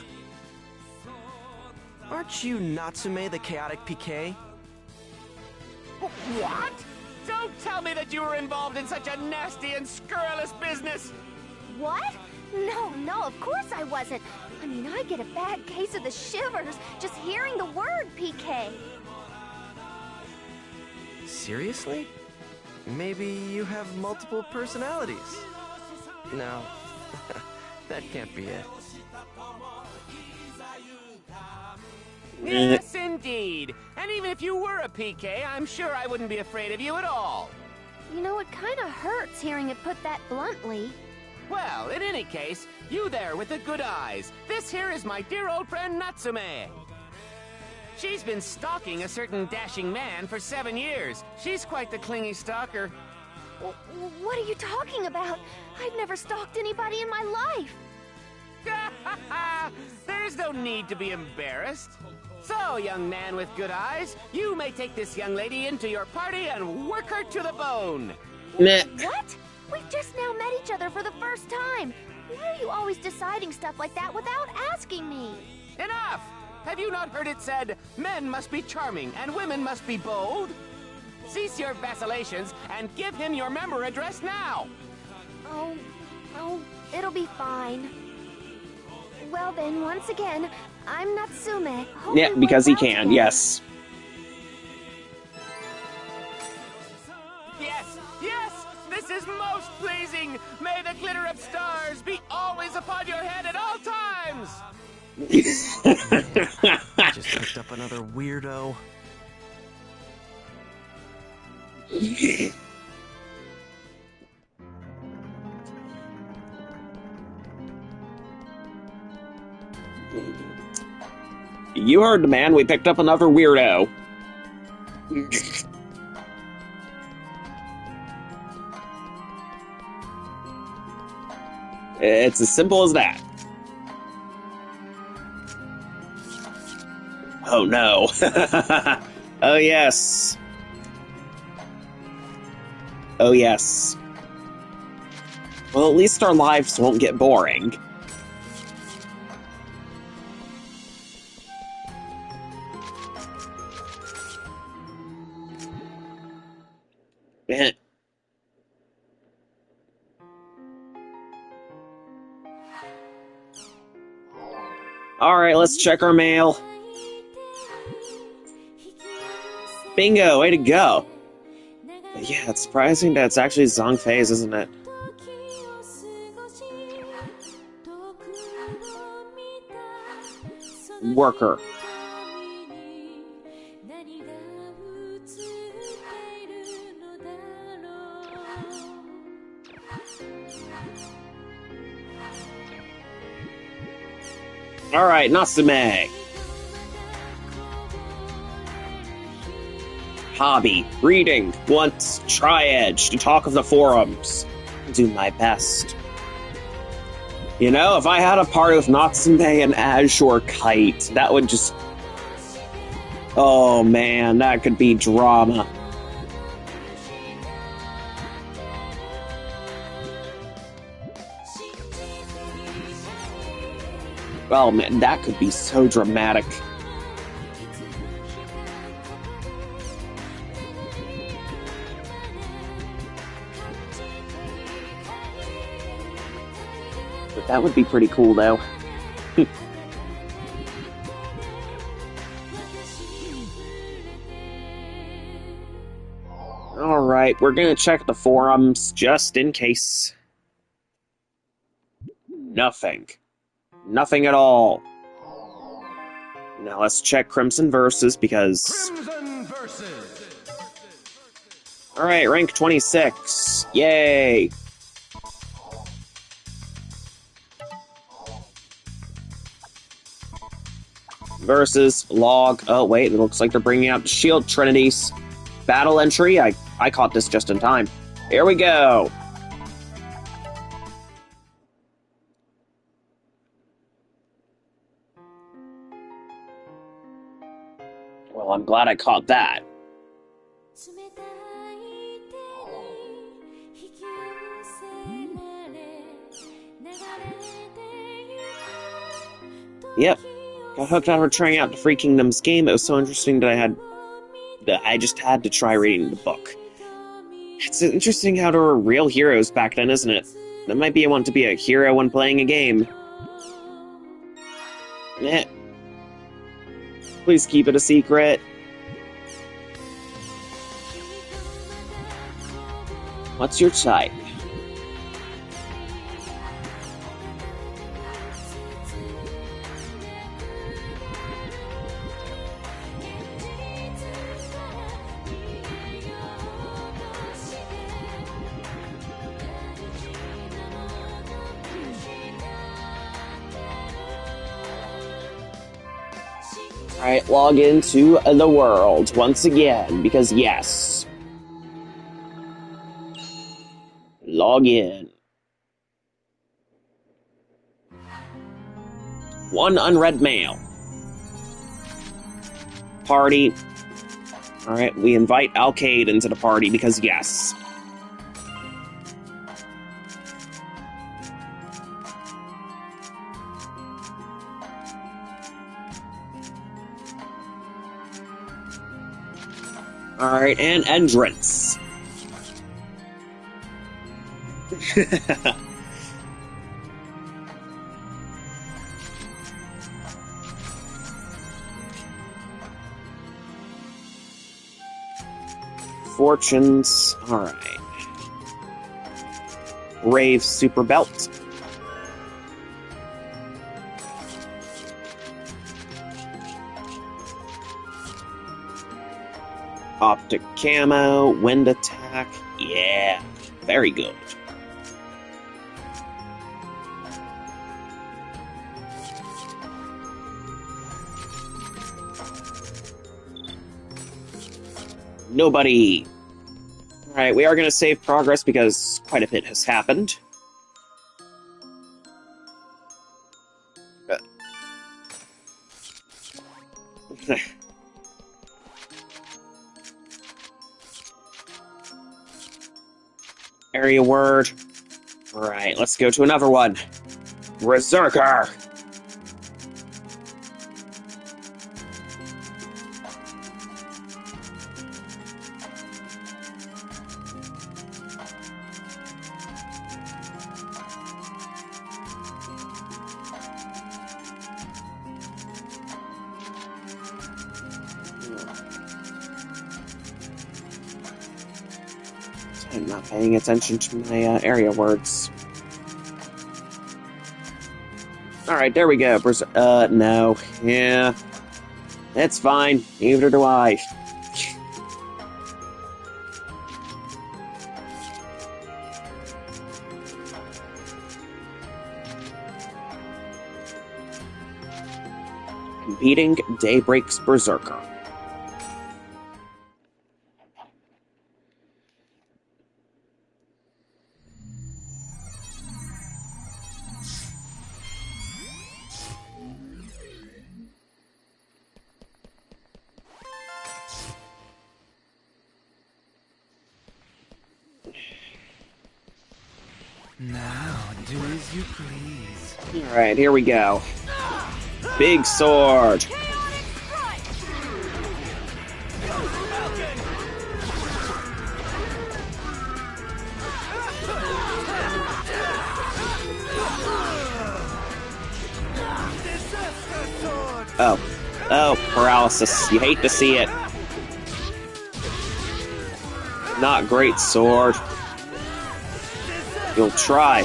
Aren't you Natsume the Chaotic PK? What? Don't tell me that you were involved in such a nasty and scurrilous business! What? No, of course I wasn't. I mean, I get a bad case of the shivers just hearing the word PK. Seriously? Maybe you have multiple personalities? No, that can't be it. Yes, indeed. And even if you were a PK, I'm sure I wouldn't be afraid of you at all. You know, it kind of hurts hearing it put that bluntly. Well, in any case, you there with the good eyes. This here is my dear old friend Natsume. She's been stalking a certain dashing man for 7 years. She's quite the clingy stalker. What are you talking about? I've never stalked anybody in my life. There's no need to be embarrassed. So, young man with good eyes, you may take this young lady into your party and work her to the bone. Meh. What? We've just now met each other for the first time. Why are you always deciding stuff like that without asking me? Enough! Have you not heard it said, men must be charming and women must be bold? Cease your vacillations and give him your member address now! Oh, it'll be fine. Well then, once again, I'm Natsume. Hope Yeah, we because he work out can, together. yes. Yes! This is most pleasing! May the glitter of stars be always upon your head at all times! Just picked up another weirdo. You heard the man, we picked up another weirdo. It's as simple as that. Oh no. Oh yes. Oh yes. Well, at least our lives won't get boring. Alright, let's check our mail. Bingo, way to go. Yeah, it's surprising that it's actually Zhongfei's, isn't it? Worker. Alright, Natsume. hobby, reading, once Tri-Edge, to talk of the forums. I'll do my best. You know, if I had a part with Natsume and Azure Kite, that would just... Oh man, that could be drama. Oh man, that could be so dramatic. But that would be pretty cool, though. Alright, we're gonna check the forums just in case. Nothing. Nothing at all. Now let's check Crimson Versus because... Crimson Versus. Alright, rank 26. Yay! Versus log. Oh, wait, it looks like they're bringing out the Shield Trinities. Battle entry. I caught this just in time. Here we go. Well, I'm glad I caught that. Yep. Got hooked on trying out the Free Kingdoms game. It was so interesting that I just had to try reading the book. It's interesting how there were real heroes back then, isn't it? That might be I want to be a hero when playing a game. Eh. Please keep it a secret. What's your type? Alright, log into the world once again, because yes. Log in. One unread mail. Party. Alright, we invite Alcade into the party, because yes. Alright, and entrance. Fortunes. Alright. Rave Super Belt. Optic Camo, Wind Attack, yeah, very good. Nobody. Alright, we are going to save progress because quite a bit has happened. Area word. Alright, let's go to another one. Berserker! I'm not paying attention to my area words. Alright, there we go. No. Yeah. It's fine. Neither do I. Competing Daybreak's Berserker. Now, do as you please. Alright, here we go. Big sword. Chaotic strike! Oh. Oh, paralysis. You hate to see it. Not great sword. You'll try.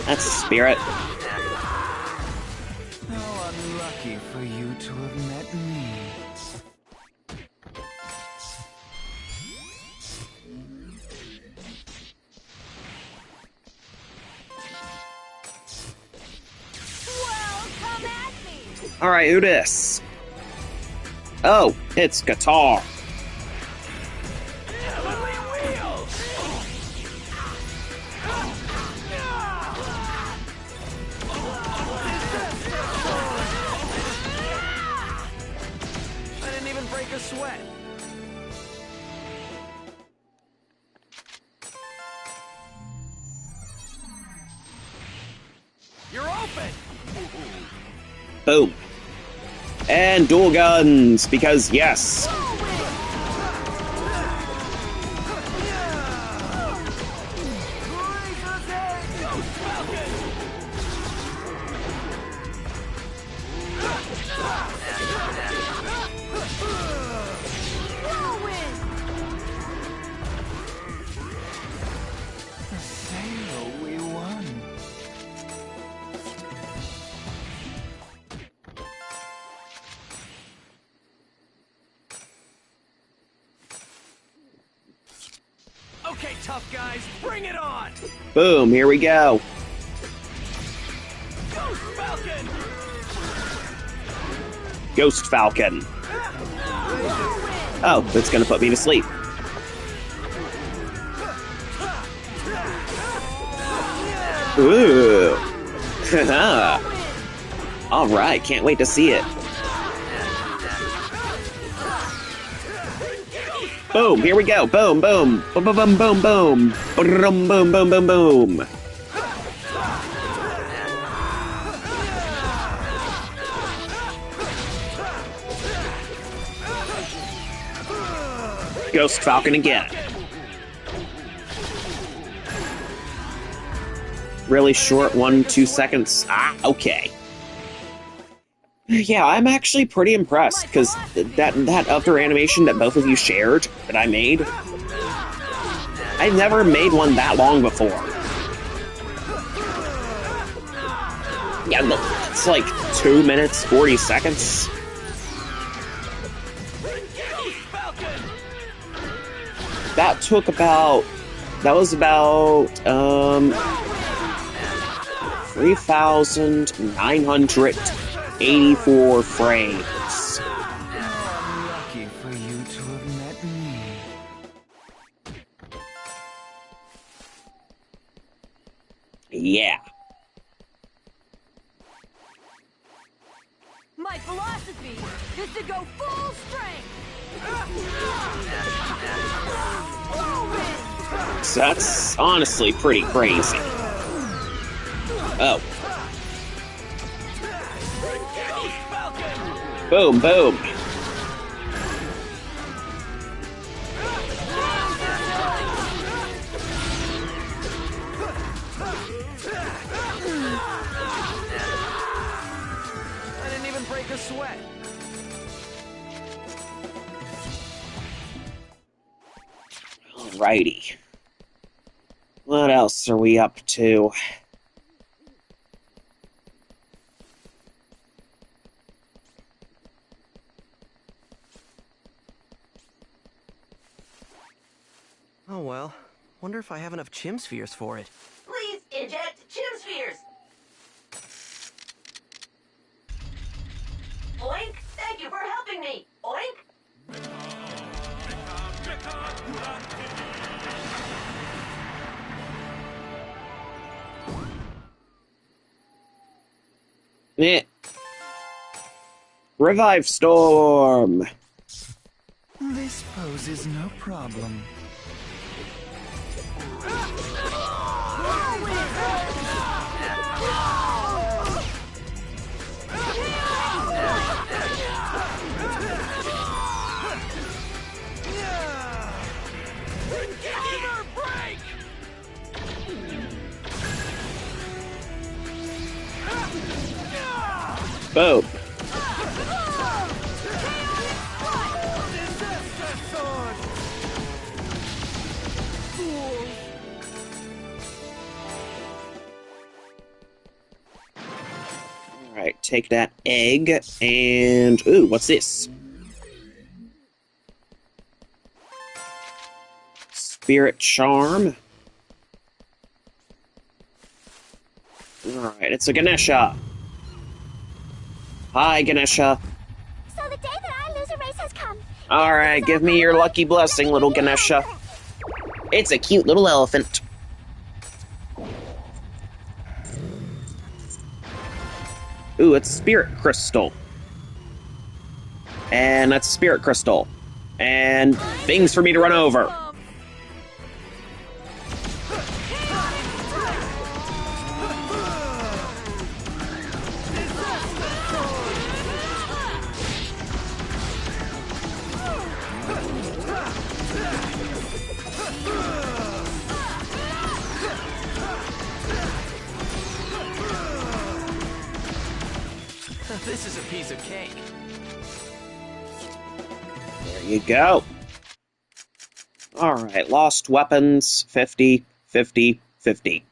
That's the spirit. How unlucky for you to have met me. Well, come at me! Alright, who this? Oh, it's Guitar. I didn't even break a sweat. You're open! Boom. And dual guns, because yes. Sail, we won. Okay, tough guys, bring it on! Boom, here we go. Ghost Falcon! Ghost Falcon. Oh, that's gonna put me to sleep. Ooh. Alright, can't wait to see it. Boom, here we go. Boom, boom. Boom, boom, boom, boom, boom. Boom, boom, boom, boom, boom. Ghost Falcon again. Really short, 1-2 seconds. Ah, okay. Yeah, I'm actually pretty impressed, because that other animation that both of you shared, that I made, I've never made one that long before. Yeah, look, it's like 2 minutes, 40 seconds. That was about, 3,984 frames. How unlucky for you to have met me. Yeah. My philosophy is to go full strength! So that's honestly pretty crazy. Oh. Boom, boom. I didn't even break a sweat. Alrighty. What else are we up to? Oh well. Wonder if I have enough chim spheres for it. Please inject chim spheres. Oink! Thank you for helping me. Oink! Eh. Revive Storm! This poses no problem. Boom. Alright, take that egg, and... Ooh, what's this? Spirit Charm. Alright, it's a Ganesha. Hi, Ganesha. So the day that I lose a race has come. Alright, give me your lucky blessing, little Ganesha. It's a cute little elephant. Ooh, it's Spirit Crystal. And that's Spirit Crystal. And things for me to run over. This is a piece of cake. There you go. Alright, lost weapons, 50, 50, 50.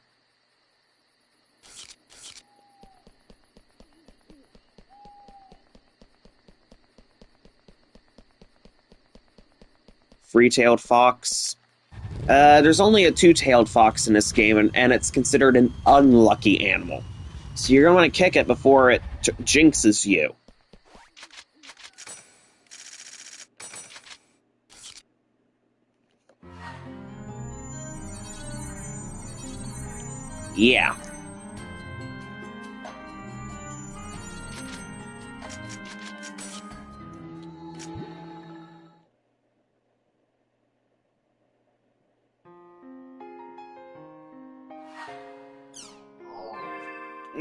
Three-tailed fox. There's only a two-tailed fox in this game, and it's considered an unlucky animal. So you're going to want to kick it before it jinxes you. Yeah.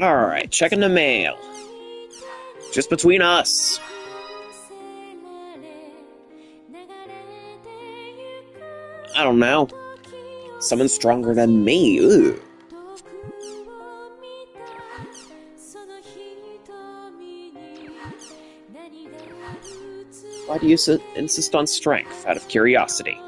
Alright, checking the mail. Just between us. I don't know. Someone stronger than me. Ooh. Why do you insist on strength? Out of curiosity.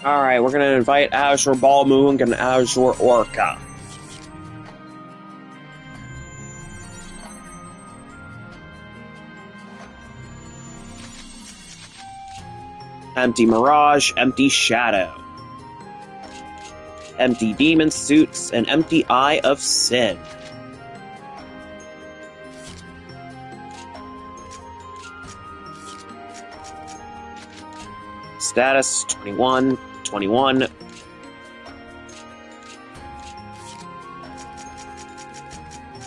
Alright, we're gonna invite Azure Balmoon and Azure Orca. Empty Mirage, Empty Shadow. Empty Demon Suits, and Empty Eye of Sin. Status 21, 21.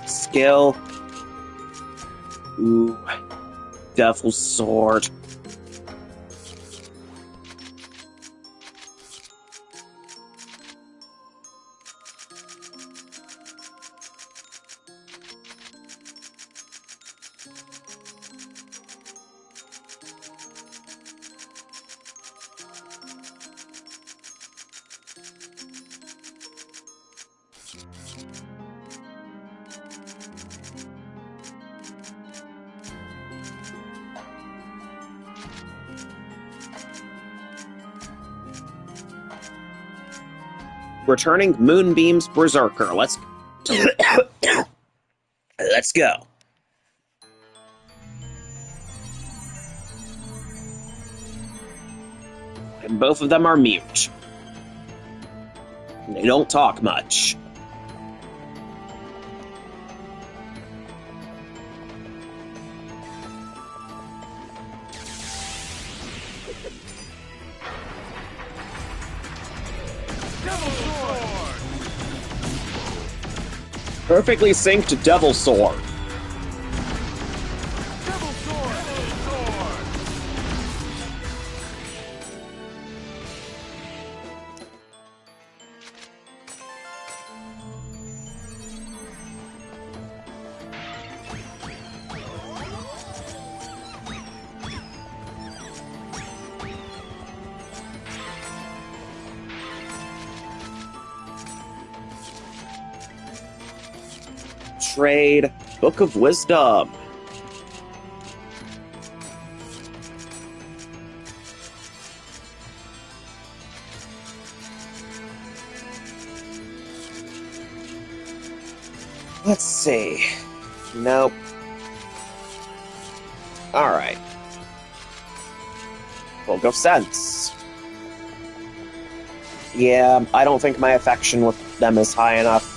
Skill. Ooh. Devil's Sword. Returning Moonbeam's Berserker. Let's... Let's go. And both of them are mute. They don't talk much. Perfectly synced Devil Sword. Trade Book of Wisdom. Let's see. Nope. Alright. Book of Sense. Yeah, I don't think my affection with them is high enough.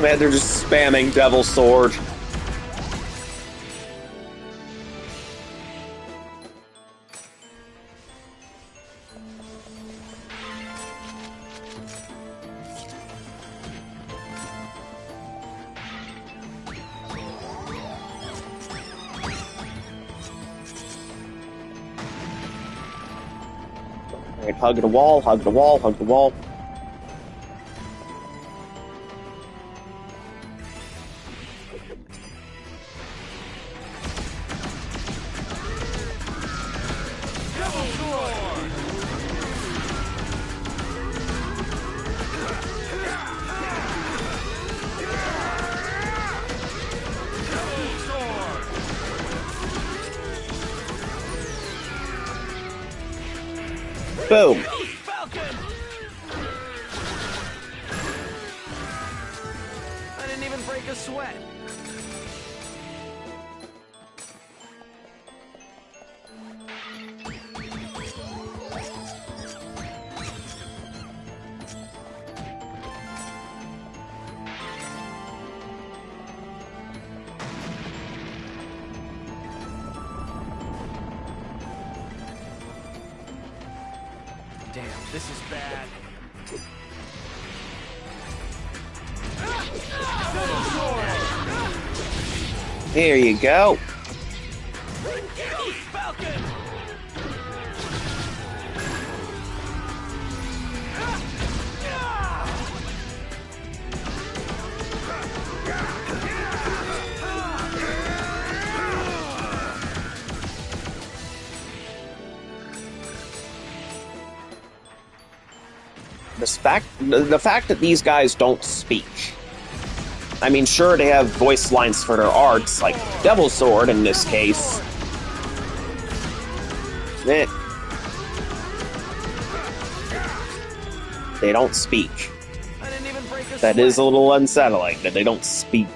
Man, they're just spamming Devil Sword. Alright, hug the wall, hug the wall, hug the wall. Boom. I didn't even break a sweat. Damn, this is bad. Here you go. The fact that these guys don't speak. I mean, sure, they have voice lines for their arts, like Devil Sword in this case. They don't speak. That is a little unsettling, that they don't speak.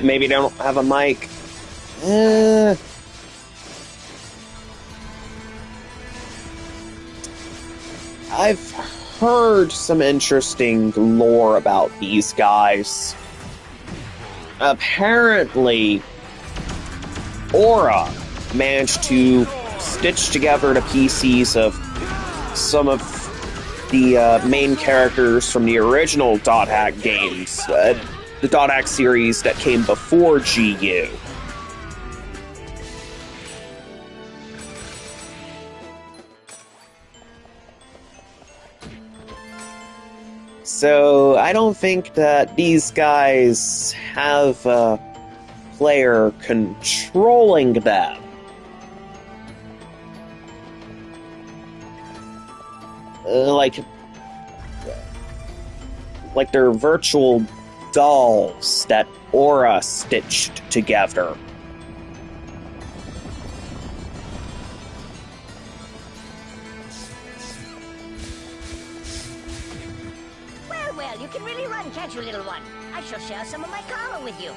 Maybe they don't have a mic. I've heard some interesting lore about these guys. Apparently, Aura managed to stitch together the PCs of some of the main characters from the original Dot Hack games. The Dot Hack series that came before GU. So, I don't think that these guys have a player controlling them. Like they're virtual dolls that Aura stitched together. Well, you can really run, can't you, little one? I shall share some of my karma with you.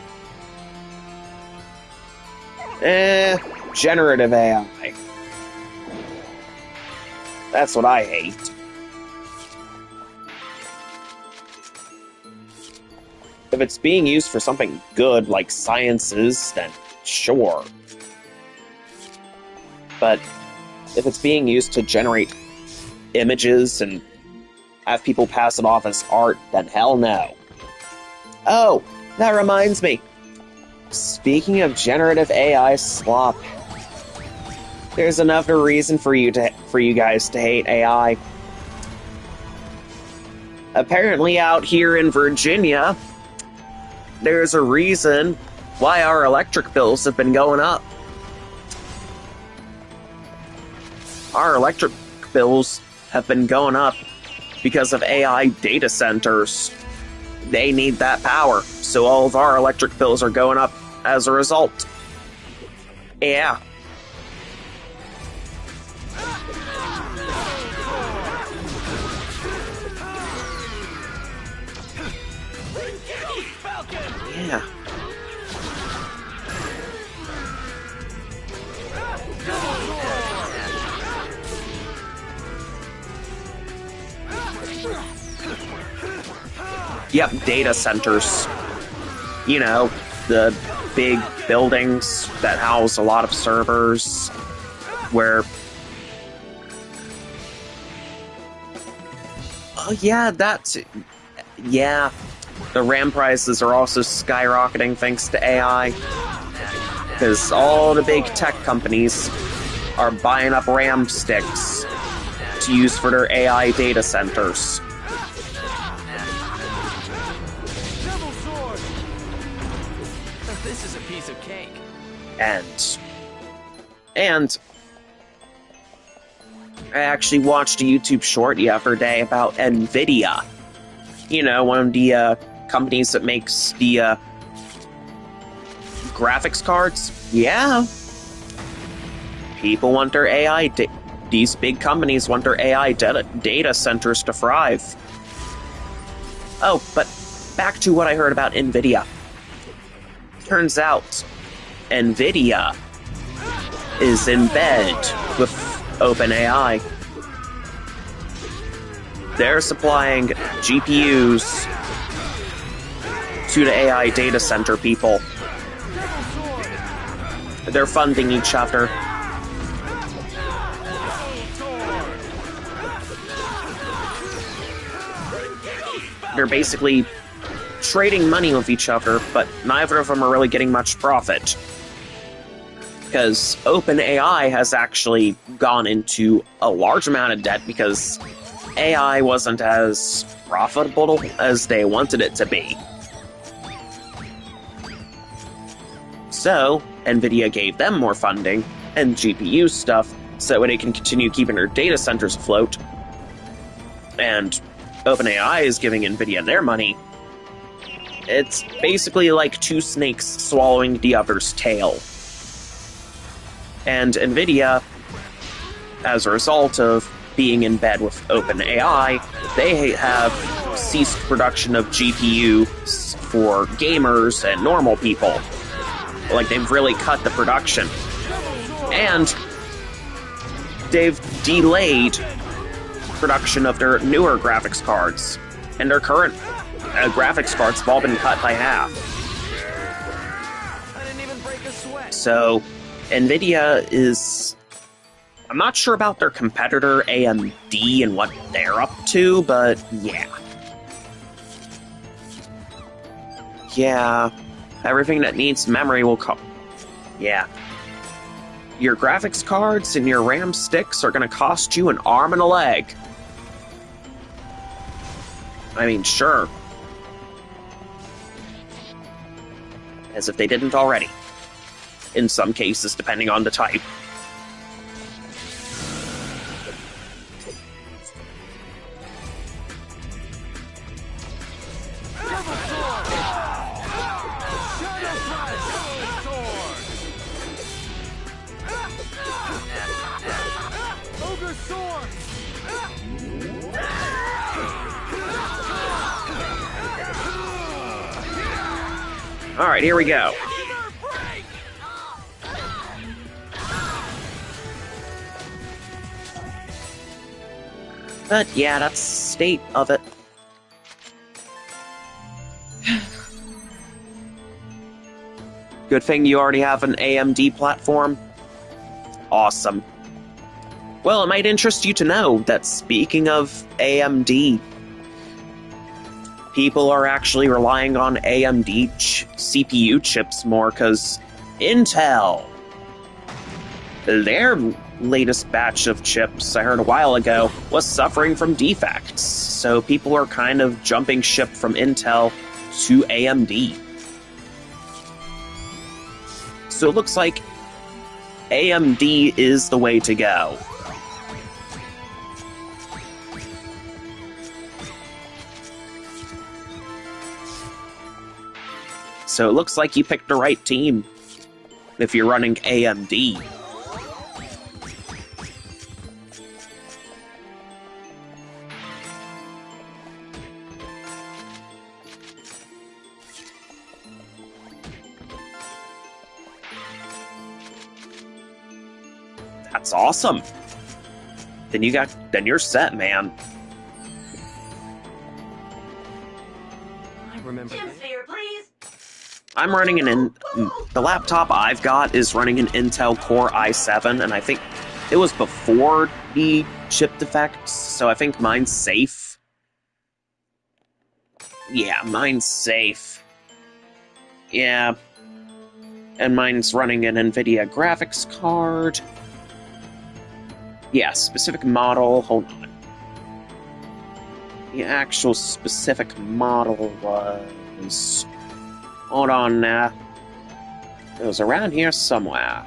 Generative AI. That's what I hate. If it's being used for something good, like sciences, then sure. But if it's being used to generate images and have people pass it off as art, then hell no. Oh, that reminds me. Speaking of generative AI slop, there's another reason for you guys to hate AI. Apparently out here in Virginia, there's a reason why our electric bills have been going up. Our electric bills have been going up because of AI data centers. They need that power, so all of our electric bills are going up as a result. Yeah. Yeah. Yep, data centers. You know, the big buildings that house a lot of servers where... Oh, yeah, that's... Yeah. The RAM prices are also skyrocketing thanks to AI. Because all the big tech companies are buying up RAM sticks to use for their AI data centers. This is a piece of cake. And I actually watched a YouTube short the other day about NVIDIA. You know, one of the companies that makes the graphics cards. Yeah. People want their AI... These big companies want their AI data centers to thrive. Oh, but back to what I heard about NVIDIA. Turns out, NVIDIA is in bed with OpenAI. They're supplying GPUs to the AI data center people. They're funding each other. They're basically trading money with each other, but neither of them are really getting much profit. Because OpenAI has actually gone into a large amount of debt because AI wasn't as profitable as they wanted it to be. So, NVIDIA gave them more funding and GPU stuff so that they can continue keeping their data centers afloat. And OpenAI is giving NVIDIA their money. It's basically like two snakes swallowing the other's tail. And NVIDIA, as a result of being in bed with OpenAI, they have ceased production of GPUs for gamers and normal people. Like, they've really cut the production. And they've delayed production of their newer graphics cards. And their current graphics cards have all been cut by half. I didn't even break a sweat. So, NVIDIA is... I'm not sure about their competitor, AMD, and what they're up to, but yeah. Yeah, everything that needs memory will yeah. Your graphics cards and your RAM sticks are gonna cost you an arm and a leg. I mean, sure. As if they didn't already. In some cases, depending on the type. Alright, here we go. But yeah, that's the state of it. Good thing you already have an AMD platform. Awesome. Well, it might interest you to know that speaking of AMD, people are actually relying on AMD CPU chips more because Intel, their latest batch of chips, I heard a while ago, was suffering from defects. So people are kind of jumping ship from Intel to AMD. So it looks like AMD is the way to go. So it looks like you picked the right team if you're running AMD. That's awesome. Then you're set, man. I remember Chim that. sphere, please. I'm running the laptop I've got is running an Intel Core i7, and I think it was before the chip defects, so I think mine's safe. Yeah, mine's safe. Yeah. And mine's running an NVIDIA graphics card. Yeah, specific model, hold on. The actual specific model was... Hold on now. It was around here somewhere.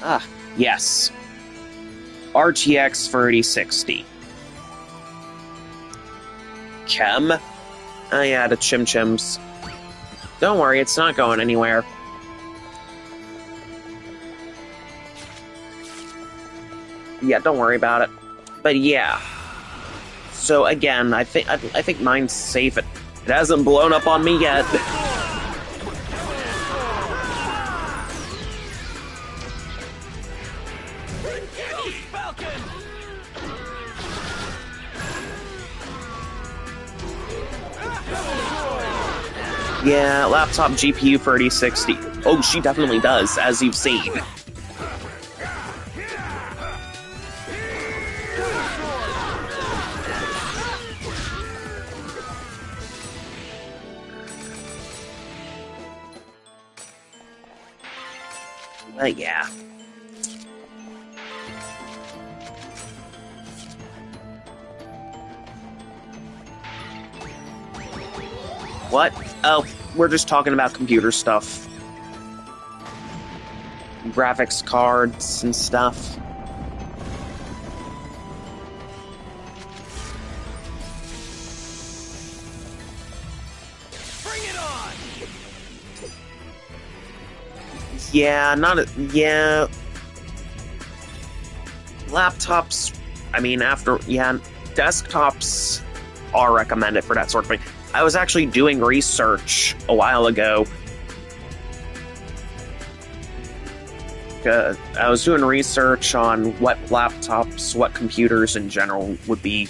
Ah, yes. RTX 3060. Chem? Oh yeah, the Chim Chims. Don't worry, it's not going anywhere. Yeah, don't worry about it. But yeah. So again, I think mine's safe. It hasn't blown up on me yet. Yeah, laptop GPU 3060. Oh, she definitely does, as you've seen. But yeah. What? Oh, we're just talking about computer stuff. Graphics cards and stuff. Bring it on! Yeah, yeah. Laptops, I mean, desktops are recommended for that sort of thing. I was actually doing research a while ago. I was doing research on what laptops, what computers in general would be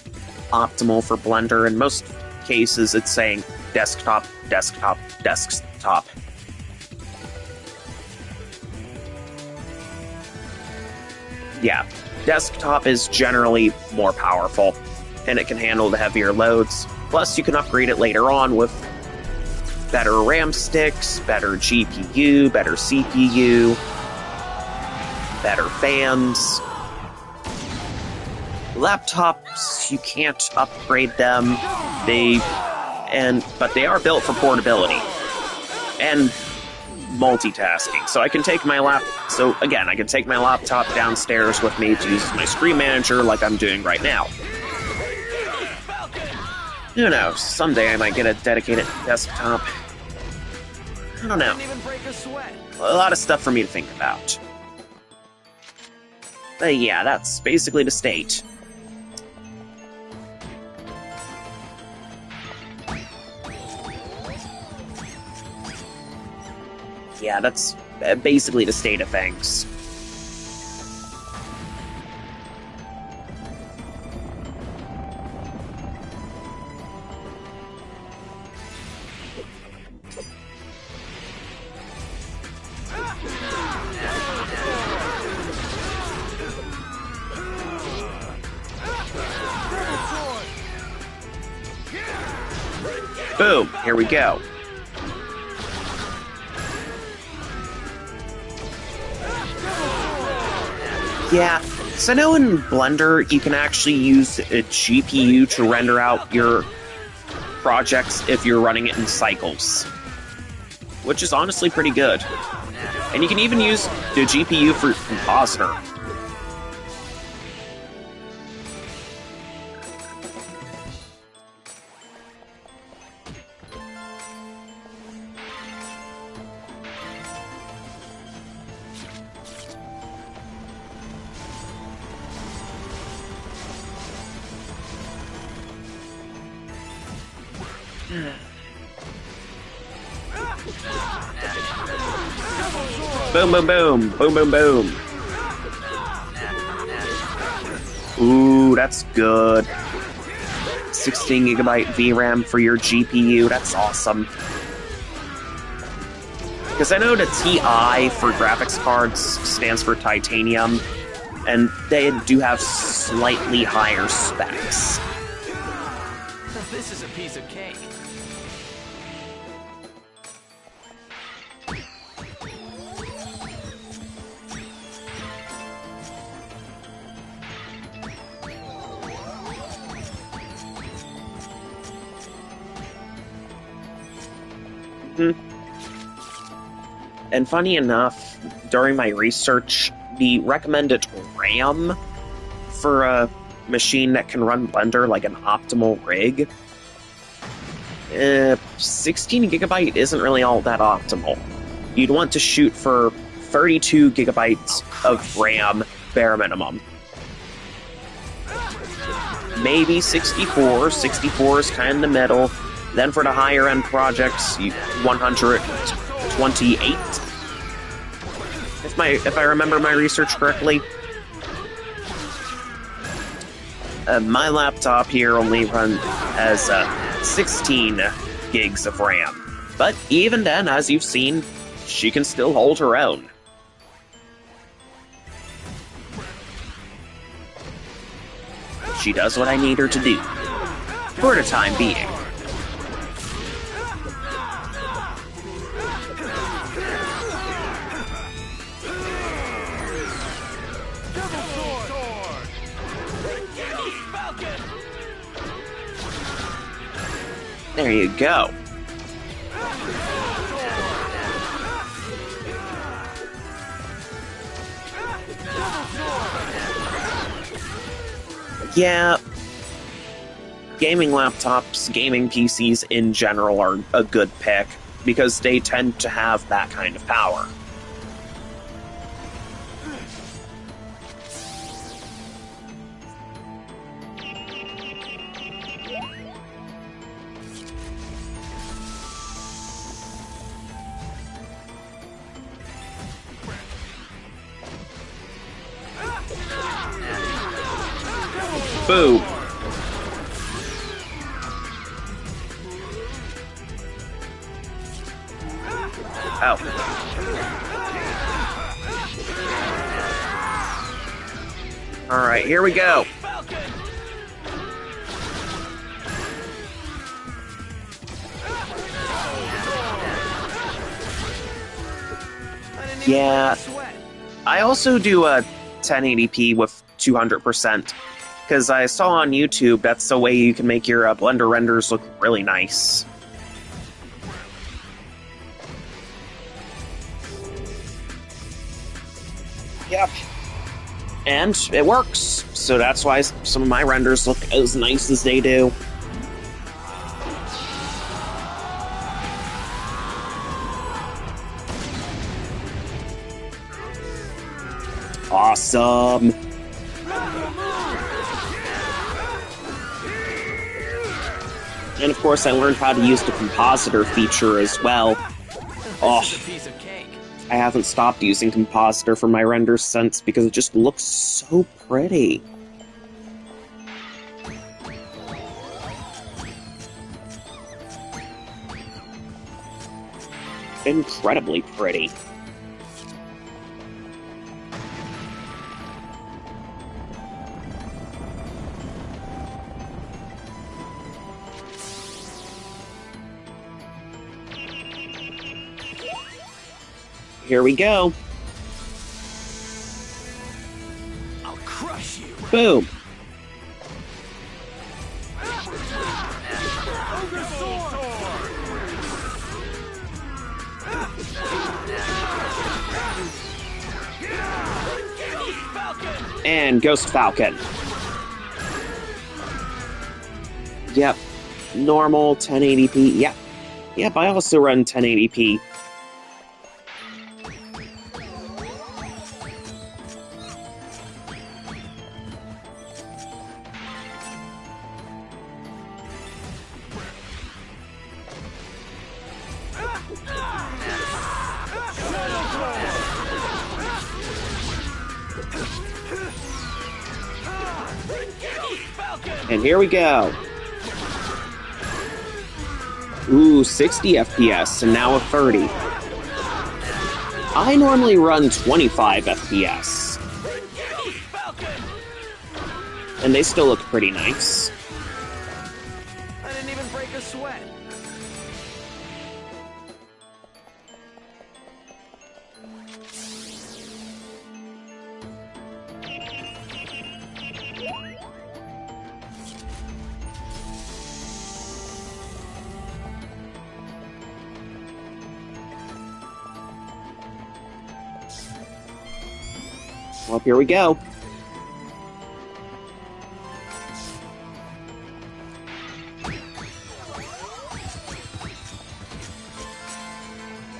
optimal for Blender. In most cases, it's saying desktop, desktop, desktop. Yeah, desktop is generally more powerful, and it can handle the heavier loads. Plus, you can upgrade it later on with better RAM sticks, better GPU, better CPU, better fans. Laptops, you can't upgrade them. But they are built for portability and multitasking. So I can take my I can take my laptop downstairs with me to use as my screen manager like I'm doing right now. Who knows? Someday I might get a dedicated desktop. I don't know. Didn't even break a sweat. A lot of stuff for me to think about. But yeah, that's basically the state. Yeah, that's basically the state of things. Boom, here we go. Yeah, so I know in Blender you can actually use a GPU to render out your projects if you're running it in cycles, which is honestly pretty good. And you can even use the GPU for Compositor. Boom, boom, boom. Boom, boom, boom. Ooh, that's good. 16GB VRAM for your GPU. That's awesome. Because I know the TI for graphics cards stands for titanium, and they do have slightly higher specs. This is a piece of cake. And funny enough, during my research, the recommended RAM for a machine that can run Blender like an optimal rig, 16GB isn't really all that optimal. You'd want to shoot for 32GB of RAM bare minimum. Maybe 64. 64 is kind of in the middle. Then for the higher end projects, 128. If I remember my research correctly. My laptop here only has 16 gigs of RAM. But even then, as you've seen, she can still hold her own. She does what I need her to do. For the time being. There you go. Yeah, gaming laptops, gaming PCs in general are a good pick because they tend to have that kind of power. Boom. Oh. Alright, here we go. Yeah. Sweat. I also do a 1080p with 200%, because I saw on YouTube that's the way you can make your Blender renders look really nice. Yep. And it works, so that's why some of my renders look as nice as they do. Awesome. And of course, I learned how to use the compositor feature as well. Oh, This is a piece of cake. I haven't stopped using compositor for my renders since because it just looks so pretty. Incredibly pretty. Here we go. I'll crush you. Boom. And Ghost Falcon. Yep. Normal 1080p. Yep. Yep, I also run 1080p. And here we go. Ooh, 60 FPS, and now a 30. I normally run 25 FPS. And they still look pretty nice. I didn't even break a sweat. Well, here we go.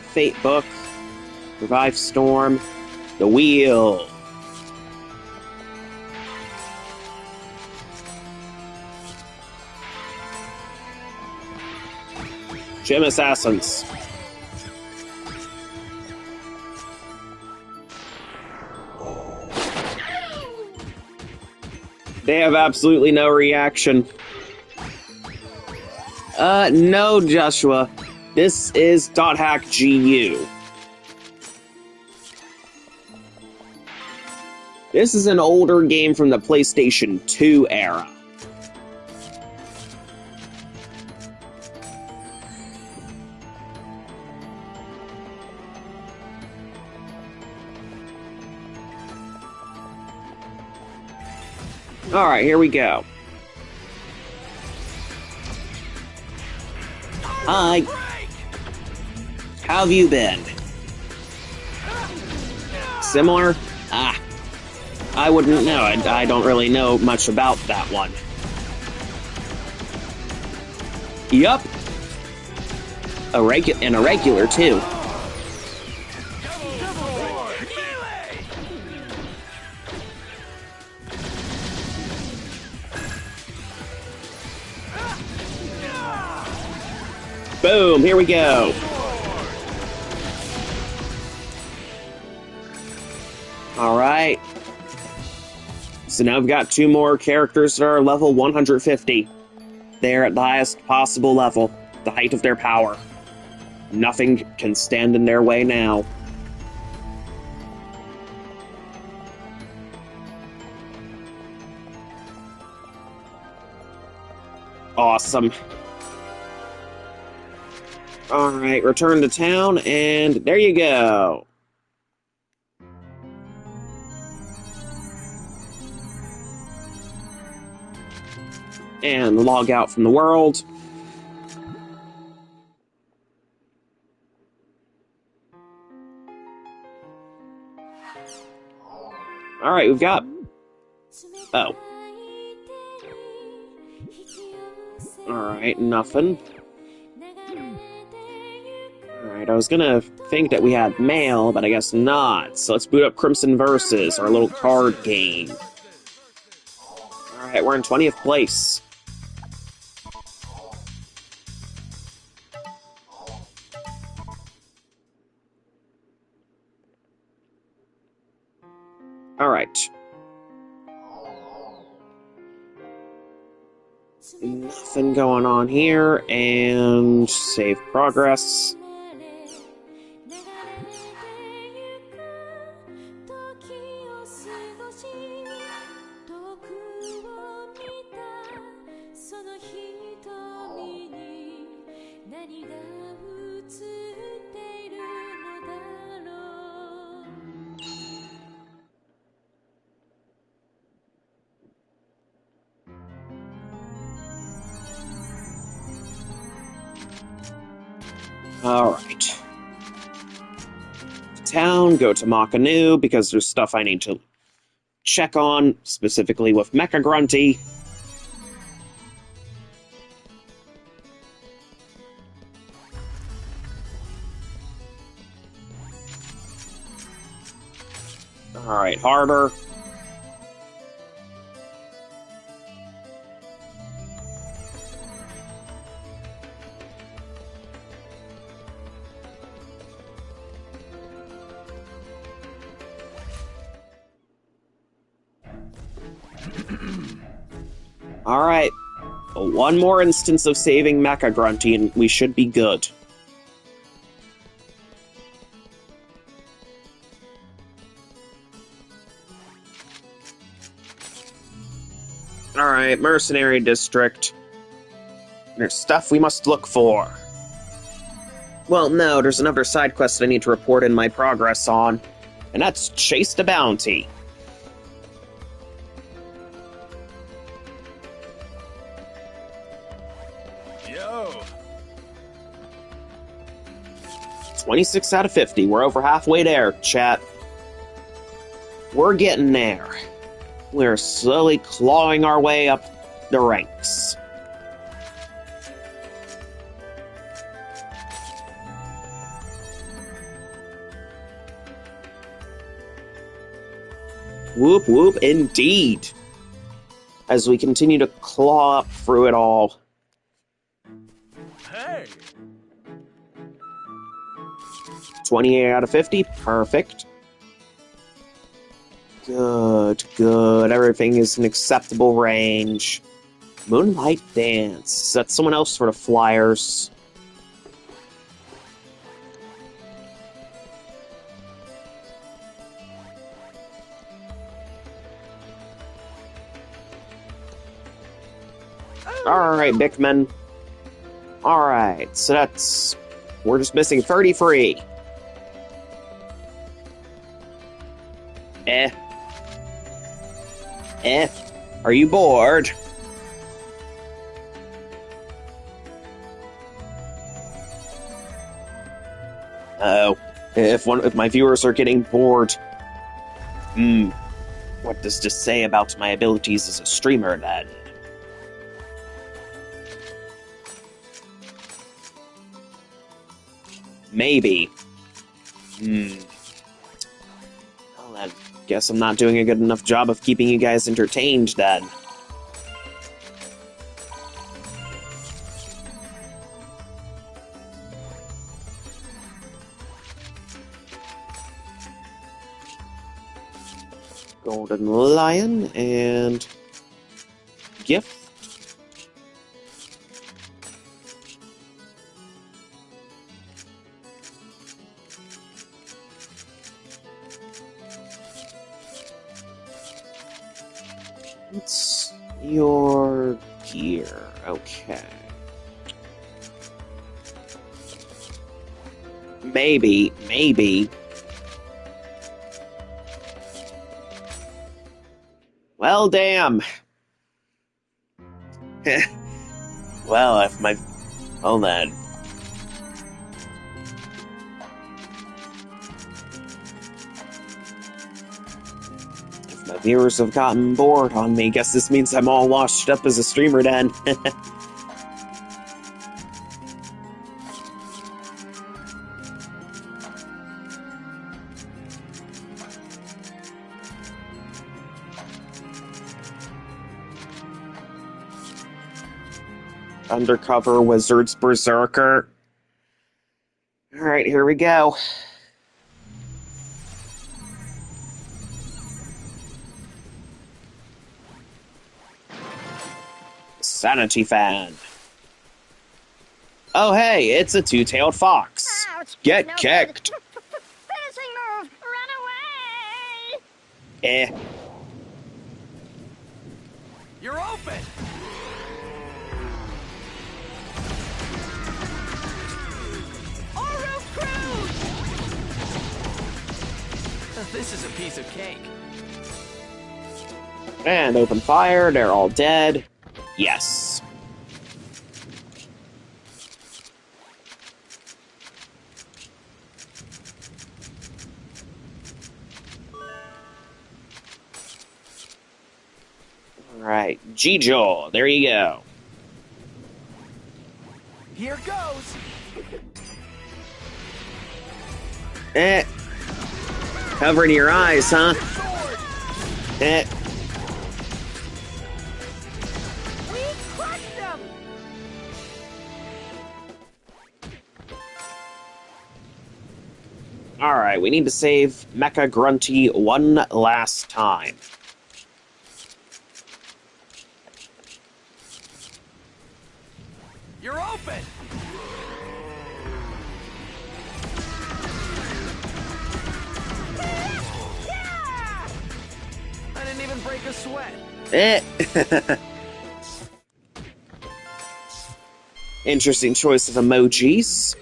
Fate Book, Revive Storm, the Wheel. Gem Assassins. They have absolutely no reaction. No, Joshua. This is .hack GU. This is an older game from the PlayStation 2 era. Alright, here we go. Hi. How have you been? Similar? Ah. I wouldn't know. I don't really know much about that one. Yup. And a regular, too. Boom, here we go. Alright. So now I've got two more characters that are level 150. They're at the highest possible level, the height of their power. Nothing can stand in their way now. Awesome. Alright, return to town, and there you go. And log out from the world. Alright, we've got... Oh. Alright, nothing. Alright, I was gonna think that we had mail, but I guess not. So let's boot up Crimson Versus, our little card game. Alright, we're in 20th place. Alright. Nothing going on here, and save progress. Alright. Town, go to Makanu, because there's stuff I need to check on, specifically with Mecha Grunty. Alright, Harbor. Alright. One more instance of saving Mecha Grunty and we should be good. Alright, Mercenary District. There's stuff we must look for. Well, no, there's another side quest I need to report in my progress on, and that's Chase the Bounty. Yo! 26 out of 50. We're over halfway there, chat. We're getting there. We're slowly clawing our way up the ranks. Whoop whoop, indeed. As we continue to claw up through it all. Hey! 28 out of 50, perfect. Good, good. Everything is in acceptable range. Moonlight Dance. That's someone else for the flyers. Alright, Bickman. Alright, so that's... We're just missing 33. Are you bored? Oh, if my viewers are getting bored, what does this say about my abilities as a streamer then? Maybe. Well then, guess I'm not doing a good enough job of keeping you guys entertained then. Golden Lion and gift. What's your gear? Okay. Maybe. Well, damn. Well, if my... Well then. If my viewers have gotten bored on me, guess this means I'm all washed up as a streamer then. Undercover Wizard's Berserker. Alright, here we go. Sanity fan. Oh hey, it's a two-tailed fox. Ouch, Get no kicked. good. Finishing move! Run away! Eh. You're open! Oro Cruise! This is a piece of cake. And open fire, they're all dead. Yes. Alright, Jijo, there you go. Here goes! Eh. Covering your eyes, huh? Eh. We crushed them! Alright, we need to save Mecha Grunty one last time. You're open! I didn't even break a sweat. Eh. Interesting choice of emojis.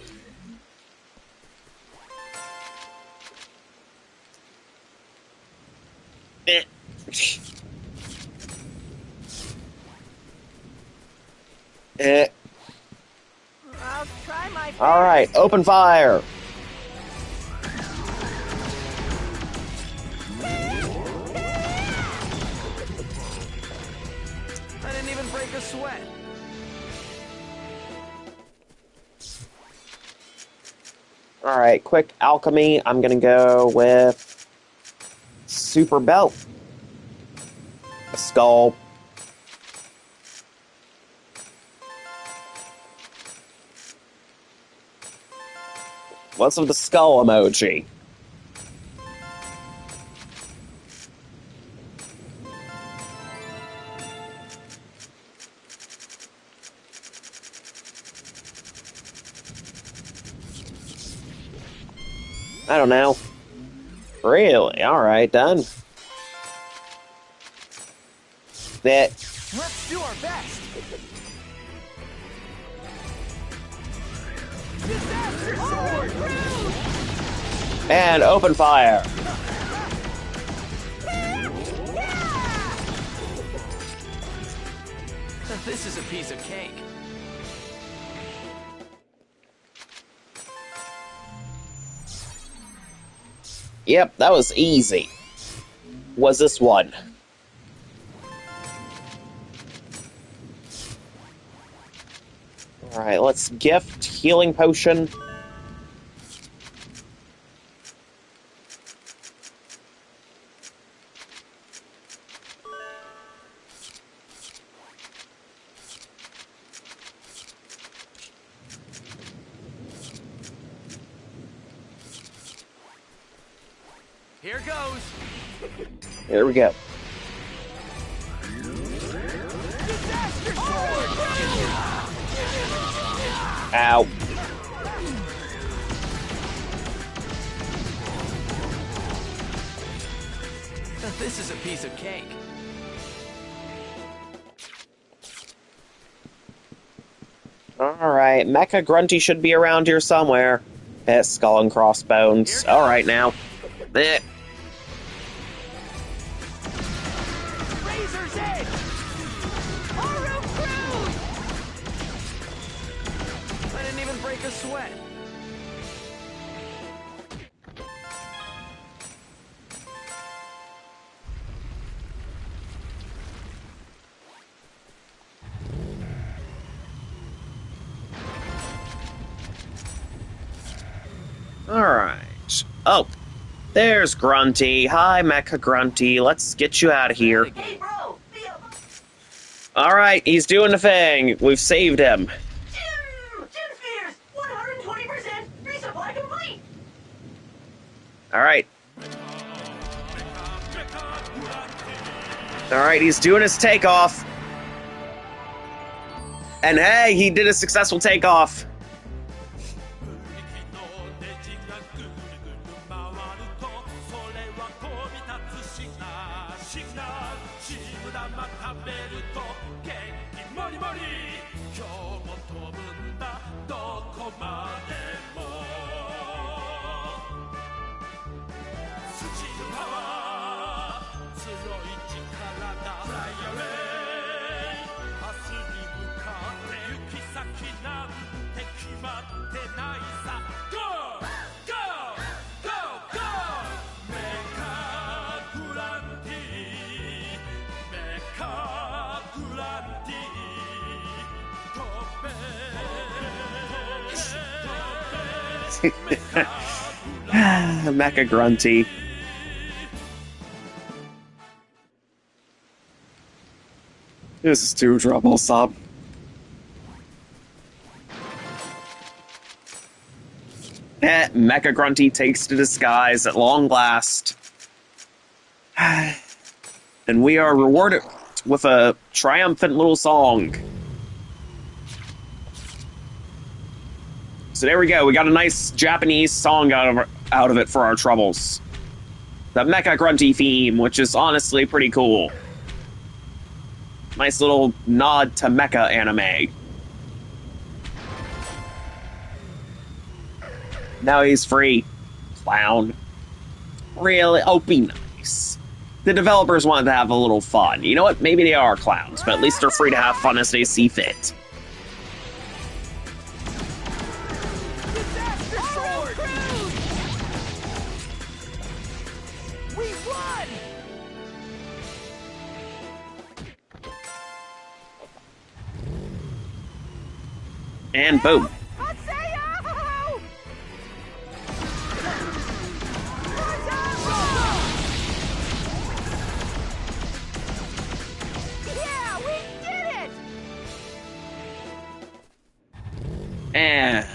Eh. Eh. I'll try my best. Alright, open fire! I didn't even break a sweat. Alright, quick alchemy. I'm gonna go with Super Belt. A skull. What's with the skull emoji? I don't know. Really? Alright, done. That. Let's do our best. Disaster Oro Cruise! And open fire. This is a piece of cake. Yep, that was easy. Was this one? Alright, let's gift healing potion. Here goes. Here we go. Disaster Sword! Ow. This is a piece of cake. Alright, Mecha Grunty should be around here somewhere. Skull and crossbones. Alright now. Eh. Razor's Edge! Oro Cruise! break a sweat. Alright. Oh, there's Grunty. Hi, Mecha Grunty. Let's get you out of here. Hey, bro! Be up! Alright, he's doing the thing. We've saved him. Gym spheres! 120% resupply complete! Alright. Alright, he's doing his takeoff. And hey, he did a successful takeoff. Mecha Grunty. This is too troublesome. Mecha Grunty takes to disguise at long last. And we are rewarded with a triumphant little song. So there we go. We got a nice Japanese song out of it for our troubles. The Mecha Grunty theme, which is honestly pretty cool. Nice little nod to mecha anime. Now he's free. Clown. Really? Oh, be nice. The developers wanted to have a little fun. You know what? Maybe they are clowns, but at least they're free to have fun as they see fit. And boom. Yeah, we did it! And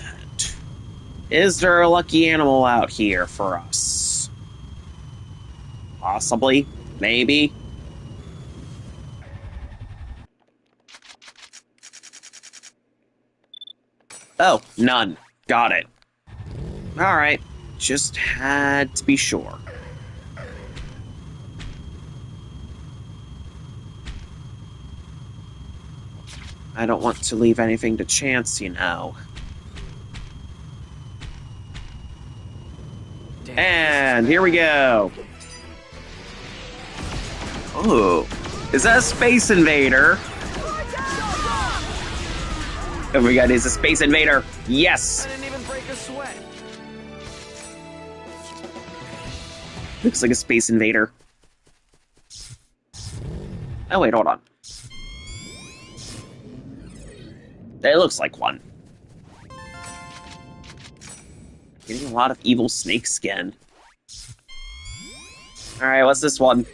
is there a lucky animal out here for us? Possibly. Maybe. Oh, none. Got it. Alright. Just had to be sure. I don't want to leave anything to chance, you know. And here we go. Oh, is that a Space Invader? Oh my god, it's a Space Invader. Yes. I didn't even break a sweat. Looks like a Space Invader. Oh wait, hold on. It looks like one. Getting a lot of evil snake skin. Alright, what's this one?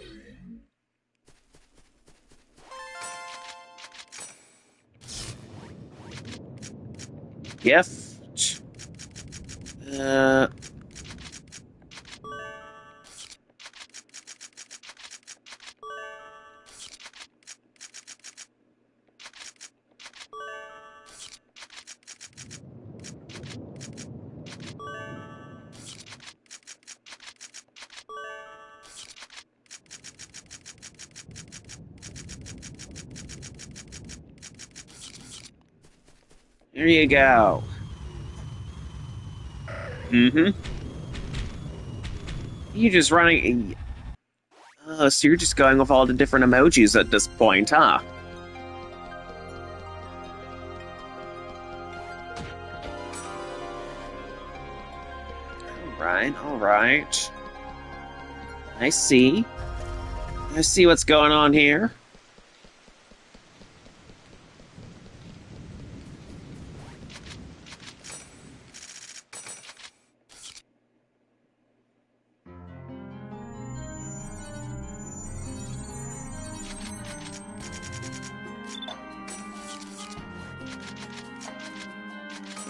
Gift. There you go. Mm-hmm. You're just running... Oh, so you're just going with all the different emojis at this point, huh? Alright, alright. I see. I see what's going on here.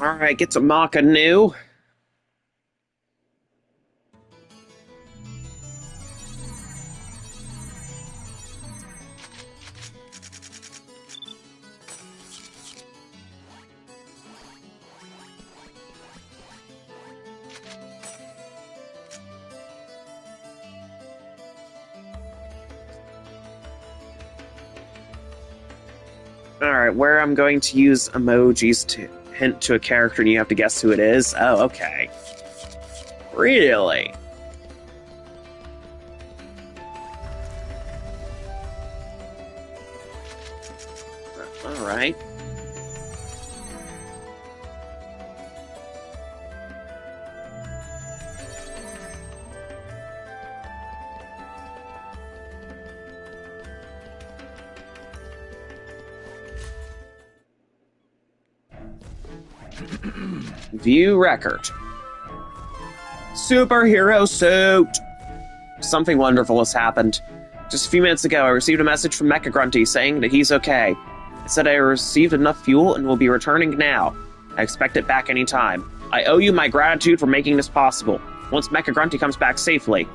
Alright, get to mock anew. Alright, where I'm going to use emojis to hint to a character and you have to guess who it is? Oh, okay. Really? Alright. View record. Superhero suit! Something wonderful has happened. Just a few minutes ago, I received a message from Mecha Grunty saying that he's okay. It said I received enough fuel and will be returning now. I expect it back any time. I owe you my gratitude for making this possible. Once Mecha Grunty comes back safely,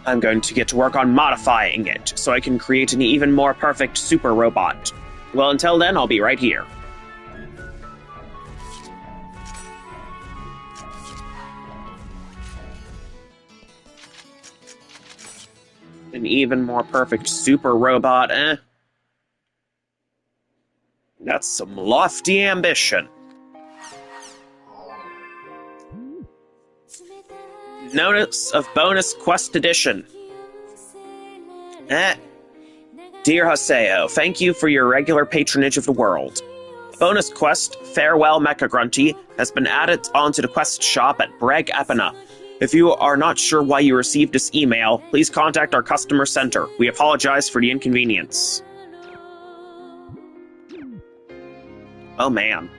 I'm going to get to work on modifying it, so I can create an even more perfect super robot. Well, until then, I'll be right here. An even more perfect super robot, eh? That's some lofty ambition. Notice of bonus quest edition. Dear Haseo, thank you for your regular patronage of the world. Bonus quest, Farewell Mecha Grunty, has been added onto the quest shop at Breg Epina. If you are not sure why you received this email, please contact our customer center. We apologize for the inconvenience. Oh man.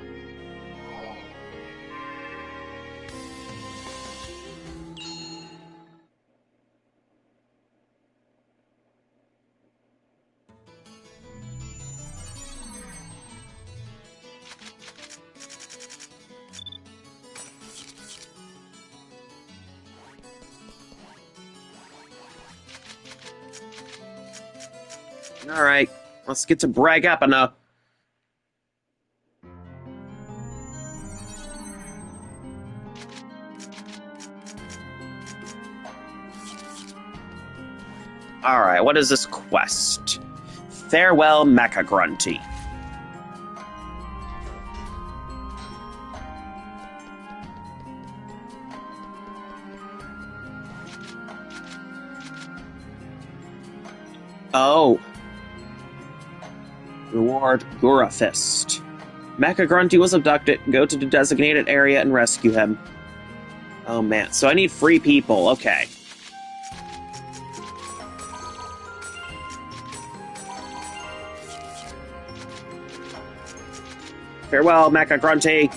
Alright, let's get to Brag Epina. Alright, what is this quest? Farewell Mecha Grunty. Oh. Reward Gura Fist. Mecha Grunty was abducted. Go to the designated area and rescue him. Oh man, so I need free people. Okay. Farewell, Mecha Grunty.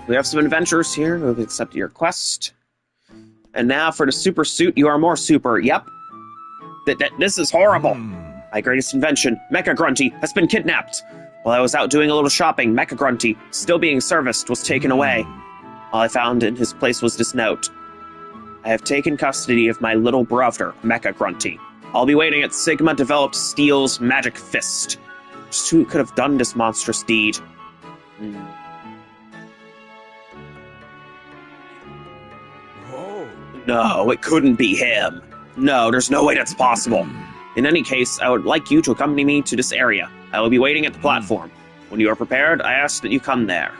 We have some adventurers here who have accepted your quest. And now for the super suit, you are more super. Yep. This is horrible. My greatest invention, Mecha Grunty, has been kidnapped. While I was out doing a little shopping, Mecha Grunty, still being serviced, was taken away. All I found in his place was this note. I have taken custody of my little brother, Mecha Grunty. I'll be waiting at Sigma Developed Steel's magic fist. Just who could have done this monstrous deed? No, it couldn't be him. No, there's no way that's possible. In any case, I would like you to accompany me to this area. I will be waiting at the platform. When you are prepared, I ask that you come there.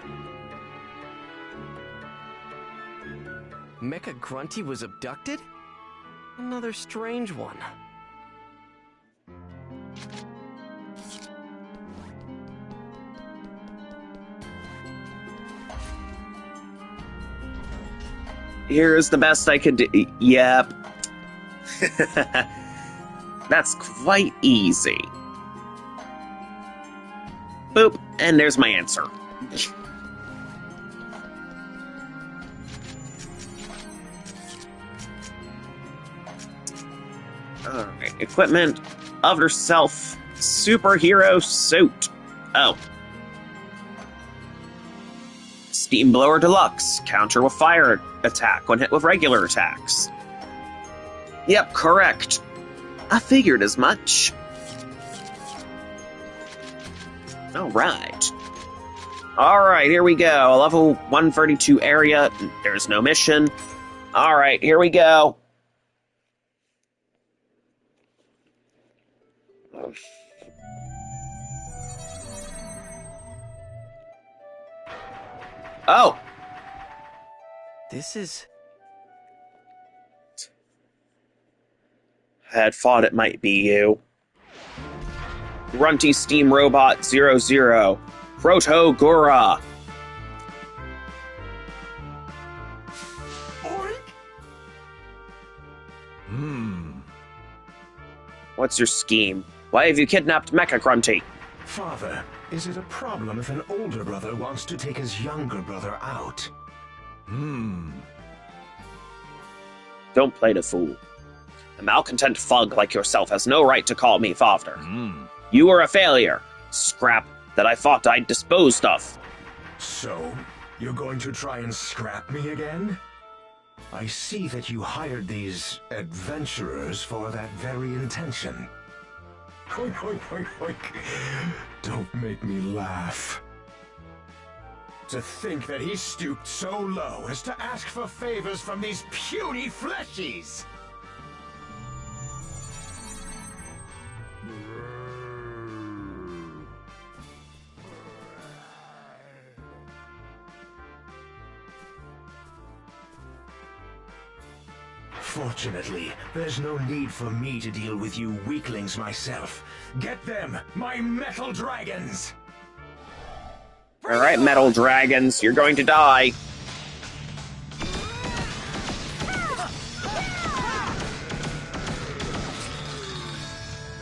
Mecha Grunty was abducted? Another strange one. Here's the best I could do. Yep. That's quite easy. Boop, and there's my answer. Alright, equipment, other self, superhero suit. Oh. Steam Blower Deluxe, counter with fire attack when hit with regular attacks. Yep, correct. I figured as much. Alright. Alright, here we go. A level 132 area. There's no mission. Alright, here we go. Oh! This is... Had thought it might be you. Grunty Steam Robot 00. Proto Gura. What's your scheme? Why have you kidnapped Mecha Grunty? Father, is it a problem if an older brother wants to take his younger brother out? Don't play the fool. A malcontent thug like yourself has no right to call me father. You were a failure. Scrap that I thought I'd disposed of. So, you're going to try and scrap me again? I see that you hired these adventurers for that very intention. Oink, oink, oink, oink. Don't make me laugh. To think that he stooped so low as to ask for favors from these puny fleshies! Fortunately, there's no need for me to deal with you weaklings myself. Get them, my metal dragons! Alright, metal dragons, you're going to die.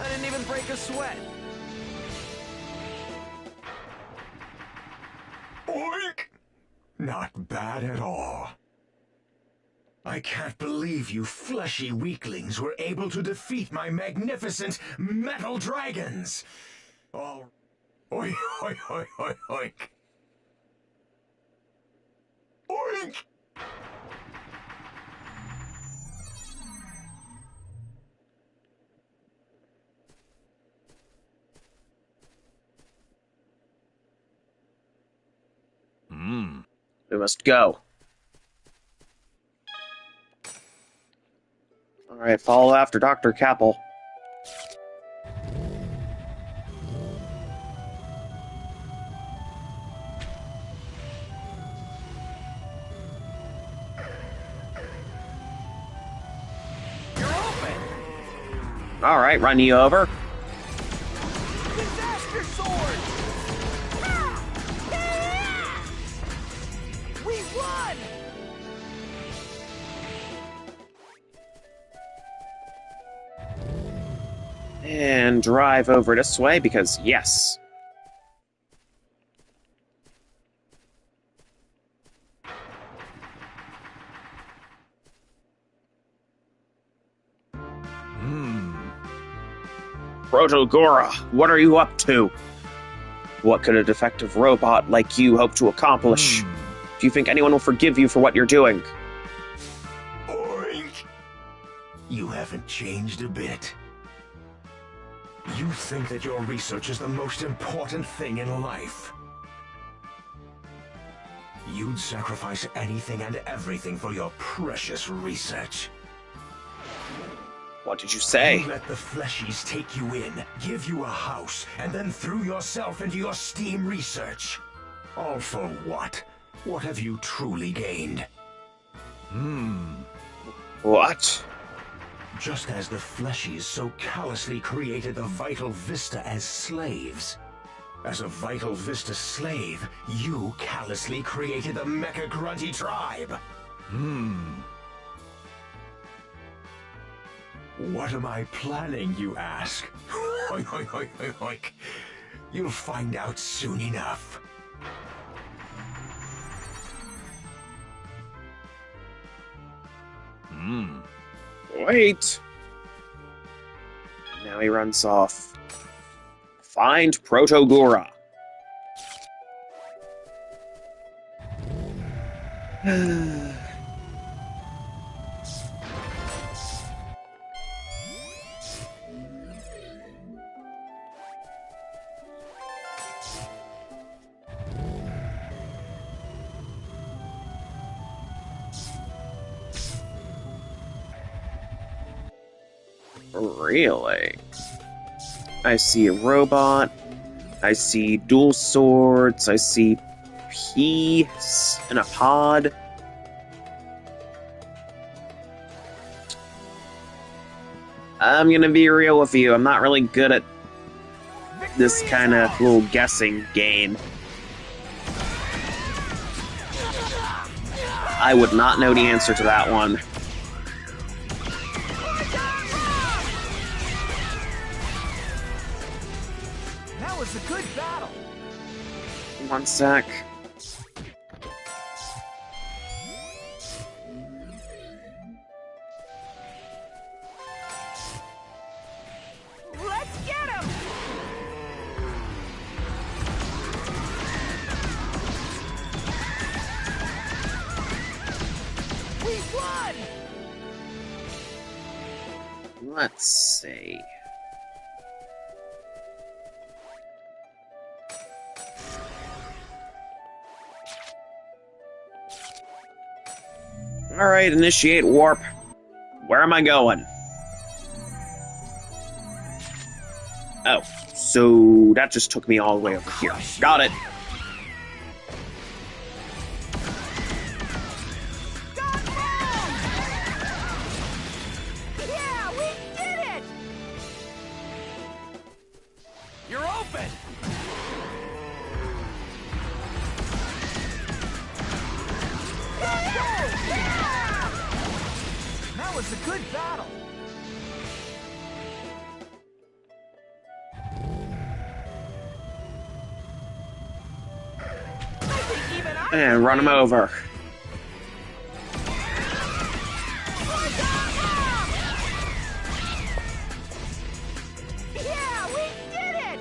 I didn't even break a sweat. Oink! Not bad at all. I can't believe you fleshy weaklings were able to defeat my magnificent metal dragons! All... Oink, oink, oink, oink, oink. Oink! We must go. Alright, follow after Dr. Capel. You're open! Alright, run you over. Disaster sword! We won! And drive over this way, because yes. Protogora, what are you up to? What could a defective robot like you hope to accomplish? Do you think anyone will forgive you for what you're doing? Oink! You haven't changed a bit. You think that your research is the most important thing in life. You'd sacrifice anything and everything for your precious research. What did you say? You let the fleshies take you in, give you a house, and then threw yourself into your STEAM research. All for what? What have you truly gained? What? Just as the fleshies so callously created the Vital Vista as slaves. As a Vital Vista slave, you callously created the Mecha Grunty tribe. What am I planning, you ask? Oink, oink, oink, oink, oink. You'll find out soon enough. Wait! Now he runs off. Find Protogura. Really? I see a robot. I see dual swords. I see peace in a pod. I'm gonna be real with you. I'm not really good at this kind of little guessing game. I would not know the answer to that one. That was a good battle. One sec. Let's get him! We won! Let's see. Alright, initiate warp. Where am I going? Oh, so that just took me all the way over here. Got it. Yeah, we did it! You're open! That was a good battle. And run him over. Yeah, we did it!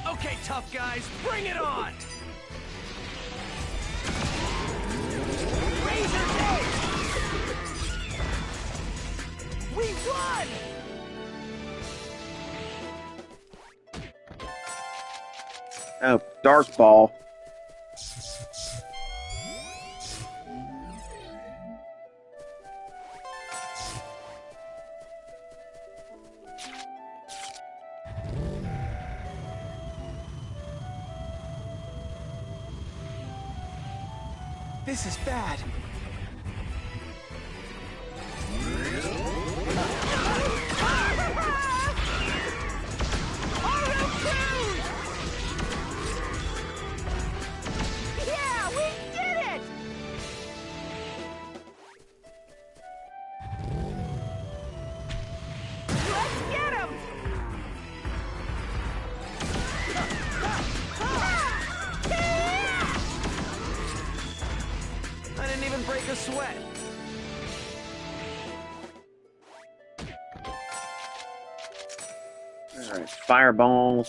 Okay, tough guys, bring it on! Razor Blade! We won! Oh, Dark Ball. This is bad. Yeah, we did it! Let's get him! I didn't even break a sweat. Alright, Fireball.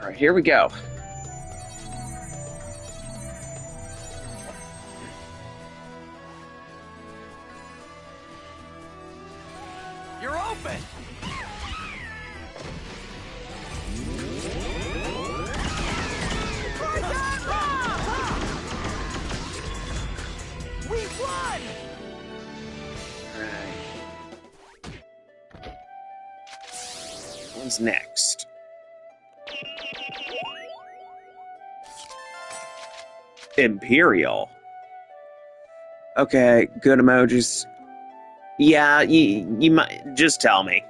Alright, here we go. You're open! We won! Alright. What's next? Imperial. Okay, good emojis. Yeah, you might just tell me.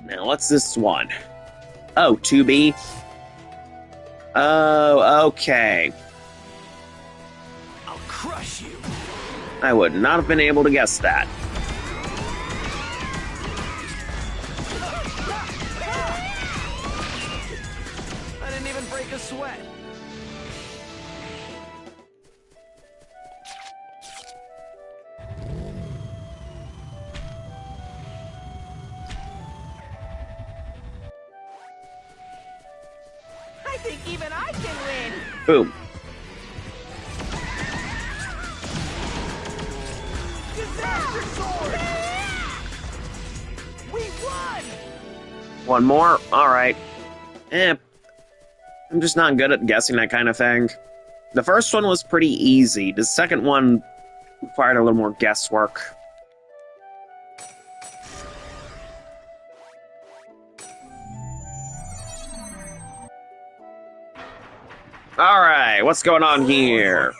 Now, what's this one? Oh, 2B? Oh, okay. I'll crush you! I would not have been able to guess that. I didn't even break a sweat. I think even I can win! Boom. Disaster sword! We won! One more? Alright. I'm just not good at guessing that kind of thing. The first one was pretty easy. The second one required a little more guesswork. Alright, what's going on here?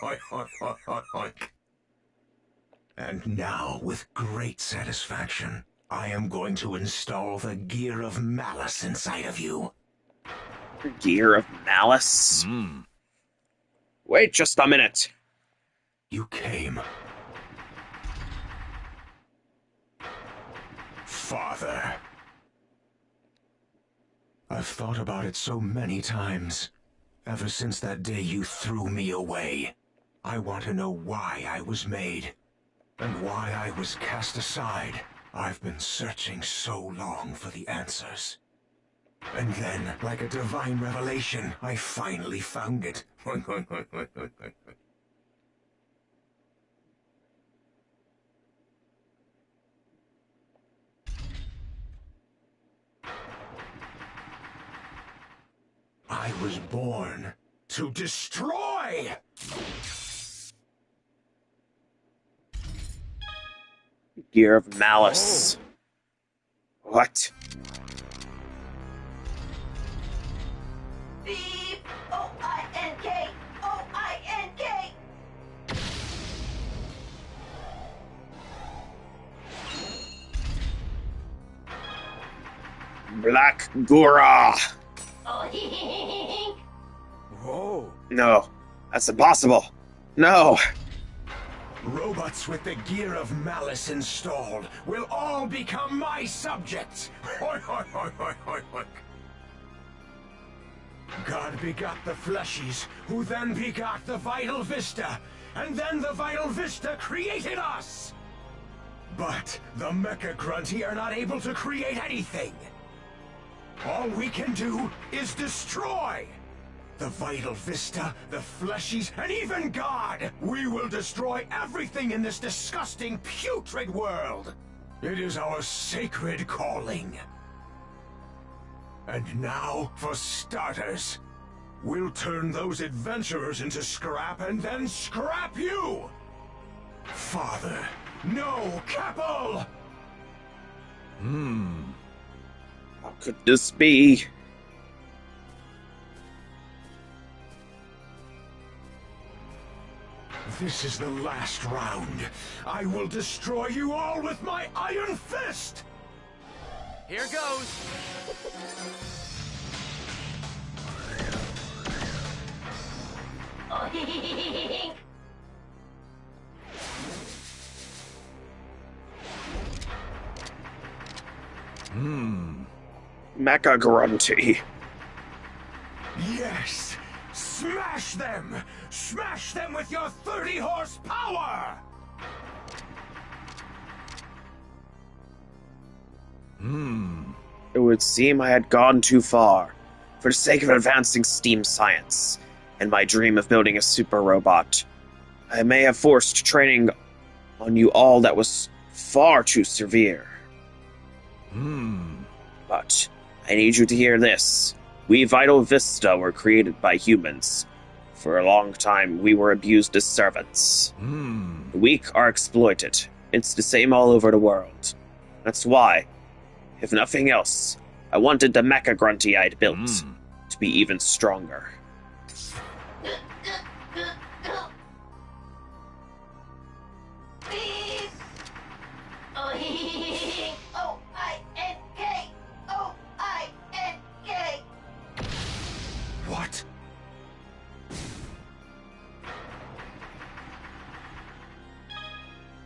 And now, with great satisfaction, I am going to install the Gear of Malice inside of you. Gear of Malice? Wait just a minute. You came. Father. I've thought about it so many times. Ever since that day you threw me away. I want to know why I was made. And why I was cast aside. I've been searching so long for the answers. And then, like a divine revelation, I finally found it. I was born to destroy! Gear of Malice. What? B-O-I-N-K! O-I-N-K! Black Gura. Oh, Whoa. No, that's impossible. No. Robots with the Gear of Malice installed will all become my subjects! God begot the fleshies, who then begot the Vital Vista, and then the Vital Vista created us! But the Mecha Grunty are not able to create anything! All we can do is destroy! The Vital Vista, the Fleshies, and even God! We will destroy everything in this disgusting, putrid world! It is our sacred calling. And now, for starters, we'll turn those adventurers into scrap and then scrap you! Father, no, Capel! How could this be? This is the last round. I will destroy you all with my Iron Fist! Here goes! Mecha Grunty. Yes! Smash them! Smash them with your 30 horsepower! It would seem I had gone too far. For the sake of advancing STEAM science, and my dream of building a super robot, I may have forced training on you all that was far too severe. But I need you to hear this. We Vital Vista were created by humans. For a long time, we were abused as servants. The weak are exploited. It's the same all over the world. That's why, if nothing else, I wanted the mecha grunty I'd built to be even stronger. O-I-N-K! What?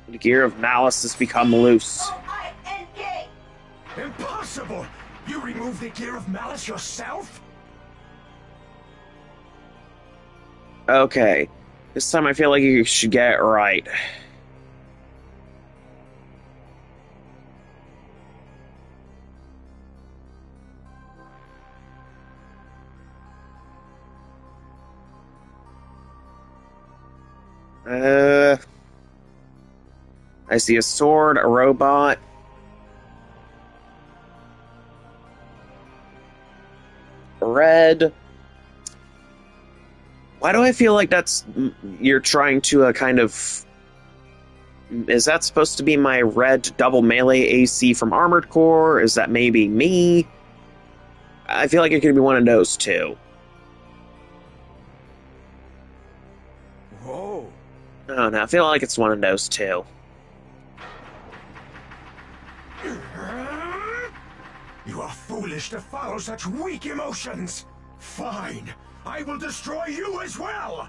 The gear of malice has become loose. O-I-N-K! Impossible! You removed the gear of malice yourself? Okay, this time I feel like you should get it right. I see a sword, a robot. Red. Why do I feel like you're trying to kind of... Is that supposed to be my red double melee AC from Armored Core? Is that maybe me? I feel like it could be one of those two. Whoa. I don't know, I feel like it's one of those two. You are foolish to follow such weak emotions. Fine. I will destroy you as well!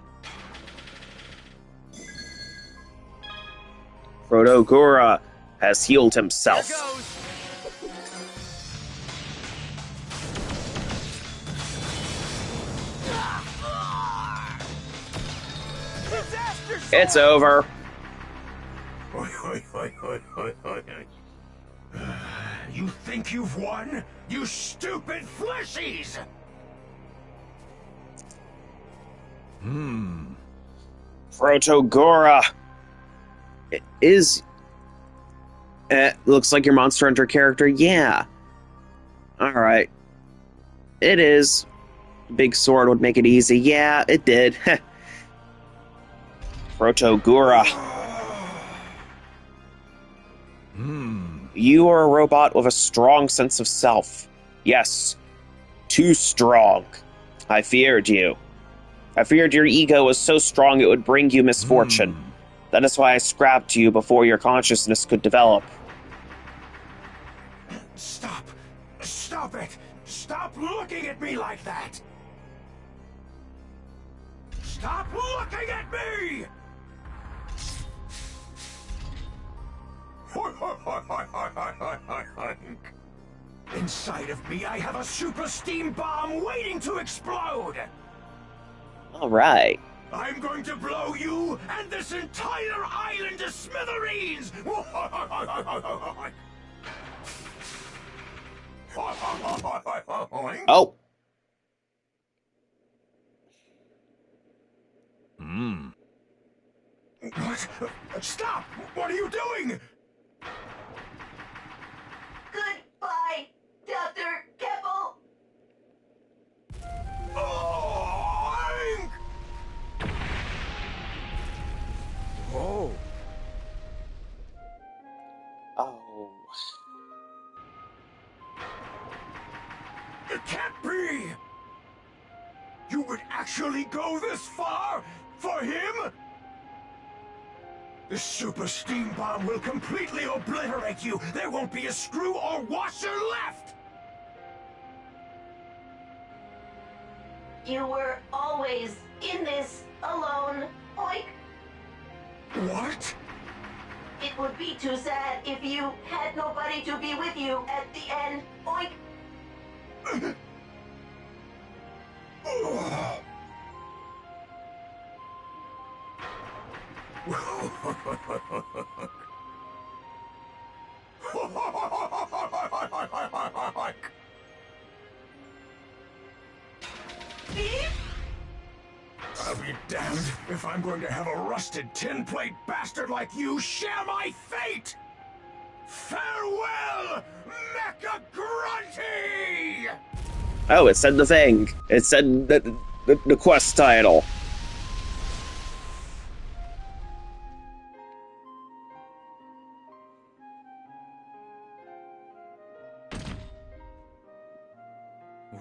Protogura has healed himself. Here goes. Disaster sword! It's over. You think you've won? You stupid fleshies! Protogura. It is... looks like your Monster Hunter character. Yeah. Alright. It is. Big sword would make it easy. Yeah, it did. Protogura. You are a robot with a strong sense of self. Yes. Too strong. I feared you. I feared your ego was so strong it would bring you misfortune. That is why I scrapped you before your consciousness could develop. Stop! Stop it! Stop looking at me like that! Stop looking at me! Inside of me, I have a super steam bomb waiting to explode! Alright. I'm going to blow you and this entire island to smithereens! Oh. What? Stop! What are you doing? Goodbye, Dr. Keppel! Oh, Whoa. Oh. it can't be! You would actually go this far? For him? The super steam bomb will completely obliterate you! There won't be a screw or washer left! You were always in this alone, Oink. What? It would be too sad if you had nobody to be with you at the end, Oink. I'll be damned if I'm going to have a rusted tin plate bastard like you share my fate! Farewell, Mecha Grunty! Oh, it said the thing. It said the quest title.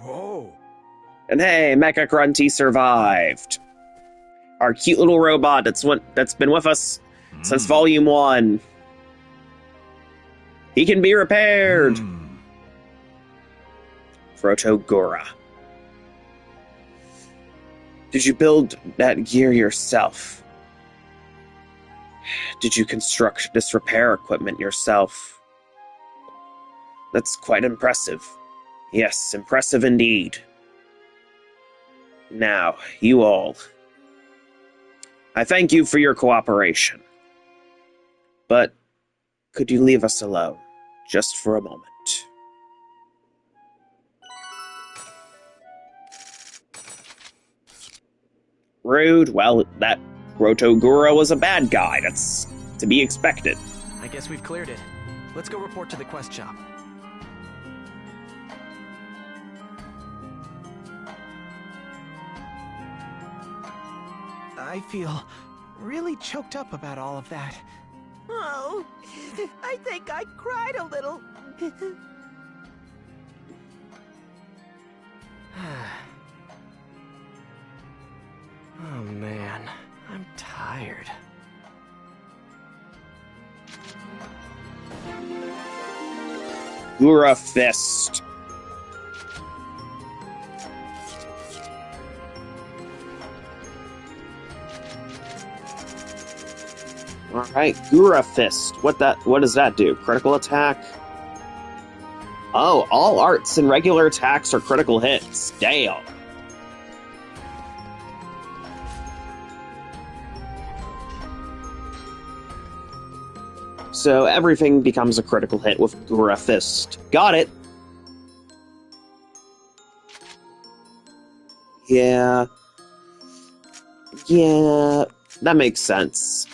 Whoa. And hey, Mecha Grunty survived. Our cute little robot that's been with us since Volume 1. He can be repaired! Protogora. Did you build that gear yourself? Did you construct this repair equipment yourself? That's quite impressive. Yes, impressive indeed. Now, you all. I thank you for your cooperation. But could you leave us alone, just for a moment? Rude. Well, that Protogura was a bad guy. That's to be expected. I guess we've cleared it. Let's go report to the quest shop. I feel really choked up about all of that. Oh, I think I cried a little. Oh man, I'm tired. Gura Fist. Alright, Gura Fist. What does that do? Critical attack? Oh, all arts and regular attacks are critical hits. Damn. So everything becomes a critical hit with Gura Fist. Got it! Yeah, that makes sense.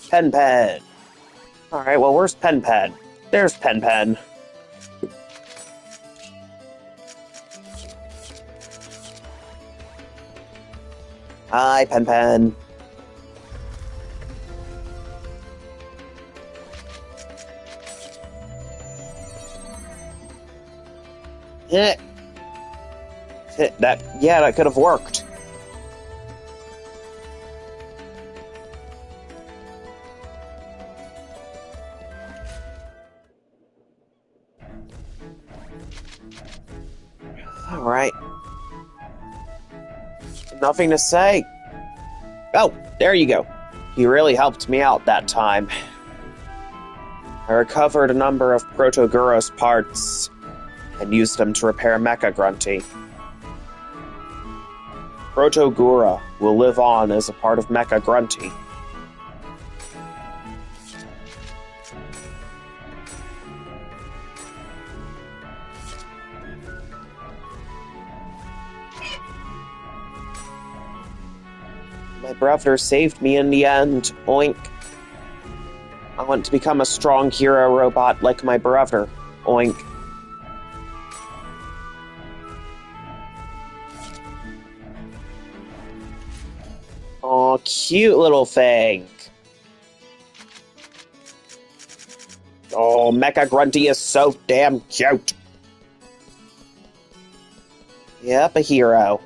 Pen. Alright, well, where's Pen? There's Pen. Hi, Pen. That could have worked. Alright. Nothing to say. Oh, there you go. You really helped me out that time. I recovered a number of Protogura's parts and used them to repair Mecha Grunty. Protogura will live on as a part of Mecha Grunty. My brother saved me in the end. Oink. I want to become a strong hero robot like my brother. Oink. Aw, cute little thing. Oh, Mecha Grunty is so damn cute. Yep, a hero.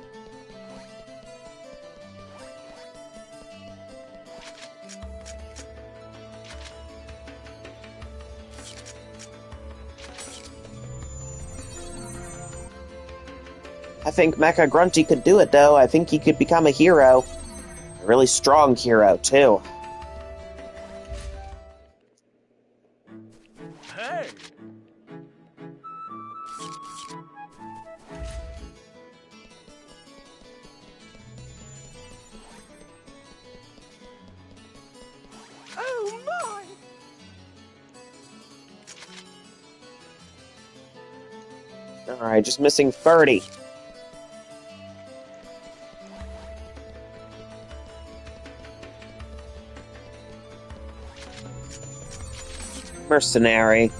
I think Mecha Grunty could do it, though. I think he could become a hero. A really strong hero, too. Alright, just missing 30. Mercenary.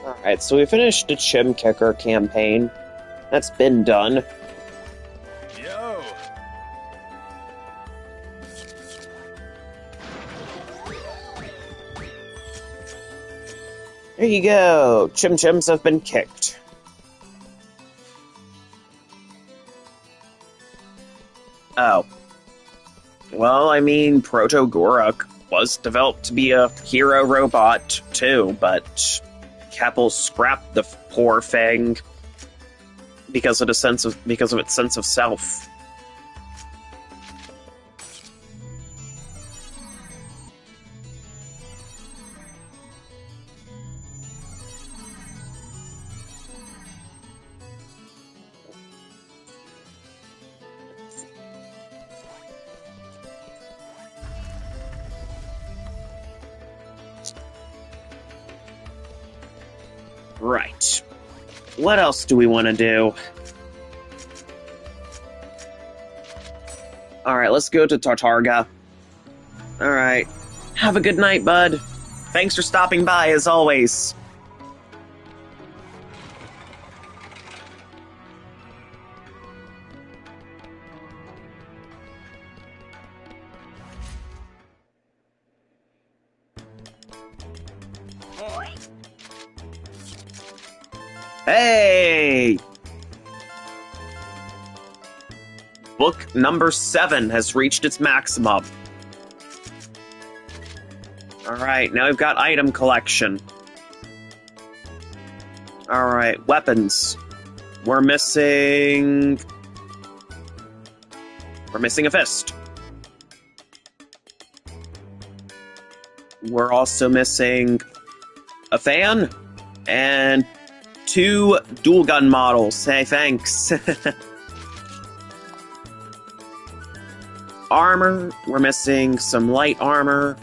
Alright, so we finished the Chim Kicker campaign. That's been done. Yo! There you go. Chim Chims have been kicked. Oh. Well, I mean, Proto Gorak was developed to be a hero robot, too, but Keppel scrapped the poor thing because of its sense of self. Right. What else do we want to do? Alright, let's go to Tartarga. Alright. Have a good night, bud. Thanks for stopping by, as always. Hey! Book number 7 has reached its maximum. Alright, now we've got item collection. Alright, weapons. We're missing a fist. We're also missing a fan and 2 dual gun models. Hey, thanks. Armor. We're missing some light armor.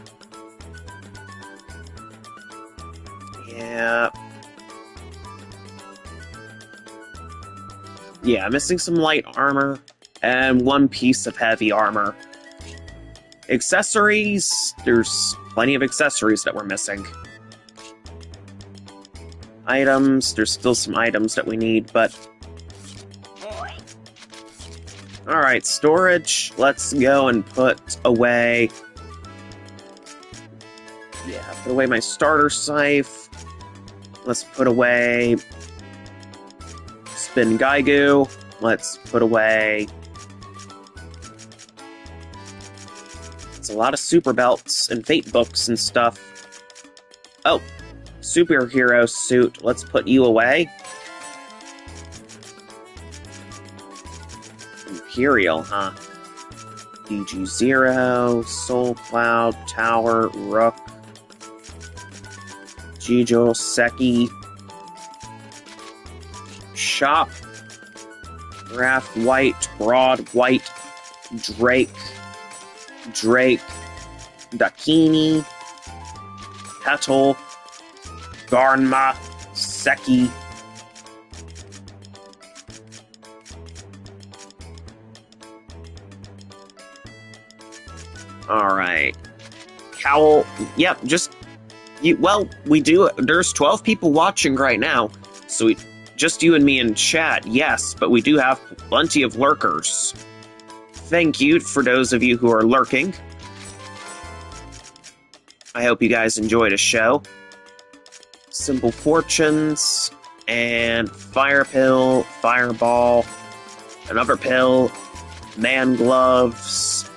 Yeah, missing some light armor and 1 piece of heavy armor. Accessories. There's plenty of accessories that we're missing. Items. There's still some items that we need, but... Alright, storage. Let's go and put away... Yeah, put away my starter scythe. Let's put away... Spin Gaigu. Let's put away... It's a lot of super belts and fate books and stuff. Oh, superhero suit. Let's put you away. Imperial, huh? DG0, Soul Cloud, Tower, Rook, Jijo, Seki, Shop, Wrath White, Broad White, Drake, Dakini, Petal, Garnma, Seki. Alright. Cowl. Yep, just... well, we do... There's 12 people watching right now, so just you and me in chat, yes, but we do have plenty of lurkers. Thank you for those of you who are lurking. I hope you guys enjoyed the show. Simple Fortunes, and Fire Pill, Fireball, another pill, Man Gloves.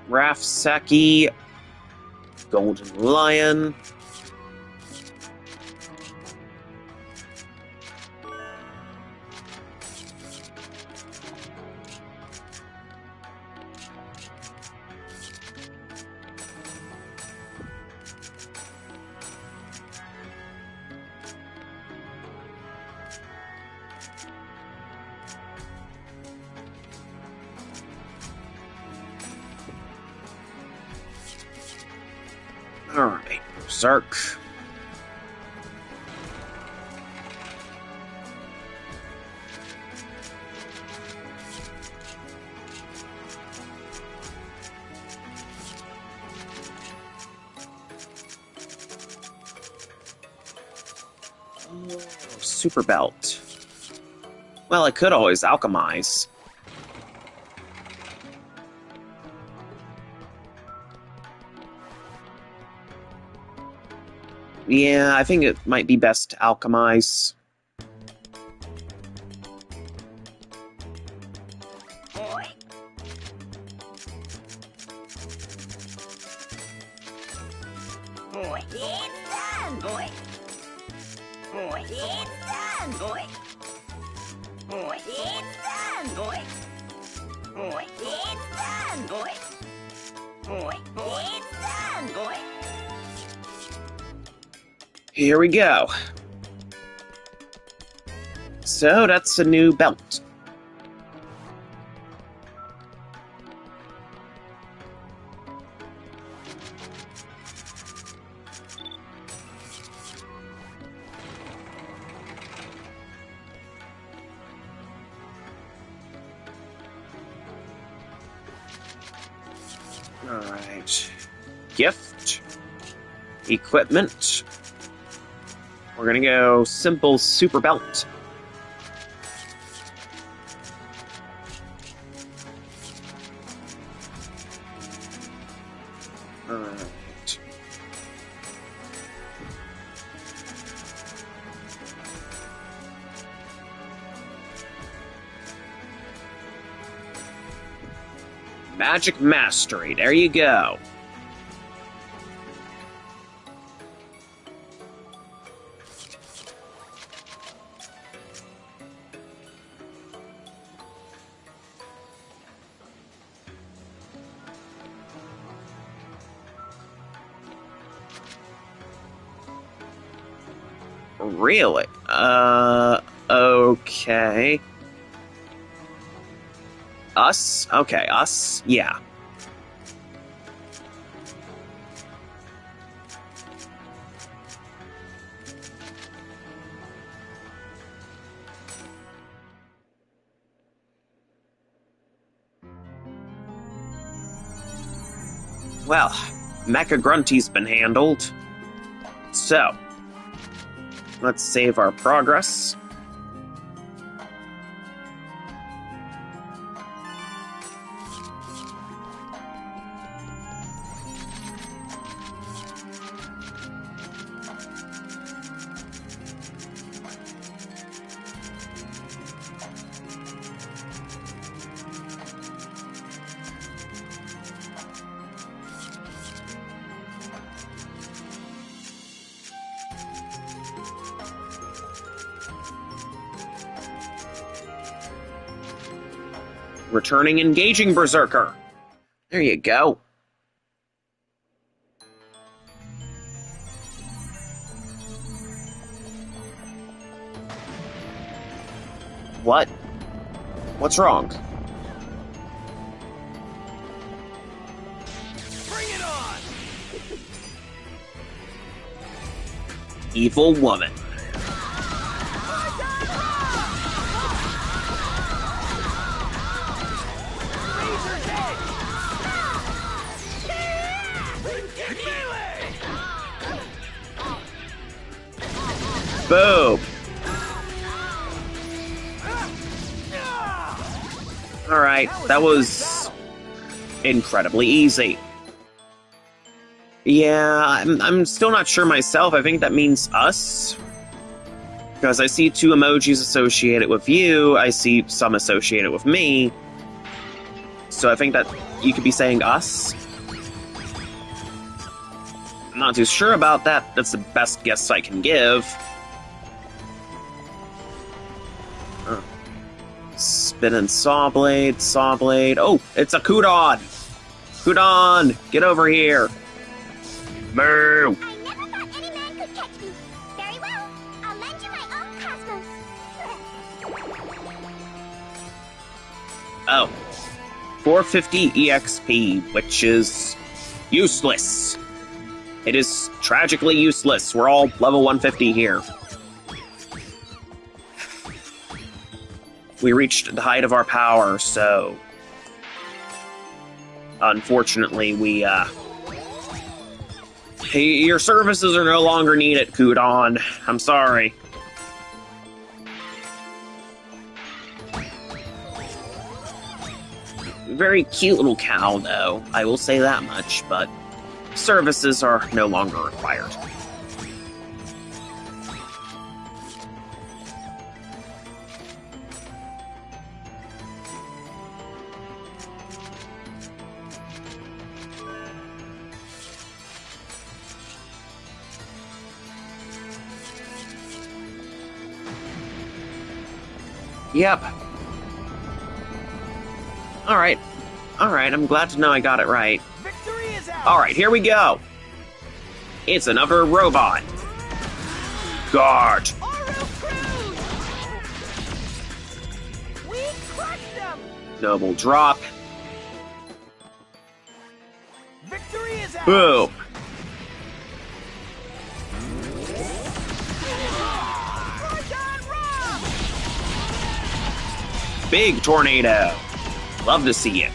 Rafseki, Golden Lion. Berserk. Super belt. Well, I could always alchemize. Yeah, I think it might be best to alchemize. Here we go. So that's a new belt. Alright. Gift. Equipment. We're gonna go simple super belt. Alright. Magic Mastery, there you go. Really? Okay. Us? Okay, us? Yeah. Well, Mecha Grunty's been handled. So, let's save our progress. Returning engaging Berserker. There you go. What? What's wrong? Bring it on! Evil woman. Boom! Alright, that was incredibly easy. Yeah, I'm still not sure myself. I think that means us. Because I see two emojis associated with you, I see some associated with me. So I think that you could be saying us. I'm not too sure about that. That's the best guess I can give. Spinning saw blade. Oh, it's a Kudon! Kudon, get over here! Moo! I never thought any man could catch me. Very well. I'll lend you my own cosmos. Oh. 450 EXP, which is useless. It is tragically useless. We're all level 150 here. We reached the height of our power, so... Unfortunately, your services are no longer needed, Kudon. I'm sorry. Very cute little cow, though. I will say that much, but services are no longer required. Yep. Alright. Alright, I'm glad to know I got it right. Alright, here we go. It's another robot. Guard. We crushed them. Double drop. Victory is ours. Boom. Big tornado. Love to see it.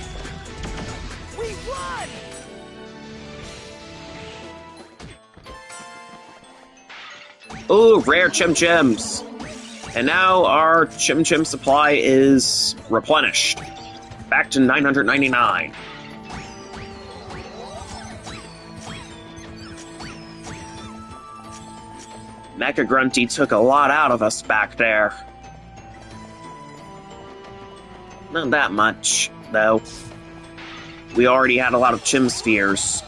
We won. Ooh, rare Chim Chims. And now our Chim Chim supply is replenished. Back to 999. Mecha Grunty took a lot out of us back there. Not that much, though. We already had a lot of Chim Spheres.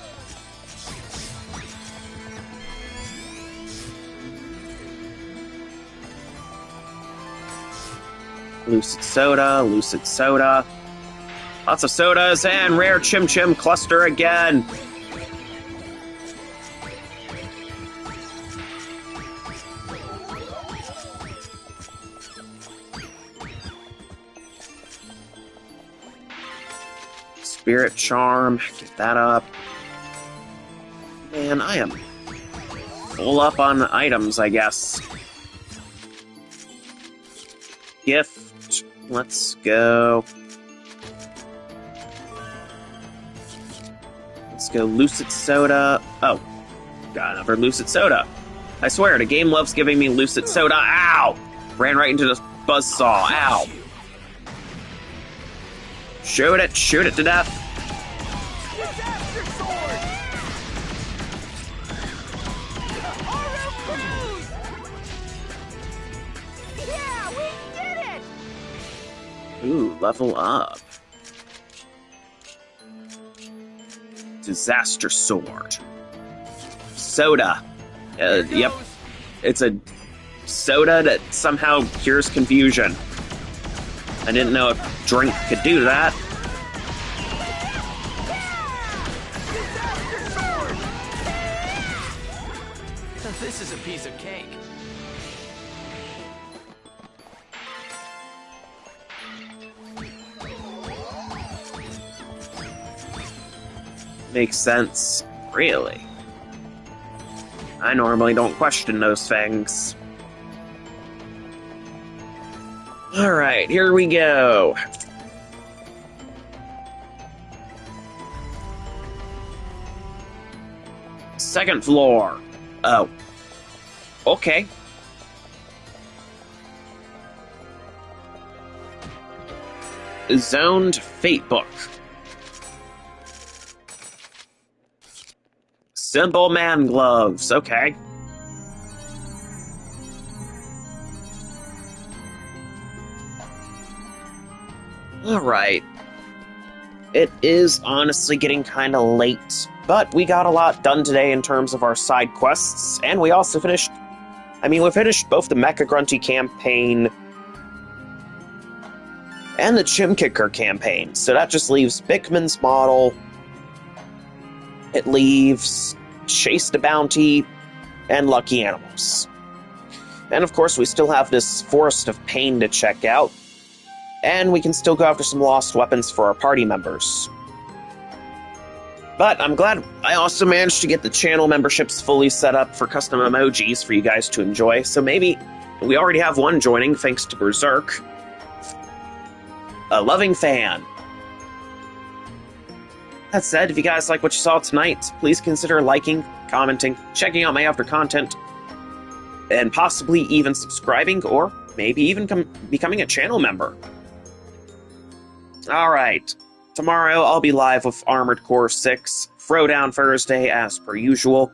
Lucid Soda, Lucid Soda. Lots of sodas and rare Chim Chim cluster again. Spirit Charm, get that up. Man, I am full up on items, I guess. Gift, let's go. Let's go Lucid Soda. Oh, got another Lucid Soda. I swear, the game loves giving me Lucid Soda. Ow! Ran right into the buzzsaw. Ow! Shoot it to death. Disaster sword. Yeah, we did it. Ooh, level up. Disaster Sword. Soda. Yep. It's a soda that somehow cures confusion. I didn't know a drink could do that. This is a piece of cake. Makes sense. Really? I normally don't question those things. Alright, here we go. Second floor. Oh. Okay. Zoned Fate Book. Simple man gloves. Okay. Alright. It is honestly getting kind of late, but we got a lot done today in terms of our side quests, and we also finished... we finished both the Mecha Grunty campaign and the Chim Kicker campaign, so that just leaves Bickman's model, it leaves Chase the Bounty, and Lucky Animals. And of course, we still have this Forest of Pain to check out, and we can still go after some lost weapons for our party members. But I'm glad I also managed to get the channel memberships fully set up for custom emojis for you guys to enjoy, so maybe we already have one joining thanks to Berserk. A loving fan. That said, if you guys like what you saw tonight, please consider liking, commenting, checking out my other content, and possibly even subscribing, or maybe even becoming a channel member. Alright, tomorrow I'll be live with Armored Core 6, Throwdown Thursday as per usual.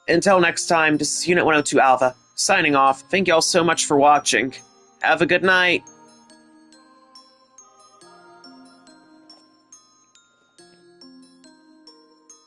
Until next time, this is Unit 102 Alpha, signing off. Thank you all so much for watching. Have a good night.